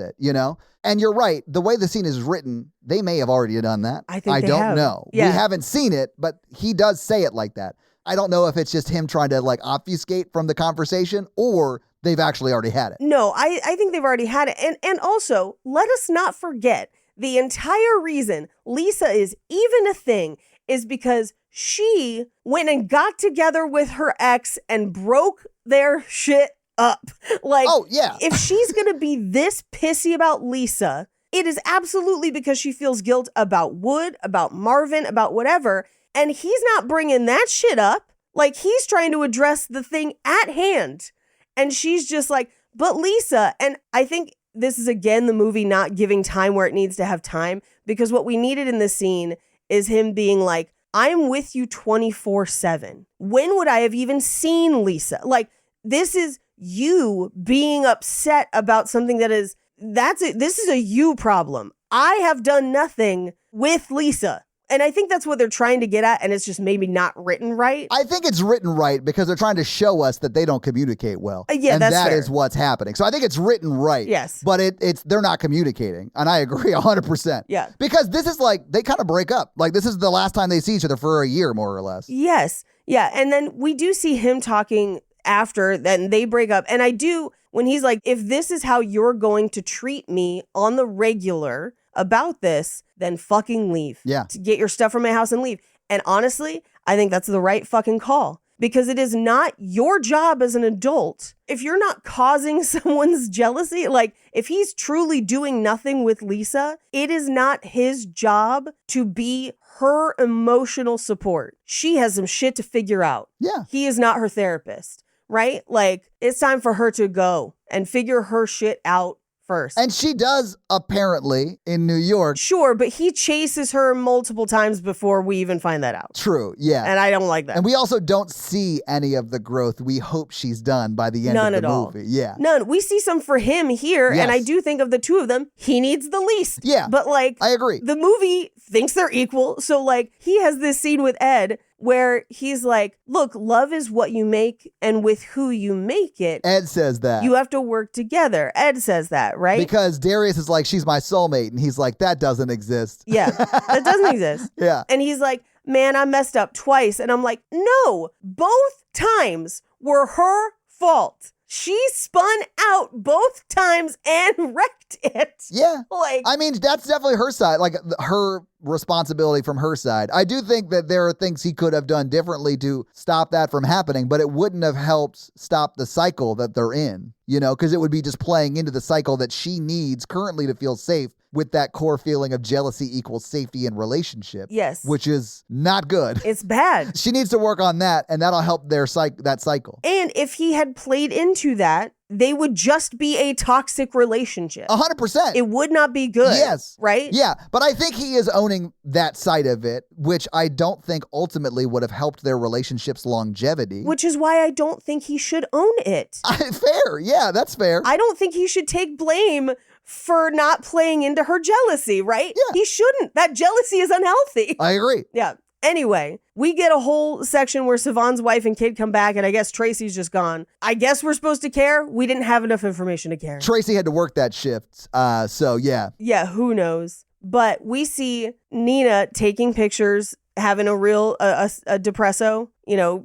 it, you know? And you're right. The way the scene is written, they may have already done that. I think I they don't have. know. Yeah. We haven't seen it, but he does say it like that. I don't know if it's just him trying to like obfuscate from the conversation or they've actually already had it. No, I think they've already had it. And also, let us not forget, the entire reason Lisa is even a thing is because she went and got together with her ex and broke their shit up. Like, Oh, yeah. if she's going to be this pissy about Lisa, it is absolutely because she feels guilt about Wood, about Marvin, about whatever. And he's not bringing that shit up. Like, he's trying to address the thing at hand. And she's just like, but Lisa, and I think this is again the movie not giving time where it needs to have time, because what we needed in this scene is him being like, I'm with you 24/7. When would I have even seen Lisa? Like, this is you being upset about something this is a you problem. I have done nothing with Lisa. And I think that's what they're trying to get at, and it's just maybe not written right. I think it's written right because they're trying to show us that they don't communicate well. Yeah, and that's that fair. is what's happening. So I think it's written right. Yes. But it's they're not communicating. And I agree 100%. Yeah. Because this is like, they kind of break up. Like this is the last time they see each other for a year, more or less. Yes. Yeah. And then we do see him talking after, then they break up. And I do, when he's like, if this is how you're going to treat me on the regular about this, then fucking leave. Yeah. To get your stuff from my house and leave. And honestly, I think that's the right fucking call. because it is not your job as an adult. If you're not causing someone's jealousy, like if he's truly doing nothing with Lisa, it is not his job to be her emotional support. She has some shit to figure out. Yeah. He is not her therapist, right? Like, it's time for her to go and figure her shit out first. And she does, apparently, in New York. Sure, but he chases her multiple times before we even find that out. True, yeah. And I don't like that. And we also don't see any of the growth we hope she's done by the end None of the at all. movie. Yeah. None. We see some for him here, Yes. and I do think of the two of them, he needs the least. Yeah, But like, I agree. the movie thinks they're equal. So like, he has this scene with Ed where he's like, look, love is what you make, and with who you make it, Ed says that. you have to work together. Ed says that, right? Because Darius is like, she's my soulmate. And he's like, that doesn't exist. Yeah, that doesn't exist. Yeah. And he's like, man, I messed up twice. And I'm like, no, both times were her fault. She spun out both times and wrecked it. Yeah. Like, I mean, that's definitely her side, like her responsibility from her side. I do think that there are things he could have done differently to stop that from happening, but it wouldn't have helped stop the cycle that they're in, you know, because it would be just playing into the cycle that she needs currently to feel safe, with that core feeling of jealousy equals safety in relationship. yes, Which is not good. it's bad. She needs to work on that, and that'll help their that cycle. And if he had played into that, they would just be a toxic relationship. 100%. It would not be good. Yes. Right? Yeah, but I think he is owning that side of it, which I don't think ultimately would have helped their relationship's longevity. Which is why I don't think he should own it. Fair. Yeah, that's fair. I don't think he should take blame for not playing into her jealousy, right? Yeah. He shouldn't. That jealousy is unhealthy. I agree. Yeah. Anyway, we get a whole section where Savon's wife and kid come back, and I guess Tracy's just gone. I guess we're supposed to care. We didn't have enough information to care. Tracy had to work that shift, so yeah. Yeah, who knows? But we see Nina taking pictures, having a real a depresso,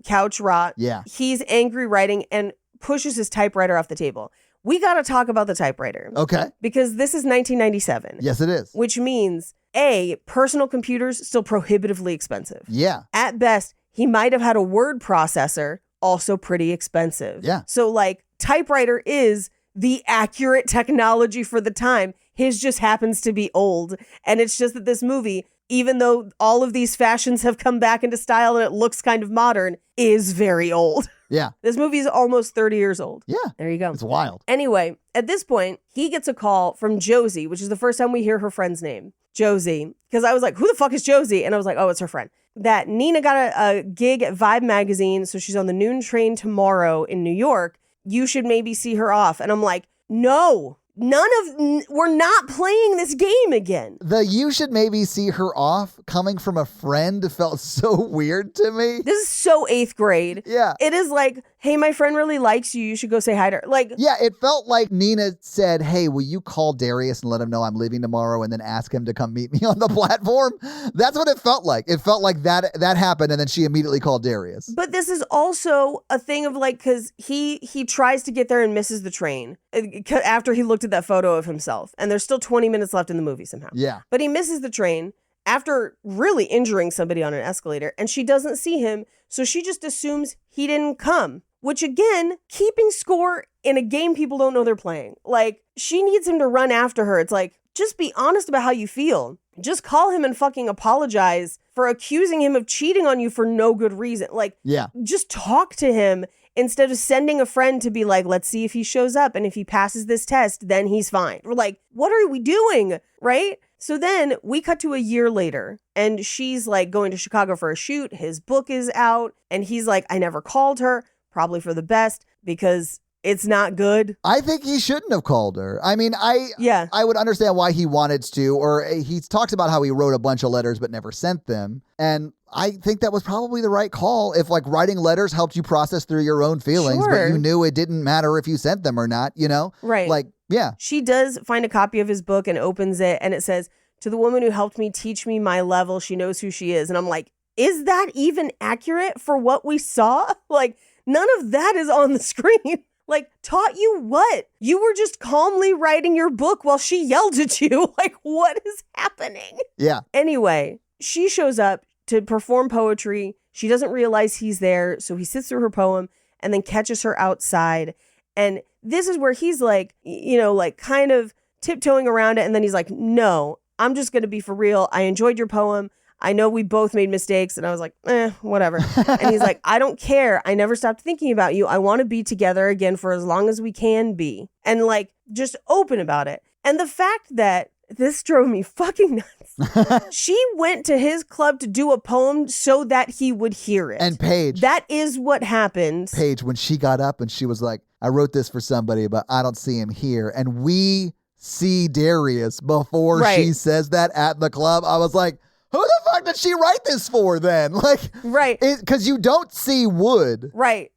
couch rot. Yeah. He's angry writing and pushes his typewriter off the table. We got to talk about the typewriter. Okay. Because this is 1997. Yes, it is. Which means, A, personal computers still prohibitively expensive. Yeah. At best, he might have had a word processor, also pretty expensive. Yeah. So like, typewriter is the accurate technology for the time. His just happens to be old. And it's just that this movie, even though all of these fashions have come back into style and it looks kind of modern, is very old. Yeah. This movie is almost 30 years old. Yeah. There you go. It's wild. Anyway, at this point, he gets a call from Josie, which is the first time we hear her friend's name. Josie. Because I was like, who the fuck is Josie? And I was like, oh, it's her friend. That Nina got a gig at Vibe magazine, so she's on the noon train tomorrow in New York. You should maybe see her off. And I'm like, no. We're not playing this game again. You should maybe see her off coming from a friend felt so weird to me. This is so 8th grade. Yeah. It is like, hey, my friend really likes you. You should go say hi to her. Like, Yeah, it felt like Nina said, hey, will you call Darius and let him know I'm leaving tomorrow and then ask him to come meet me on the platform? That's what it felt like. It felt like that happened and then she immediately called Darius. but this is also a thing of like, because he tries to get there and misses the train after he looked at that photo of himself. And there's still 20 minutes left in the movie somehow. Yeah. But he misses the train after really injuring somebody on an escalator, and she doesn't see him, so she just assumes he didn't come. Which again, keeping score in a game people don't know they're playing. Like, she needs him to run after her. It's like, just be honest about how you feel. Just call him and fucking apologize for accusing him of cheating on you for no good reason. Like, Yeah. just talk to him instead of sending a friend to be like, let's see if he shows up. And if he passes this test, then he's fine. We're like, what are we doing? Right? So then we cut to a year later and she's like going to Chicago for a shoot. His book is out and he's like, I never called her, probably for the best because it's not good. I think he shouldn't have called her. I mean, Yeah. I would understand why he wanted to, or he talks about how he wrote a bunch of letters but never sent them. And I think that was probably the right call. If like writing letters helped you process through your own feelings, Sure. but you knew it didn't matter if you sent them or not, Right. Like, yeah. She does find a copy of his book and opens it and it says, to the woman who helped me teach me my level, she knows who she is. And I'm like, is that even accurate for what we saw? Like, none of that is on the screen. Like, taught you what? You were just calmly writing your book while she yelled at you. Like, what is happening? Yeah. Anyway, she shows up. to perform poetry. She doesn't realize he's there. So he sits through her poem and then catches her outside. And this is where he's like, like kind of tiptoeing around it. And then he's like, no, I'm just going to be for real. I enjoyed your poem. I know we both made mistakes. And I was like, whatever. And he's like, I don't care. I never stopped thinking about you. I want to be together again for as long as we can be. And like, just open about it. And the fact that this drove me fucking nuts. She went to his club to do a poem so that he would hear it. And Paige. That is what happened. Paige, when she got up and she was like, I wrote this for somebody, but I don't see him here. And we see Darius before she says that at the club. I was like, who the fuck did she write this for then? Like, right. Because you don't see Wood. Right.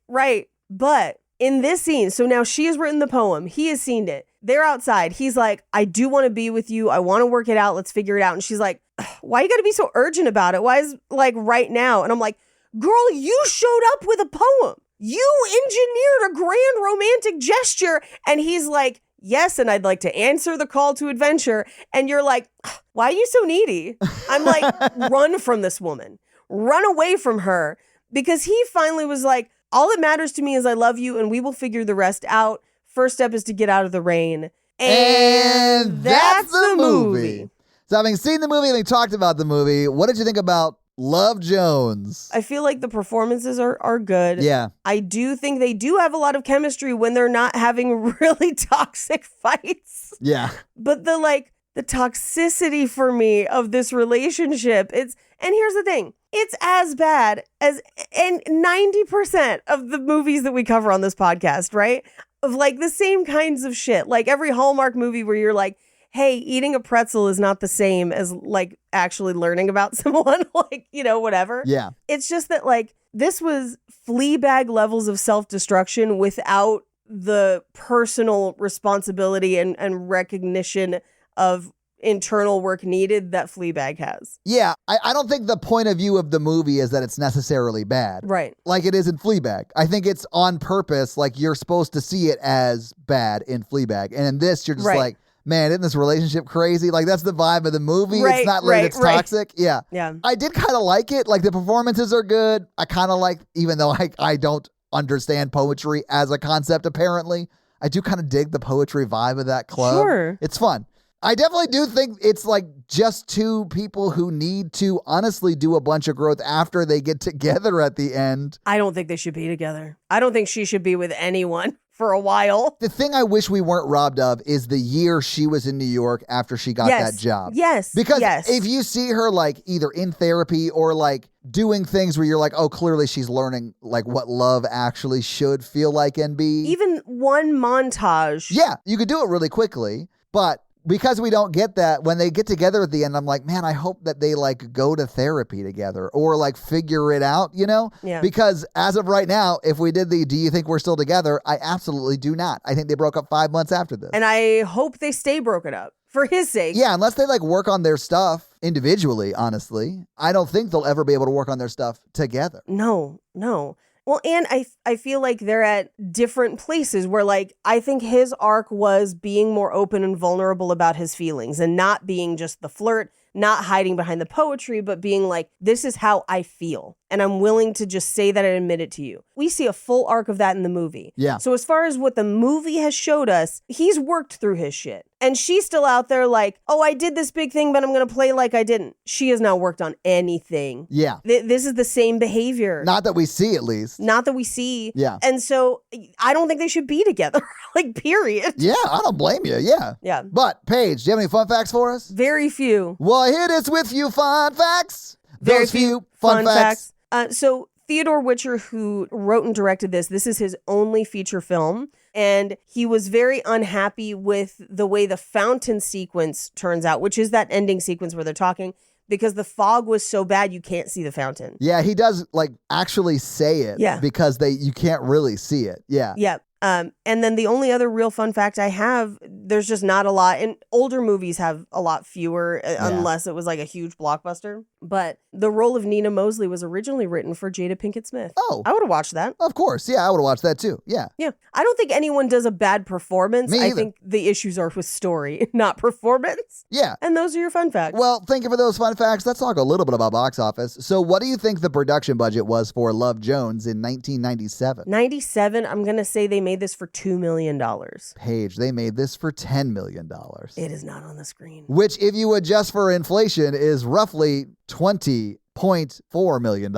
But in this scene, so now she has written the poem. He has seen it. They're outside. He's like, I do want to be with you. I want to work it out. Let's figure it out. And she's like, why you got to be so urgent about it? Why is like right now? And I'm like, girl, you showed up with a poem. You engineered a grand romantic gesture. And he's like, yes, and I'd like to answer the call to adventure. And you're like, why are you so needy? I'm like, run from this woman. Run away from her. Because he finally was like, all that matters to me is I love you and we will figure the rest out. First step is to get out of the rain. And that's the movie. So having seen the movie, having talked about the movie, what did you think about Love Jones? I feel like the performances are good. Yeah. I do think they do have a lot of chemistry when they're not having really toxic fights. Yeah. But the toxicity for me of this relationship, and here's the thing, it's as bad as, and 90% of the movies that we cover on this podcast, right? Of like the same kinds of shit. Like every Hallmark movie where you're like, hey, eating a pretzel is not the same as like actually learning about someone, like, whatever. Yeah. It's just that like this was Fleabag levels of self-destruction without the personal responsibility and recognition of internal work needed that Fleabag has. Yeah, I don't think the point of view of the movie is that it's necessarily bad. Right. Like it is in Fleabag. I think it's on purpose, like you're supposed to see it as bad in Fleabag. And in this, you're just like, man, isn't this relationship crazy? Like that's the vibe of the movie. It's not like it's toxic. Yeah. Yeah. I did kind of like it. Like the performances are good. I kind of like, even though I don't understand poetry as a concept, apparently, I do kind of dig the poetry vibe of that club. Sure. It's fun. I definitely do think it's like just two people who need to honestly do a bunch of growth after they get together at the end. I don't think they should be together. I don't think she should be with anyone for a while. The thing I wish we weren't robbed of is the year she was in New York after she got that job. Yes. Because if you see her like either in therapy or like doing things where you're like, oh, clearly she's learning like what love actually should feel like and be. Even one montage. Yeah, you could do it really quickly, but because we don't get that, when they get together at the end, I'm like, man, I hope that they like go to therapy together or like figure it out, Yeah. Because as of right now, if we did do you think we're still together? I absolutely do not. I think they broke up 5 months after this. And I hope they stay broken up for his sake. Yeah, unless they like work on their stuff individually, honestly. I don't think they'll ever be able to work on their stuff together. No. Well, and I feel like they're at different places where like, I think his arc was being more open and vulnerable about his feelings and not being just the flirt, not hiding behind the poetry, but being like, this is how I feel. And I'm willing to just say that and admit it to you. We see a full arc of that in the movie. Yeah. So as far as what the movie has showed us, he's worked through his shit. And she's still out there like, oh, I did this big thing, but I'm going to play like I didn't. She has not worked on anything. Yeah. This is the same behavior. Not that we see, at least. Not that we see. Yeah. And so I don't think they should be together. Like, period. Yeah, I don't blame you. Yeah. Yeah. But, Paige, do you have any fun facts for us? Very few. Well, hit us with few fun facts. Very Those few fun facts. So Theodore Witcher, who wrote and directed this is his only feature film. And he was very unhappy with the way the fountain sequence turns out, which is that ending sequence where they're talking, because the fog was so bad you can't see the fountain. Yeah, he does like actually say it. Yeah. Because you can't really see it. Yeah. Yeah. And then the only other real fun fact I have, there's just not a lot. And older movies have a lot fewer unless it was like a huge blockbuster. But the role of Nina Mosley was originally written for Jada Pinkett Smith. Oh. I would have watched that. Of course. Yeah, I would have watched that too. Yeah. Yeah. I don't think anyone does a bad performance. Me I either. think the issues are with story, not performance. Yeah. And those are your fun facts. Well, thank you for those fun facts. Let's talk a little bit about box office. So what do you think the production budget was for Love Jones in 1997? 97, I'm going to say they made this for $2 million. Paige, they made this for $10 million. It is not on the screen. Which, if you adjust for inflation, is roughly $20.4 million.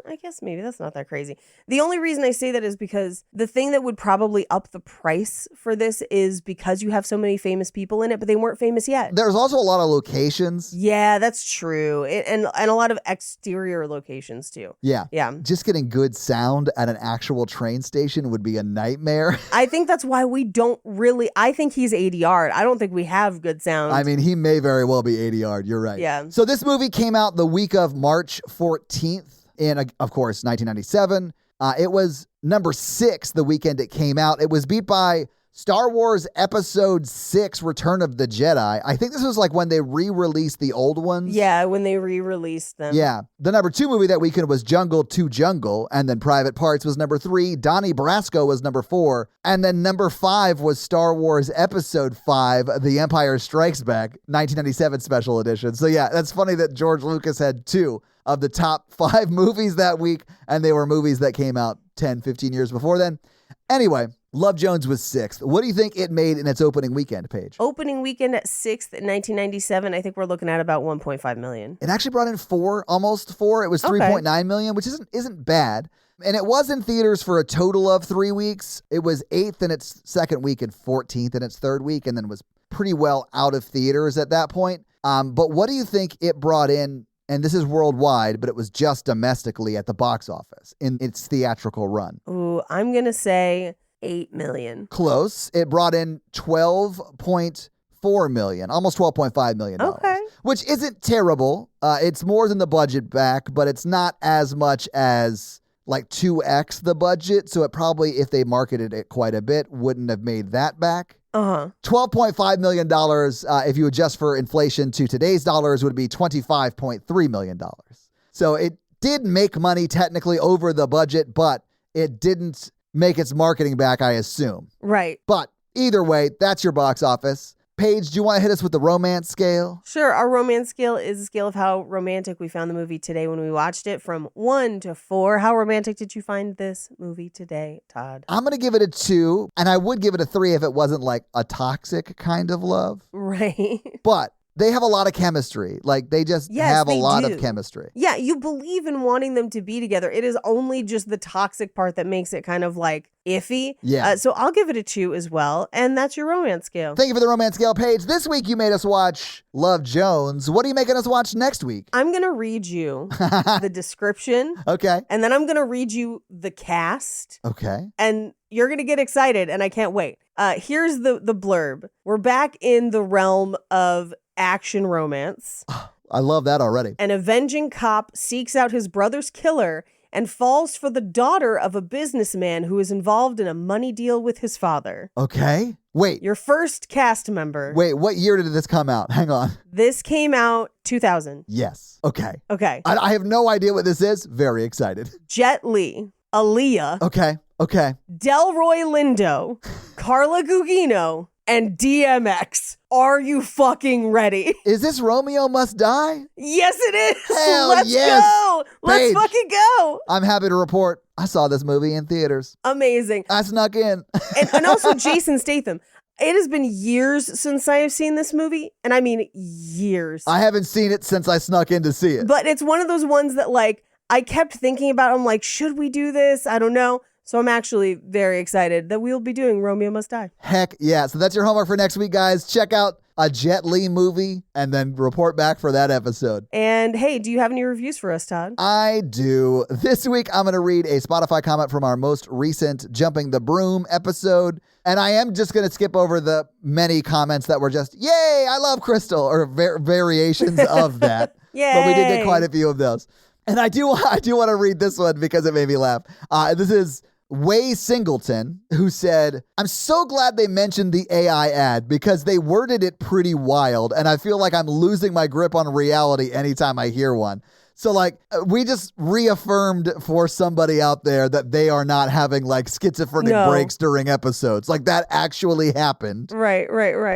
I guess maybe that's not that crazy. The only reason I say that is because the thing that would probably up the price for this is because you have so many famous people in it, but they weren't famous yet. There's also a lot of locations. Yeah, that's true. And a lot of exterior locations too. Yeah. Yeah. Just getting good sound at an actual train station would be a nightmare. I think that's why we don't really, I think he's ADR'd. I don't think we have good sound. I mean, he may very well be ADR'd. You're right. Yeah. So this movie came out the week of March 14th in, of course, 1997. It was number 6 the weekend it came out. It was beat by Star Wars Episode 6, Return of the Jedi. I think this was like when they re-released the old ones. Yeah, when they re-released them. Yeah. The number 2 movie that weekend was Jungle to Jungle, and then Private Parts was number 3. Donnie Brasco was number 4, and then number 5 was Star Wars Episode 5, The Empire Strikes Back, 1997 special edition. So yeah, that's funny that George Lucas had 2 of the top 5 movies that week, and they were movies that came out 10, 15 years before then. Anyway, Love Jones was 6th. What do you think it made in its opening weekend, Paige? Opening weekend at 6th in 1997, I think we're looking at about 1.5 million. It actually brought in 4, almost 4. It was Okay. 3.9 million, which isn't bad. And it was in theaters for a total of 3 weeks. It was 8th in its second week and 14th in its third week, and then was pretty well out of theaters at that point. But what do you think it brought in? And this is worldwide, but it was just domestically at the box office in its theatrical run. Ooh, I'm going to say 8 million. Close. It brought in 12.4 million, almost $12.5 million. Okay. Which isn't terrible. It's more than the budget back, but it's not as much as like 2x the budget. So it probably, if they marketed it quite a bit, wouldn't have made that back. Uh-huh. $12.5 million, if you adjust for inflation to today's dollars, would be $25.3 million. So it did make money technically over the budget, but it didn't make its marketing back, I assume. Right. But either way, that's your box office. Paige, do you want to hit us with the romance scale? Sure. Our romance scale is a scale of how romantic we found the movie today when we watched it, from 1 to 4. How romantic did you find this movie today, Todd? I'm going to give it a 2, and I would give it a 3 if it wasn't like a toxic kind of love. Right. But they have a lot of chemistry. Like, they just have a lot of chemistry. Yeah, you believe in wanting them to be together. It is only just the toxic part that makes it kind of like iffy. Yeah. So I'll give it a 2 as well. And that's your romance scale. Thank you for the romance scale, Paige. This week you made us watch Love Jones. What are you making us watch next week? I'm going to read you the description. Okay. And then I'm going to read you the cast. Okay. And you're going to get excited, and I can't wait. Here's the blurb. We're back in the realm of action romance. I love that already. An avenging cop seeks out his brother's killer and falls for the daughter of a businessman who is involved in a money deal with his father. Okay. Wait. Your first cast member. Wait, what year did this come out? Hang on. This came out 2000. Yes. Okay. Okay. I have no idea what this is. Very excited. Jet Li, Aaliyah, Okay. Okay. Delroy Lindo, Carla Gugino, and DMX. Are you fucking ready? Is this Romeo Must Die? Yes, it is. Hell Let's yes. go. Let's Paige. fucking go. I'm happy to report I saw this movie in theaters. Amazing. I snuck in. And also Jason Statham. It has been years since I have seen this movie. And I mean years. I haven't seen it since I snuck in to see it. But it's one of those ones that like I kept thinking about. I'm like, should we do this? I don't know. So I'm actually very excited that we'll be doing Romeo Must Die. Heck yeah. So that's your homework for next week, guys. Check out a Jet Li movie and then report back for that episode. And hey, do you have any reviews for us, Todd? I do. This week, I'm going to read a Spotify comment from our most recent Jumping the Broom episode. And I am just going to skip over the many comments that were just, yay, I love Crystal, or variations of that. Yay. But we did get quite a few of those. And I do want to read this one because it made me laugh. This is Way Singleton, who said, I'm so glad they mentioned the AI ad because they worded it pretty wild, and I feel like I'm losing my grip on reality anytime I hear one. So, like, we just reaffirmed for somebody out there that they are not having, like, schizophrenic breaks during episodes. Like, that actually happened. Right.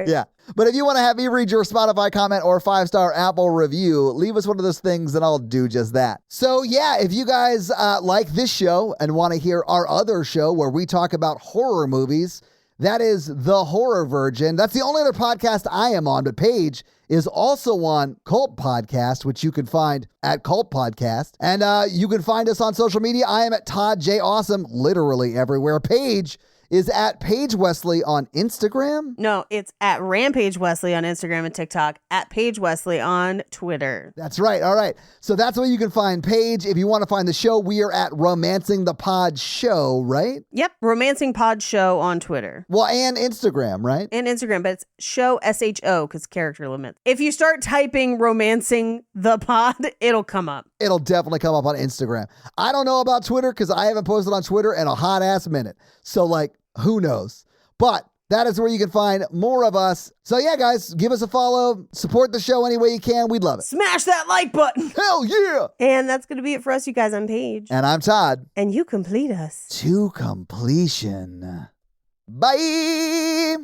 Yeah. But if you want to have me read your Spotify comment or 5-star Apple review, leave us one of those things and I'll do just that. So, yeah, if you guys like this show and want to hear our other show where we talk about horror movies, that is The Horror Virgin. That's the only other podcast I am on, but Paige is also on Cult Podcast, which you can find at Cult Podcast. And you can find us on social media. I am at Todd J. Awesome, literally everywhere. Paige is at Paige Wesley on Instagram. No, it's at Rampage Wesley on Instagram and TikTok, at Paige Wesley on Twitter. That's right. All right. So that's where you can find Paige. If you want to find the show, we are at Romancing the Pod Show, right? Yep. Romancing Pod Show on Twitter. Well, and Instagram, right? And Instagram, but it's show SHO because character limits. If you start typing Romancing the Pod, it'll come up. It'll definitely come up on Instagram. I don't know about Twitter because I haven't posted on Twitter in a hot ass minute. So, like, who knows? But that is where you can find more of us. So yeah, guys, give us a follow. Support the show any way you can. We'd love it. Smash that like button. Hell yeah. And that's going to be it for us, you guys. I'm Paige. And I'm Todd. And you complete us. To completion. Bye.